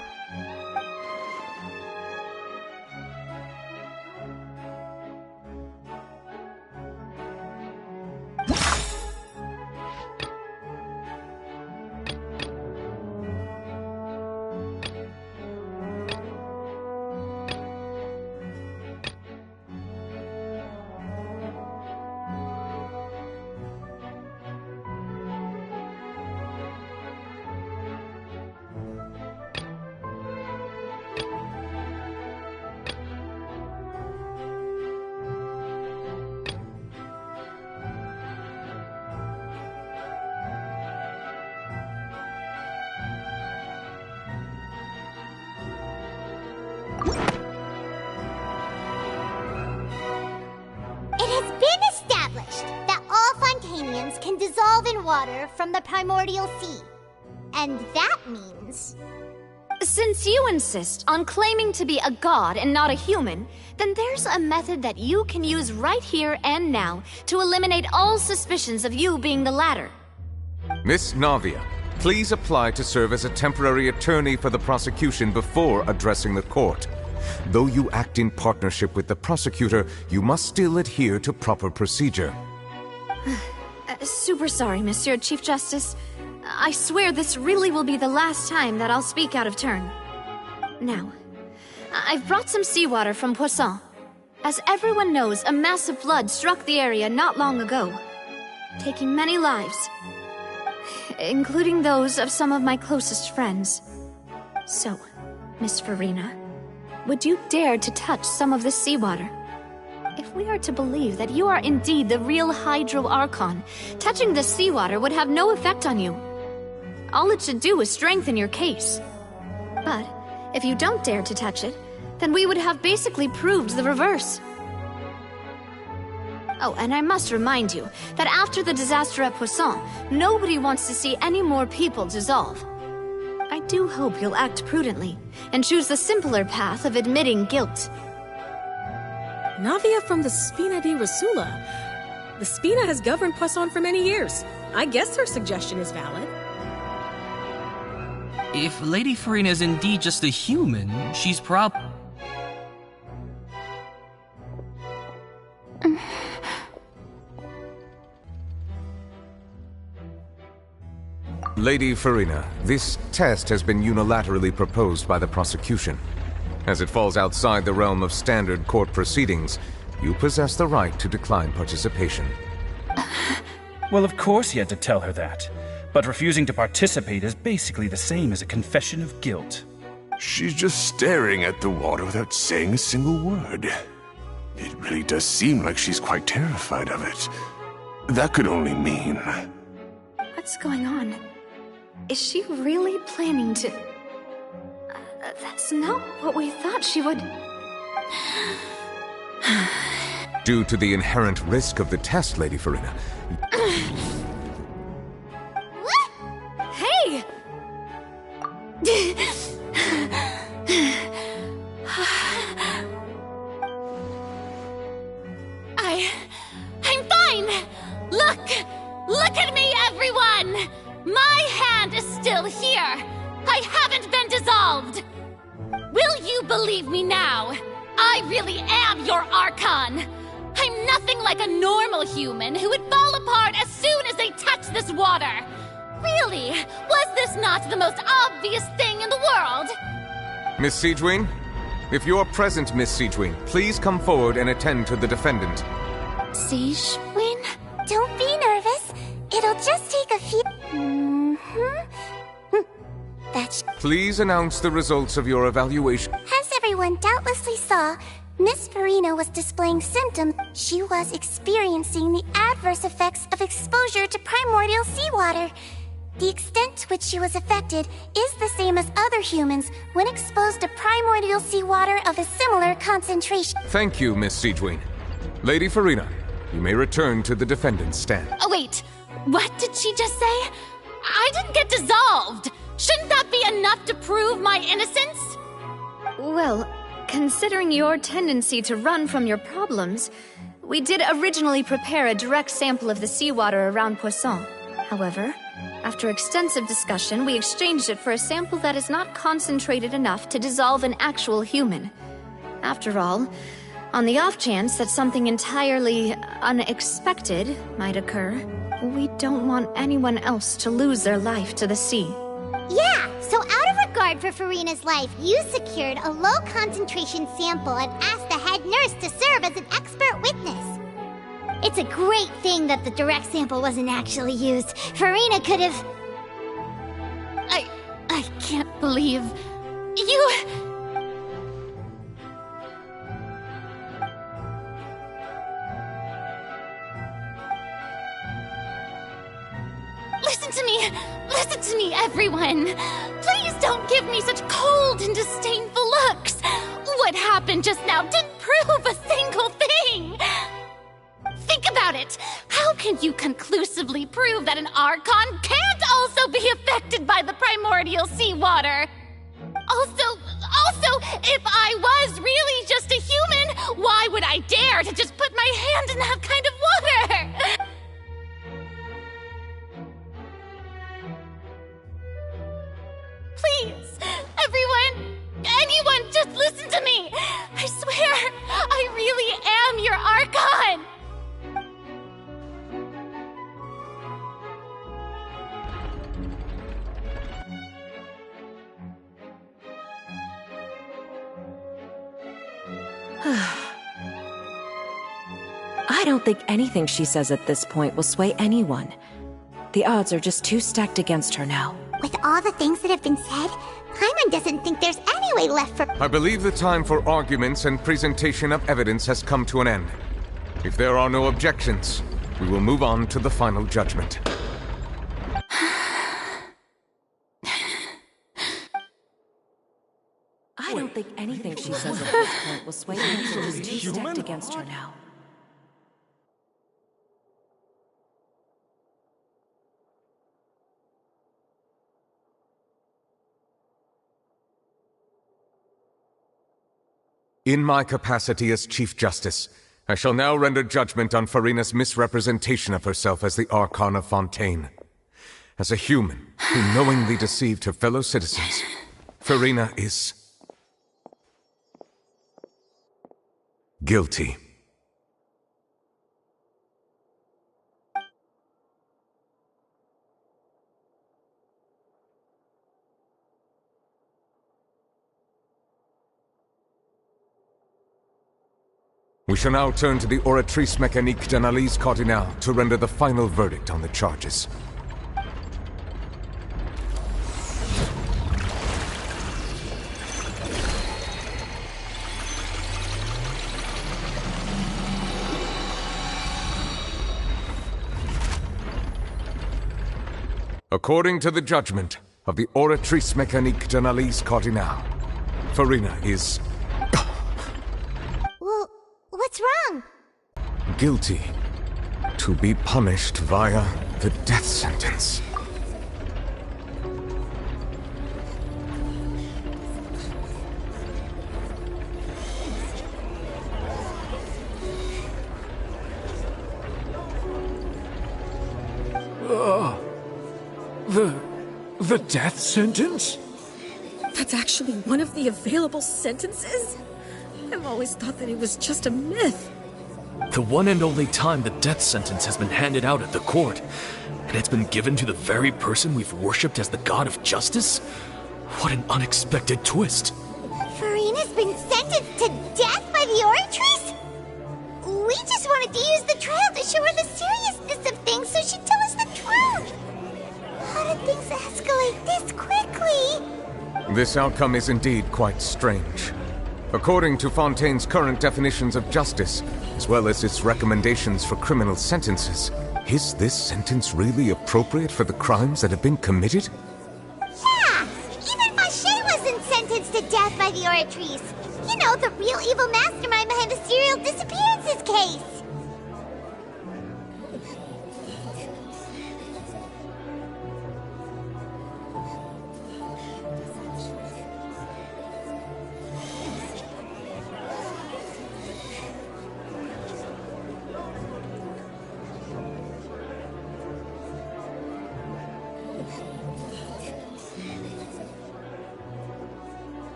Can dissolve in water from the primordial sea. And that means Since you insist on claiming to be a god and not a human, then there's a method that you can use right here and now to eliminate all suspicions of you being the latter. Miss Navia, please apply to serve as a temporary attorney for the prosecution before addressing the court. Though you act in partnership with the prosecutor, you must still adhere to proper procedure. Super sorry, Monsieur Chief Justice. I swear this really will be the last time that I'll speak out of turn. Now, I've brought some seawater from Poisson. As everyone knows, a massive flood struck the area not long ago, taking many lives, including those of some of my closest friends. So, Miss Farina, would you dare to touch some of this seawater? If we are to believe that you are indeed the real Hydro Archon, touching the seawater would have no effect on you. All it should do is strengthen your case. But if you don't dare to touch it, then we would have basically proved the reverse. Oh, and I must remind you that after the disaster at Poisson, nobody wants to see any more people dissolve. I do hope you'll act prudently and choose the simpler path of admitting guilt. Navia from the Spina di Rasula. The Spina has governed Poisson for many years. I guess her suggestion is valid. If Lady Farina is indeed just a human, she's Lady Farina, this test has been unilaterally proposed by the prosecution. As it falls outside the realm of standard court proceedings, you possess the right to decline participation. Well, of course he had to tell her that. But refusing to participate is basically the same as a confession of guilt. She's just staring at the water without saying a single word. It really does seem like she's quite terrified of it. That could only mean... What's going on? Is she really planning to... that's not what we thought she would... Due to the inherent risk of the test, Lady Farina... Hey! I'm fine! Look! Look at me, everyone! My hand is still here! I haven't been dissolved! Will you believe me now? I really am your Archon! I'm nothing like a normal human who would fall apart as soon as they touch this water! Really? Was this not the most obvious thing in the world? Miss Siegewin? If you are present, Miss Siegewin, please come forward and attend to the defendant. Siegewin? Don't be nervous. It'll just take a few... That's... Please announce the results of your evaluation. As everyone doubtlessly saw, Miss Farina was displaying symptoms. She was experiencing the adverse effects of exposure to primordial seawater. The extent to which she was affected is the same as other humans when exposed to primordial seawater of a similar concentration. Thank you, Miss Siegewin. Lady Farina, you may return to the defendant's stand. Oh, wait. What did she just say? I didn't get dissolved. Shouldn't that be enough to prove my innocence? Well, considering your tendency to run from your problems, we did originally prepare a direct sample of the seawater around Poisson. However, after extensive discussion, we exchanged it for a sample that is not concentrated enough to dissolve an actual human. After all, on the off chance that something entirely unexpected might occur, we don't want anyone else to lose their life to the sea. Yeah, so out of regard for Farina's life, you secured a low-concentration sample and asked the head nurse to serve as an expert witness. It's a great thing that the direct sample wasn't actually used. Farina could have... I can't believe... you... Listen to me, everyone! Please don't give me such cold and disdainful looks! What happened just now didn't prove a single thing! Think about it! How can you conclusively prove that an Archon can't also be affected by the primordial seawater? Also, if I was really just a human, why would I dare to just put my hand in that kind of water? Please, anyone, just listen to me. I swear, I really am your Archon. I don't think anything she says at this point will sway anyone. The odds are just too stacked against her now. With all the things that have been said, Paimon doesn't think there's any way left for— I believe the time for arguments and presentation of evidence has come to an end. If there are no objections, we will move on to the final judgment. I don't think anything she says at this point will sway anyone. Just too stacked against her now. In my capacity as Chief Justice, I shall now render judgment on Furina's misrepresentation of herself as the Archon of Fontaine. As a human who knowingly deceived her fellow citizens, Furina is guilty. We shall now turn to the Oratrice Mécanique d'Analyse Cardinale to render the final verdict on the charges. According to the judgment of the Oratrice Mécanique d'Analyse Cardinale, Furina is Well, what's wrong? guilty to be punished via the death sentence. The death sentence? That's actually one of the available sentences? I've always thought that it was just a myth. The one and only time the death sentence has been handed out at the court, and it's been given to the very person we've worshipped as the god of justice? What an unexpected twist. Furina's been sentenced to death by the Oratrice? We just wanted to use the trial to show her the seriousness of things so she'd tell us the truth. How did things escalate this quickly? This outcome is indeed quite strange. According to Fontaine's current definitions of justice, as well as its recommendations for criminal sentences, is this sentence really appropriate for the crimes that have been committed? Yeah! Even Fache wasn't sentenced to death by the Oratrice. You know, the real evil mastermind behind the serial disappearances case.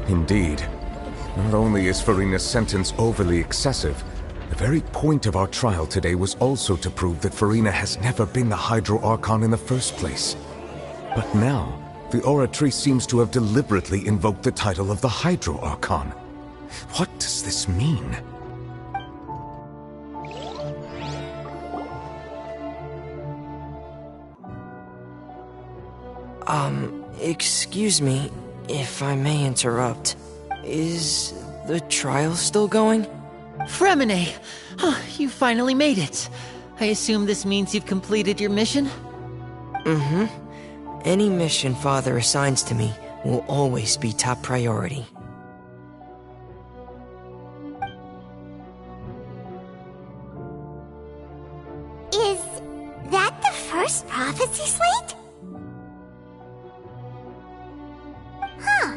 Indeed. Not only is Farina's sentence overly excessive, the very point of our trial today was also to prove that Farina has never been the Hydro Archon in the first place. But now, the Oratree seems to have deliberately invoked the title of the Hydro Archon. What does this mean? Excuse me, if I may interrupt. Is the trial still going? Fremine! You finally made it. I assume this means you've completed your mission? Mm-hmm. Any mission Father assigns to me will always be top priority. Is that the first prophecy slate? Huh.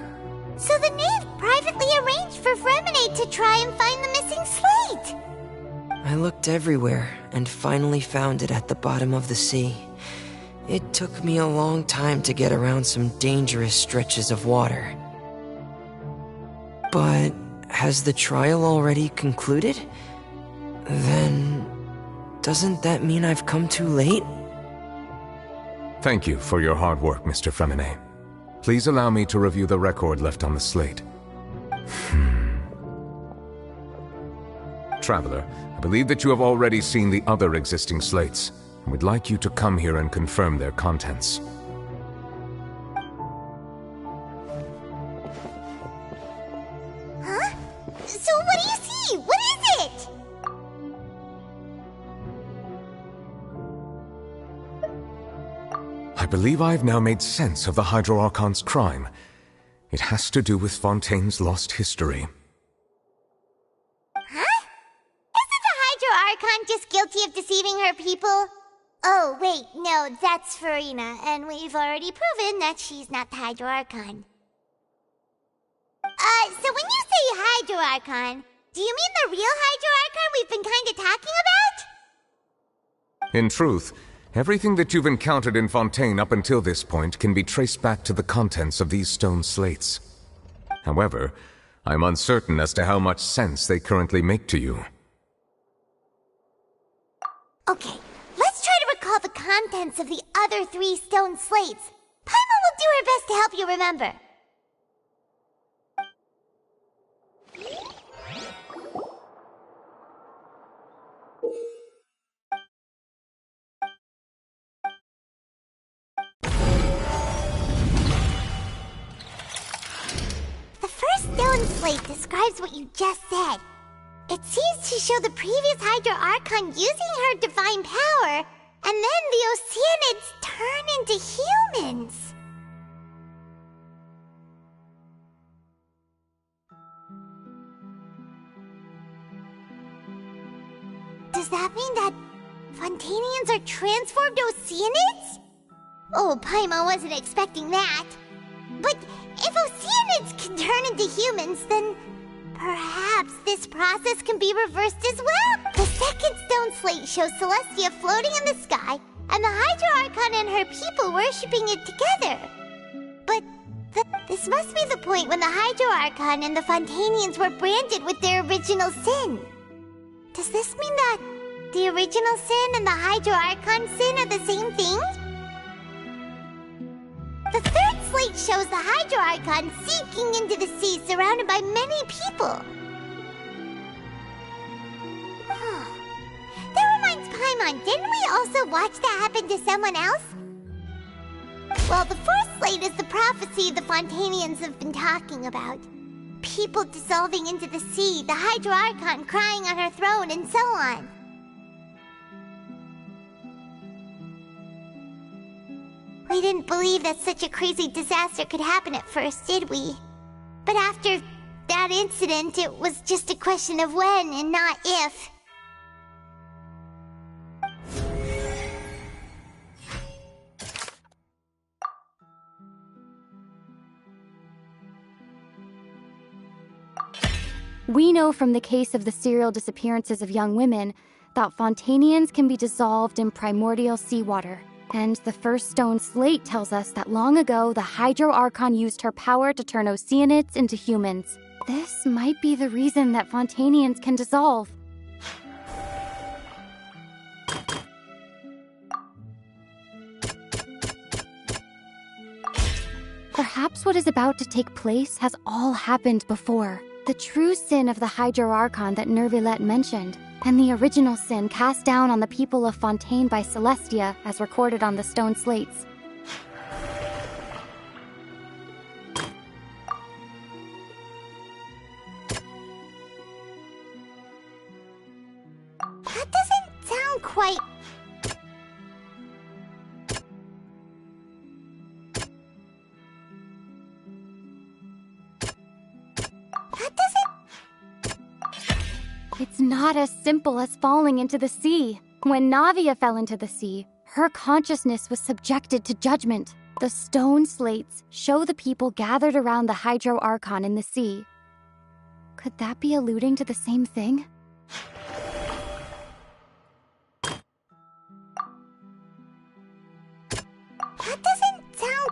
So the knave privately arranged for Fremine to try and find the missing slate. I looked everywhere and finally found it at the bottom of the sea. It took me a long time to get around some dangerous stretches of water. But has the trial already concluded? Then doesn't that mean I've come too late? Thank you for your hard work, Mr. Fremine. Please allow me to review the record left on the slate. Traveler, I believe that you have already seen the other existing slates, and would like you to come here and confirm their contents. Huh? So what do you see? What is it? I believe I have now made sense of the Hydro Archon's crime. It has to do with Fontaine's lost history. Huh? Isn't the Hydro Archon just guilty of deceiving her people? Oh, wait, no, that's Farina, and we've already proven that she's not the Hydro Archon. So when you say Hydro Archon, do you mean the real Hydro Archon we've been kinda talking about? In truth, everything that you've encountered in Fontaine up until this point can be traced back to the contents of these stone slates. However, I'm uncertain as to how much sense they currently make to you. Okay, let's try to recall the contents of the other 3 stone slates. Paimon will do her best to help you remember. The first stone slate describes what you just said. It seems to show the previous Hydro Archon using her divine power, and then the Oceanids turn into humans. Does that mean that Fontainians are transformed Oceanids? Oh, Paimon wasn't expecting that. But if Oceanids can turn into humans, then perhaps this process can be reversed as well. The second stone slate shows Celestia floating in the sky, and the Hydro Archon and her people worshipping it together. But this must be the point when the Hydro Archon and the Fontainians were branded with their original sin. Does this mean that the original sin and the Hydro Archon sin are the same thing? The third slate shows the Hydro Archon sinking into the sea surrounded by many people. That reminds Paimon, didn't we also watch that happen to someone else? Well, the fourth slate is the prophecy the Fontainians have been talking about. People dissolving into the sea, the Hydro Archon crying on her throne, and so on. We didn't believe that such a crazy disaster could happen at first, did we? But after that incident, it was just a question of when and not if. We know from the case of the serial disappearances of young women that Fontainians can be dissolved in primordial seawater, And the first stone slate tells us that long ago, the Hydro Archon used her power to turn Oceanids into humans. This might be the reason that Fontanians can dissolve. Perhaps what is about to take place has all happened before. The true sin of the Hydro Archon that Nervilette mentioned, and the original sin cast down on the people of Fontaine by Celestia, as recorded on the stone slates. That doesn't sound quite... It's not as simple as falling into the sea. When Navia fell into the sea, her consciousness was subjected to judgment. The stone slates show the people gathered around the Hydro Archon in the sea. Could that be alluding to the same thing? That doesn't sound...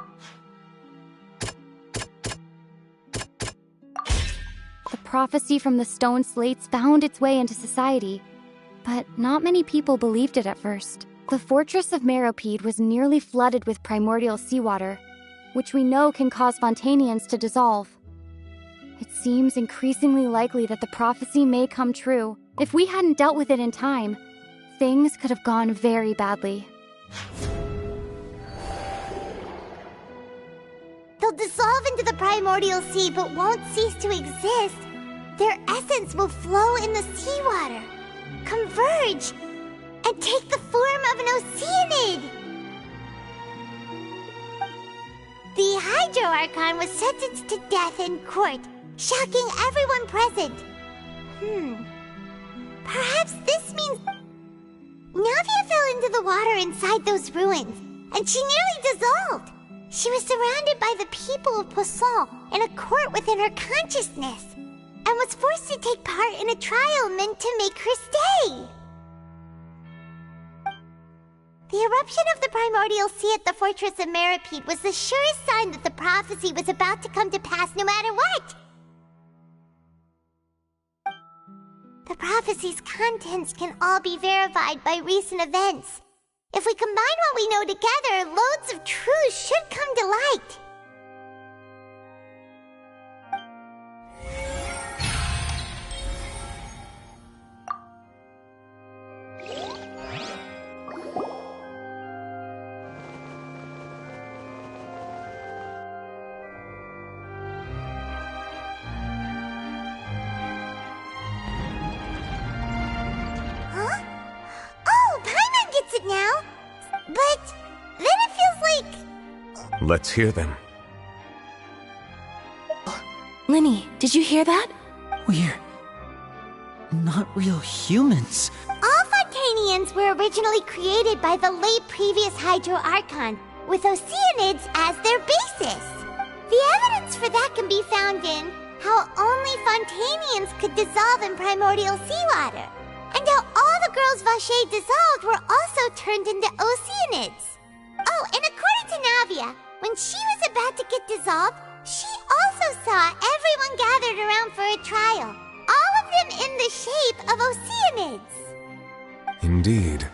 The prophecy from the stone slates found its way into society, but not many people believed it at first. The fortress of Meropide was nearly flooded with primordial seawater, which we know can cause Fontanians to dissolve. It seems increasingly likely that the prophecy may come true. If we hadn't dealt with it in time, things could have gone very badly. They'll dissolve into the primordial sea but won't cease to exist. Their essence will flow in the seawater, converge, and take the form of an Oceanid. The Hydro Archon was sentenced to death in court, shocking everyone present. Perhaps this means... Navia fell into the water inside those ruins, and she nearly dissolved. She was surrounded by the people of Poisson in a court within her consciousness, and was forced to take part in a trial meant to make her stay. The eruption of the primordial sea at the fortress of Meropide was the surest sign that the prophecy was about to come to pass no matter what. The prophecy's contents can all be verified by recent events. If we combine what we know together, loads of truths should come to light. Now, but then it feels like... Let's hear them. Linny, did you hear that? We're not real humans. All Fontanians were originally created by the late previous Hydro Archon, with Oceanids as their basis. The evidence for that can be found in how only Fontanians could dissolve in primordial seawater, and how all the girls Vacher dissolved were also turned into Oceanids. Oh, and according to Navia, when she was about to get dissolved, she also saw everyone gathered around for a trial, all of them in the shape of Oceanids. Indeed.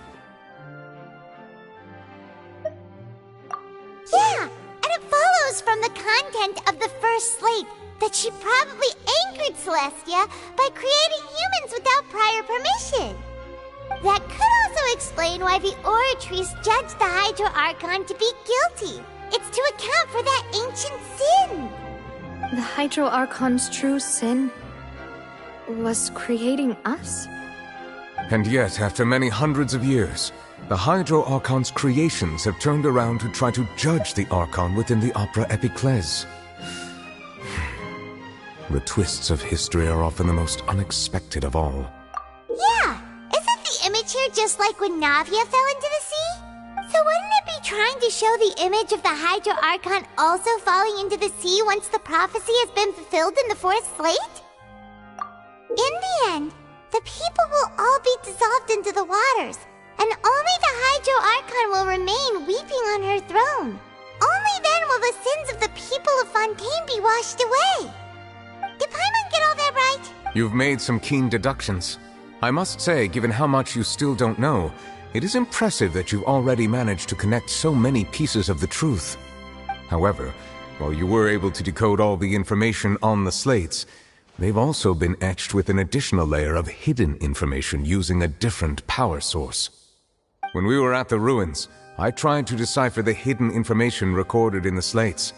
Yeah, and it follows from the content of the first slate that she probably angered Celestia by creating humans without prior permission. That could also explain why the Oratrice judged the Hydro Archon to be guilty. It's to account for that ancient sin. The Hydro Archon's true sin was creating us? And yet, after many hundreds of years, the Hydro Archon's creations have turned around to try to judge the Archon within the Opera Epiclese. The twists of history are often the most unexpected of all. Yeah, isn't the image here just like when Navia fell into the sea? So wouldn't it be trying to show the image of the Hydro Archon also falling into the sea once the prophecy has been fulfilled in the fourth slate? In the end, the people will all be dissolved into the waters, and only the Hydro Archon will remain weeping on her throne. Only then will the sins of the people of Fontaine be washed away. Did Paimon get all that right? You've made some keen deductions. I must say, given how much you still don't know, it is impressive that you've already managed to connect so many pieces of the truth. However, while you were able to decode all the information on the slates, they've also been etched with an additional layer of hidden information using a different power source. When we were at the ruins, I tried to decipher the hidden information recorded in the slates.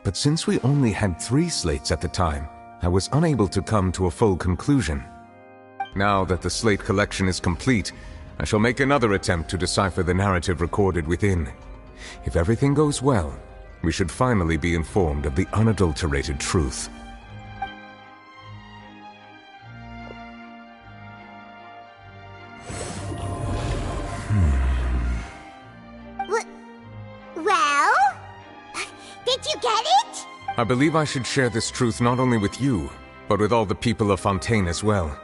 But since we only had 3 slates at the time, I was unable to come to a full conclusion. Now that the slate collection is complete, I shall make another attempt to decipher the narrative recorded within. If everything goes well, we should finally be informed of the unadulterated truth. Well? Did you get it? I believe I should share this truth not only with you, but with all the people of Fontaine as well.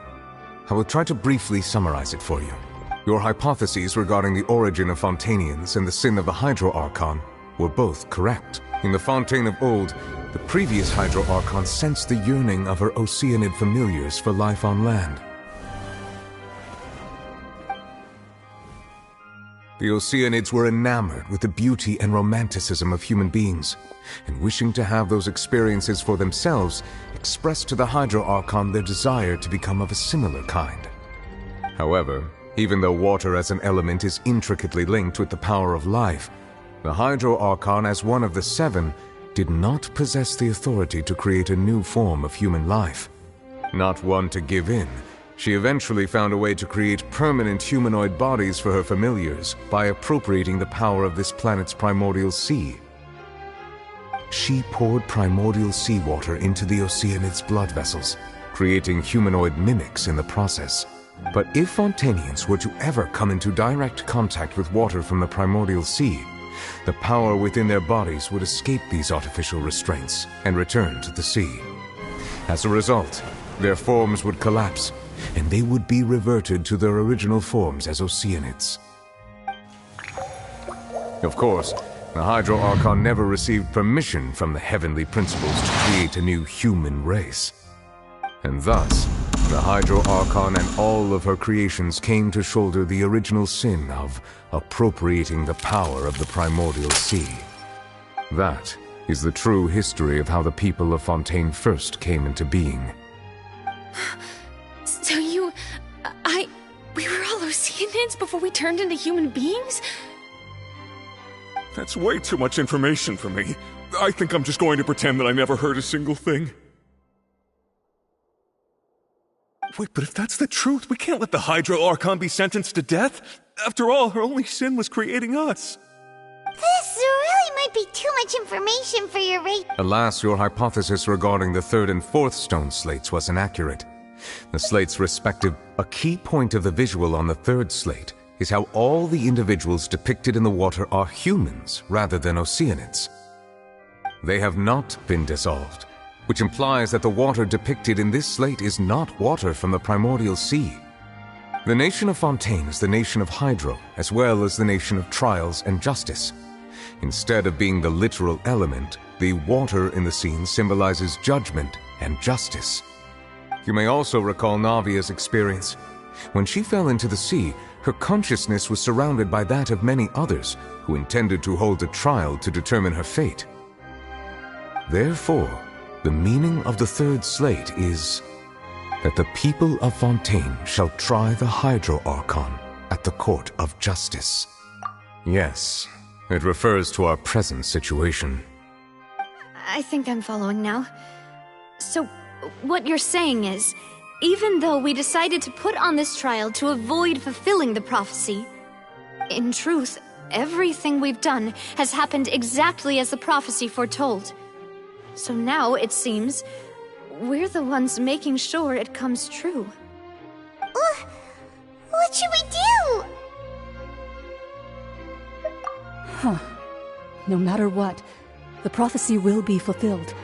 I will try to briefly summarize it for you. Your hypotheses regarding the origin of Fontainians and the sin of the Hydro Archon were both correct. In the Fontaine of old, the previous Hydro Archon sensed the yearning of her Oceanid familiars for life on land. The Oceanids were enamored with the beauty and romanticism of human beings, and wishing to have those experiences for themselves, expressed to the Hydro Archon their desire to become of a similar kind. However, even though water as an element is intricately linked with the power of life, the Hydro Archon, as one of the 7, did not possess the authority to create a new form of human life. Not one to give in, she eventually found a way to create permanent humanoid bodies for her familiars by appropriating the power of this planet's primordial sea. She poured primordial seawater into the Oceanids' blood vessels, creating humanoid mimics in the process. But if Fontainians were to ever come into direct contact with water from the primordial sea, the power within their bodies would escape these artificial restraints and return to the sea. As a result, their forms would collapse, and they would be reverted to their original forms as Oceanids. Of course, the Hydro Archon never received permission from the heavenly principles to create a new human race. And thus, the Hydro Archon and all of her creations came to shoulder the original sin of appropriating the power of the primordial sea. That is the true history of how the people of Fontaine first came into being. So we were all Oceanids before we turned into human beings? That's way too much information for me. I think I'm just going to pretend that I never heard a single thing. Wait, but if that's the truth, we can't let the Hydro Archon be sentenced to death. After all, her only sin was creating us. This really might be too much information for your race. Alas, your hypothesis regarding the 3rd and 4th stone slates was inaccurate. The slates' respective. A key point of the visual on the 3rd slate is how all the individuals depicted in the water are humans rather than Oceanids. They have not been dissolved, which implies that the water depicted in this slate is not water from the primordial sea. The nation of Fontaine is the nation of Hydro, as well as the nation of trials and justice. Instead of being the literal element, the water in the scene symbolizes judgment and justice. You may also recall Navia's experience. When she fell into the sea, her consciousness was surrounded by that of many others who intended to hold a trial to determine her fate. Therefore, the meaning of the 3rd slate is that the people of Fontaine shall try the Hydro Archon at the court of justice. Yes, it refers to our present situation. I think I'm following now. So, what you're saying is, even though we decided to put on this trial to avoid fulfilling the prophecy, in truth, everything we've done has happened exactly as the prophecy foretold. So now, it seems, we're the ones making sure it comes true. What should we do? Huh. No matter what, the prophecy will be fulfilled.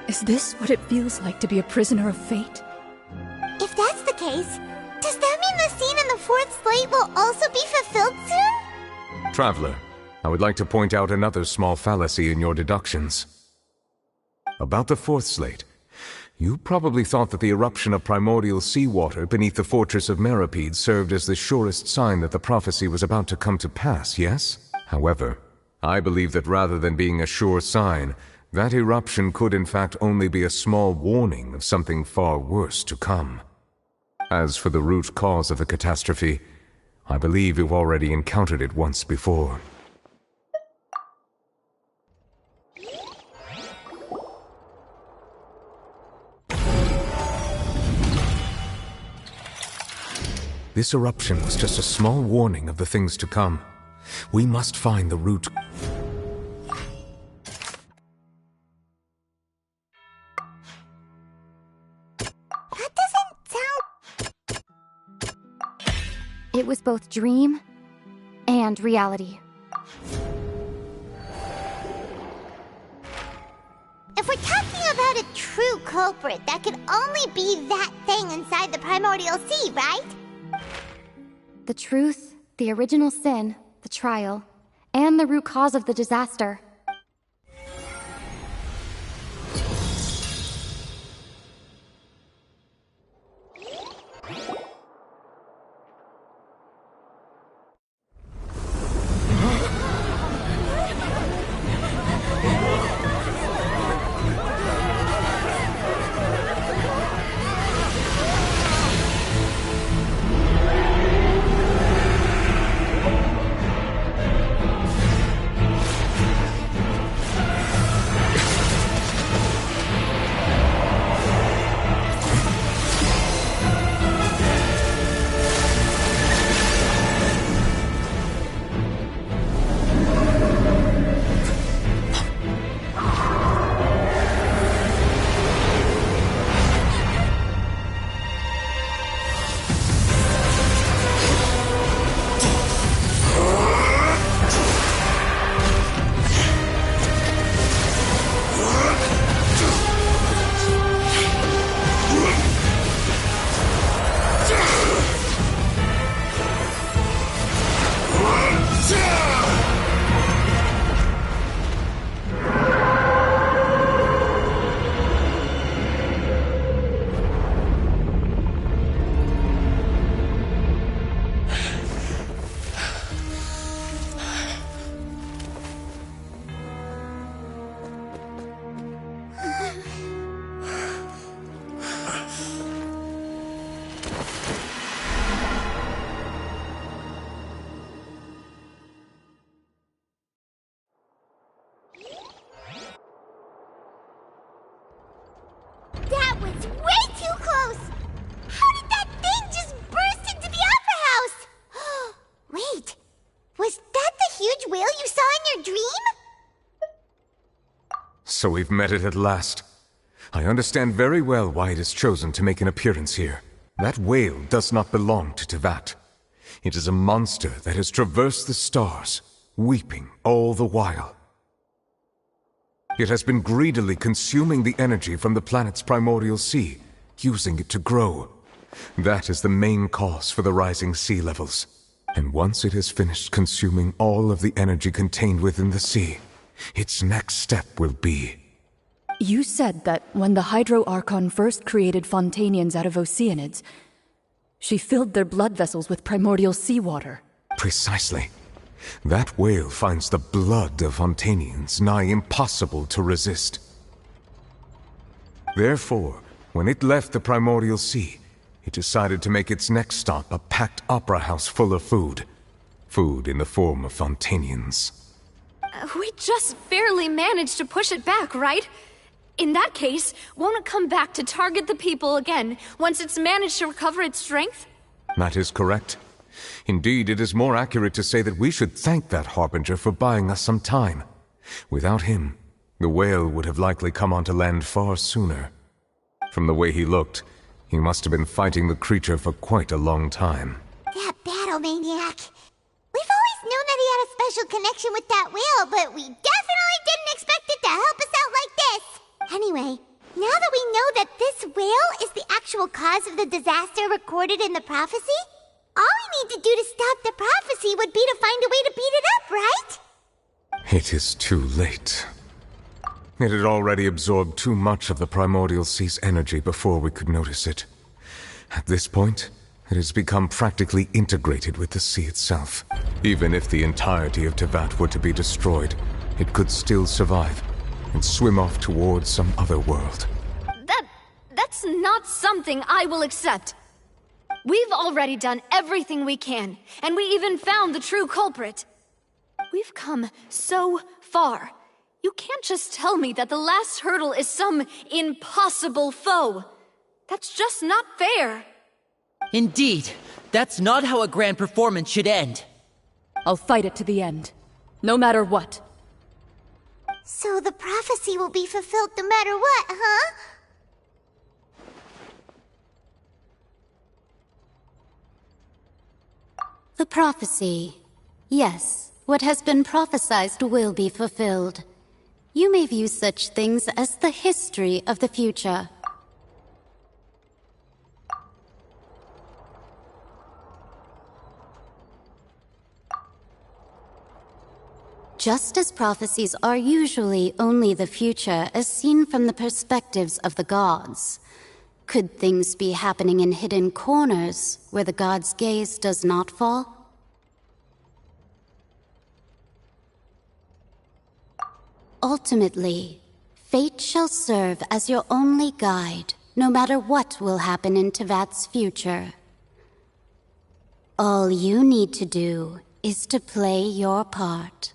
Is this what it feels like to be a prisoner of fate? If that's the case, does that fourth slate will also be fulfilled soon? Traveler, I would like to point out another small fallacy in your deductions. About the fourth slate, you probably thought that the eruption of primordial seawater beneath the fortress of Meropide served as the surest sign that the prophecy was about to come to pass, yes? However, I believe that rather than being a sure sign, that eruption could in fact only be a small warning of something far worse to come. As for the root cause of the catastrophe, I believe you've already encountered it once before. This eruption was just a small warning of the things to come. We must find the root. That doesn't sound... It was both dream and reality. If we're talking about a true culprit, that could only be that thing inside the primordial sea, right? The truth, the original sin, the trial, and the root cause of the disaster. That was way too close! How did that thing just burst into the Opera House? Wait, was that the huge whale you saw in your dream? So we've met it at last. I understand very well why it has chosen to make an appearance here. That whale does not belong to Tevat. It is a monster that has traversed the stars, weeping all the while. It has been greedily consuming the energy from the planet's primordial sea, using it to grow. That is the main cause for the rising sea levels. And once it has finished consuming all of the energy contained within the sea, its next step will be... You said that when the Hydro Archon first created Fontanians out of Oceanids, she filled their blood vessels with primordial seawater. Precisely. That whale finds the blood of Fontanians nigh impossible to resist. Therefore, when it left the primordial sea, it decided to make its next stop a packed opera house full of food. Food in the form of Fontanians. We just barely managed to push it back, right? In that case, won't it come back to target the people again, once it's managed to recover its strength? That is correct. Indeed, it is more accurate to say that we should thank that Harbinger for buying us some time. Without him, the whale would have likely come onto land far sooner. From the way he looked, he must have been fighting the creature for quite a long time. That battle maniac. We've always known that he had a special connection with that whale, but we definitely didn't expect it to help us out like this. Anyway, now that we know that this whale is the actual cause of the disaster recorded in the prophecy, All we need to do to stop the prophecy would be to find a way to beat it up, right? It is too late. It had already absorbed too much of the Primordial Sea's energy before we could notice it. At this point, it has become practically integrated with the sea itself. Even if the entirety of Tevat were to be destroyed, it could still survive and swim off towards some other world. That's not something I will accept. We've already done everything we can, and we even found the true culprit. We've come so far. You can't just tell me that the last hurdle is some impossible foe. That's just not fair. Indeed, that's not how a grand performance should end. I'll fight it to the end, no matter what. So the prophecy will be fulfilled no matter what, huh? The prophecy. Yes, what has been prophesied will be fulfilled. You may view such things as the history of the future. Just as prophecies are usually only the future as seen from the perspectives of the gods, could things be happening in hidden corners where the gods' gaze does not fall? Ultimately, fate shall serve as your only guide, no matter what will happen in Tevat's future. All you need to do is to play your part.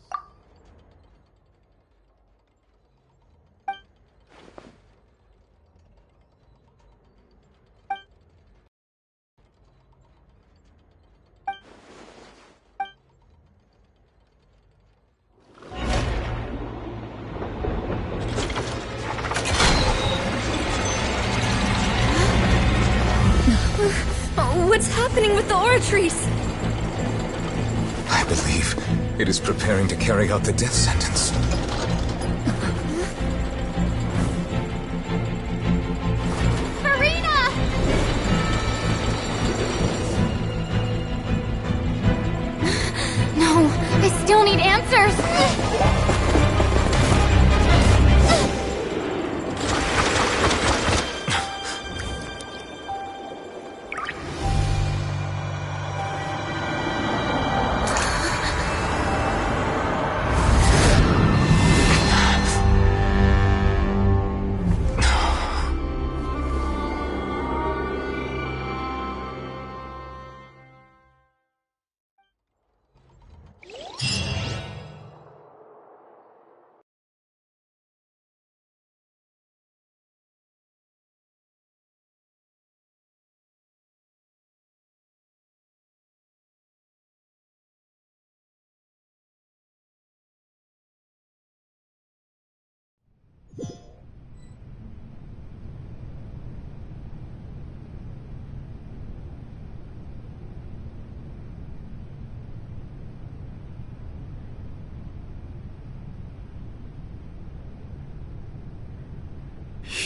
What's happening with the oratories? I believe it is preparing to carry out the death sentence. Farina! No, I still need answers.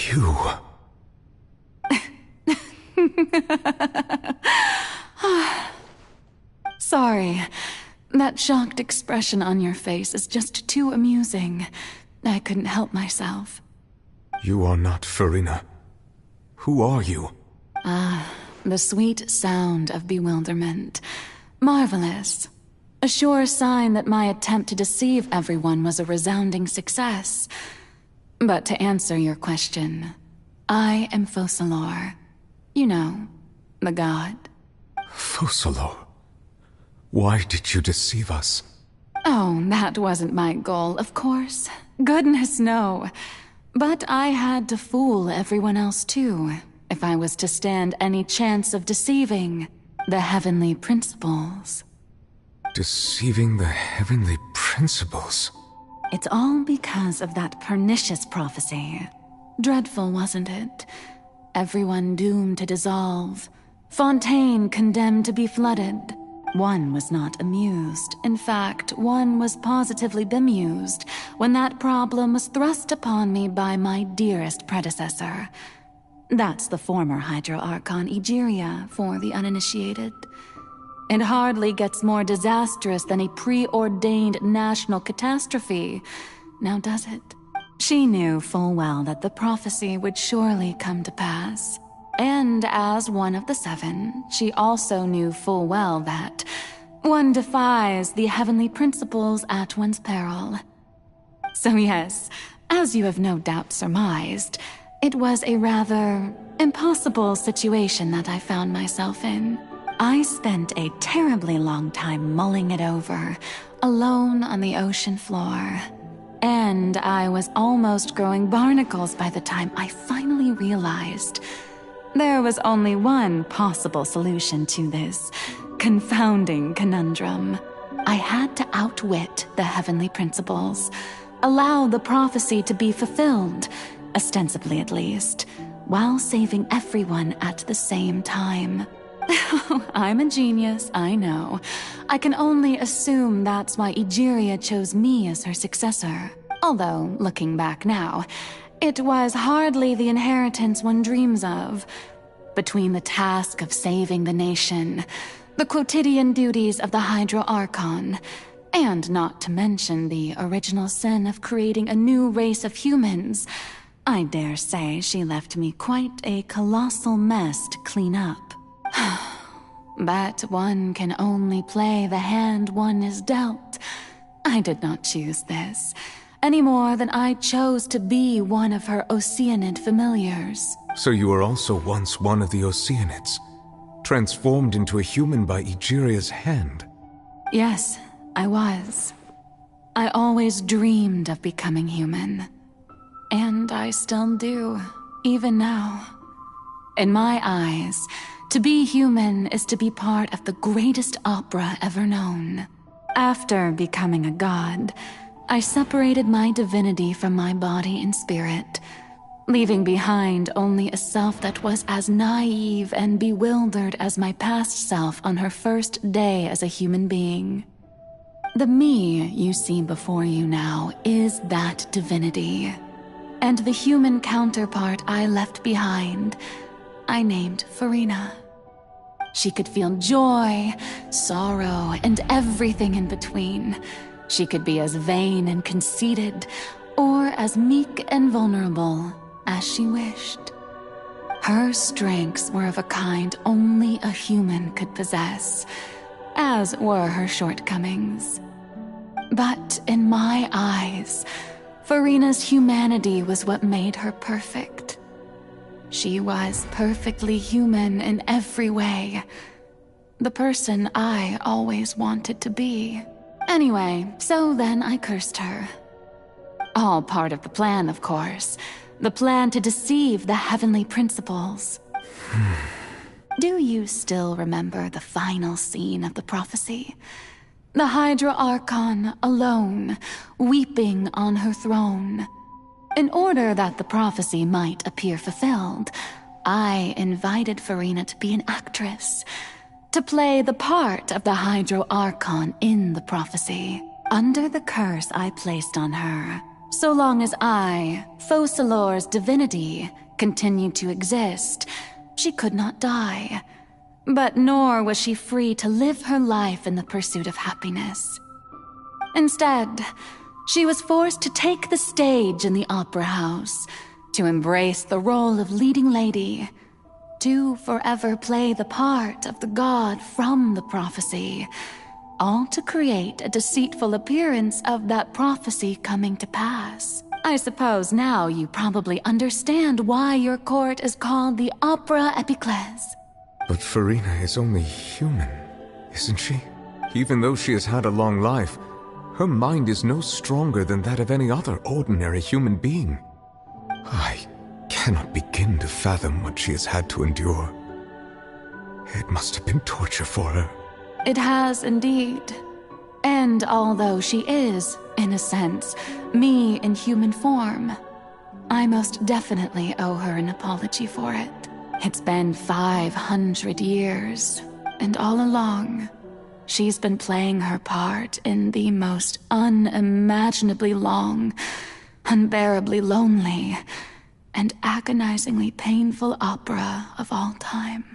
You... Sorry. That shocked expression on your face is just too amusing. I couldn't help myself. You are not Farina. Who are you? The sweet sound of bewilderment. Marvelous. A sure sign that my attempt to deceive everyone was a resounding success. But to answer your question, I am Focalor. You know, the god. Focalor? Why did you deceive us? Oh, that wasn't my goal, of course. Goodness, no. But I had to fool everyone else too, if I was to stand any chance of deceiving the heavenly principles. Deceiving the heavenly principles? It's all because of that pernicious prophecy. Dreadful, wasn't it? Everyone doomed to dissolve. Fontaine condemned to be flooded. One was not amused. In fact, one was positively bemused when that problem was thrust upon me by my dearest predecessor. That's the former Hydro Archon Egeria, for the uninitiated. It hardly gets more disastrous than a preordained national catastrophe, now does it? She knew full well that the prophecy would surely come to pass. And as one of the seven, she also knew full well that one defies the heavenly principles at one's peril. So yes, as you have no doubt surmised, it was a rather impossible situation that I found myself in. I spent a terribly long time mulling it over, alone on the ocean floor. And I was almost growing barnacles by the time I finally realized there was only one possible solution to this confounding conundrum. I had to outwit the heavenly principles, allow the prophecy to be fulfilled, ostensibly at least, while saving everyone at the same time. I'm a genius, I know. I can only assume that's why Egeria chose me as her successor. Although, looking back now, it was hardly the inheritance one dreams of. Between the task of saving the nation, the quotidian duties of the Hydro Archon, and not to mention the original sin of creating a new race of humans, I dare say she left me quite a colossal mess to clean up. But one can only play the hand one is dealt. I did not choose this, any more than I chose to be one of her Oceanid familiars. So you were also once one of the Oceanids, transformed into a human by Egeria's hand. Yes, I was. I always dreamed of becoming human. And I still do, even now. In my eyes, to be human is to be part of the greatest opera ever known. After becoming a god, I separated my divinity from my body and spirit, leaving behind only a self that was as naive and bewildered as my past self on her first day as a human being. The me you see before you now is that divinity, and the human counterpart I left behind, I named Farina. She could feel joy, sorrow, and everything in between. She could be as vain and conceited, or as meek and vulnerable as she wished. Her strengths were of a kind only a human could possess, as were her shortcomings. But in my eyes, Farina's humanity was what made her perfect. She was perfectly human in every way. The person I always wanted to be. Anyway, so then I cursed her. All part of the plan, of course. The plan to deceive the heavenly principles. Do you still remember the final scene of the prophecy? The Hydra Archon alone, weeping on her throne. In order that the prophecy might appear fulfilled, I invited Farina to be an actress, to play the part of the Hydro Archon in the prophecy, under the curse I placed on her. So long as I, Focalor's divinity, continued to exist, she could not die. But nor was she free to live her life in the pursuit of happiness. Instead, she was forced to take the stage in the opera house, to embrace the role of leading lady, to forever play the part of the god from the prophecy, all to create a deceitful appearance of that prophecy coming to pass. I suppose now you probably understand why your court is called the Opera Epiclese. But Farina is only human, isn't she? Even though she has had a long life, her mind is no stronger than that of any other ordinary human being. I cannot begin to fathom what she has had to endure. It must have been torture for her. It has indeed. And although she is, in a sense, me in human form, I most definitely owe her an apology for it. It's been 500 years, and all along, she's been playing her part in the most unimaginably long, unbearably lonely, and agonizingly painful opera of all time.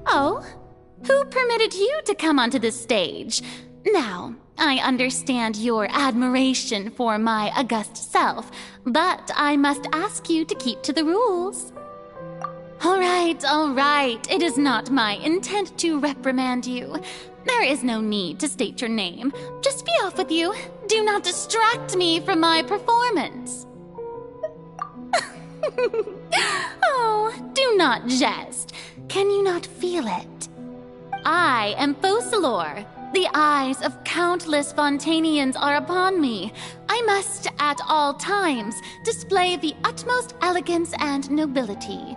Oh? Who permitted you to come onto this stage? Now, I understand your admiration for my august self, but I must ask you to keep to the rules. All right. It is not my intent to reprimand you. There is no need to state your name. Just be off with you. Do not distract me from my performance. Oh, do not jest. Can you not feel it? I am Focalor. The eyes of countless Fontanians are upon me. I must, at all times, display the utmost elegance and nobility.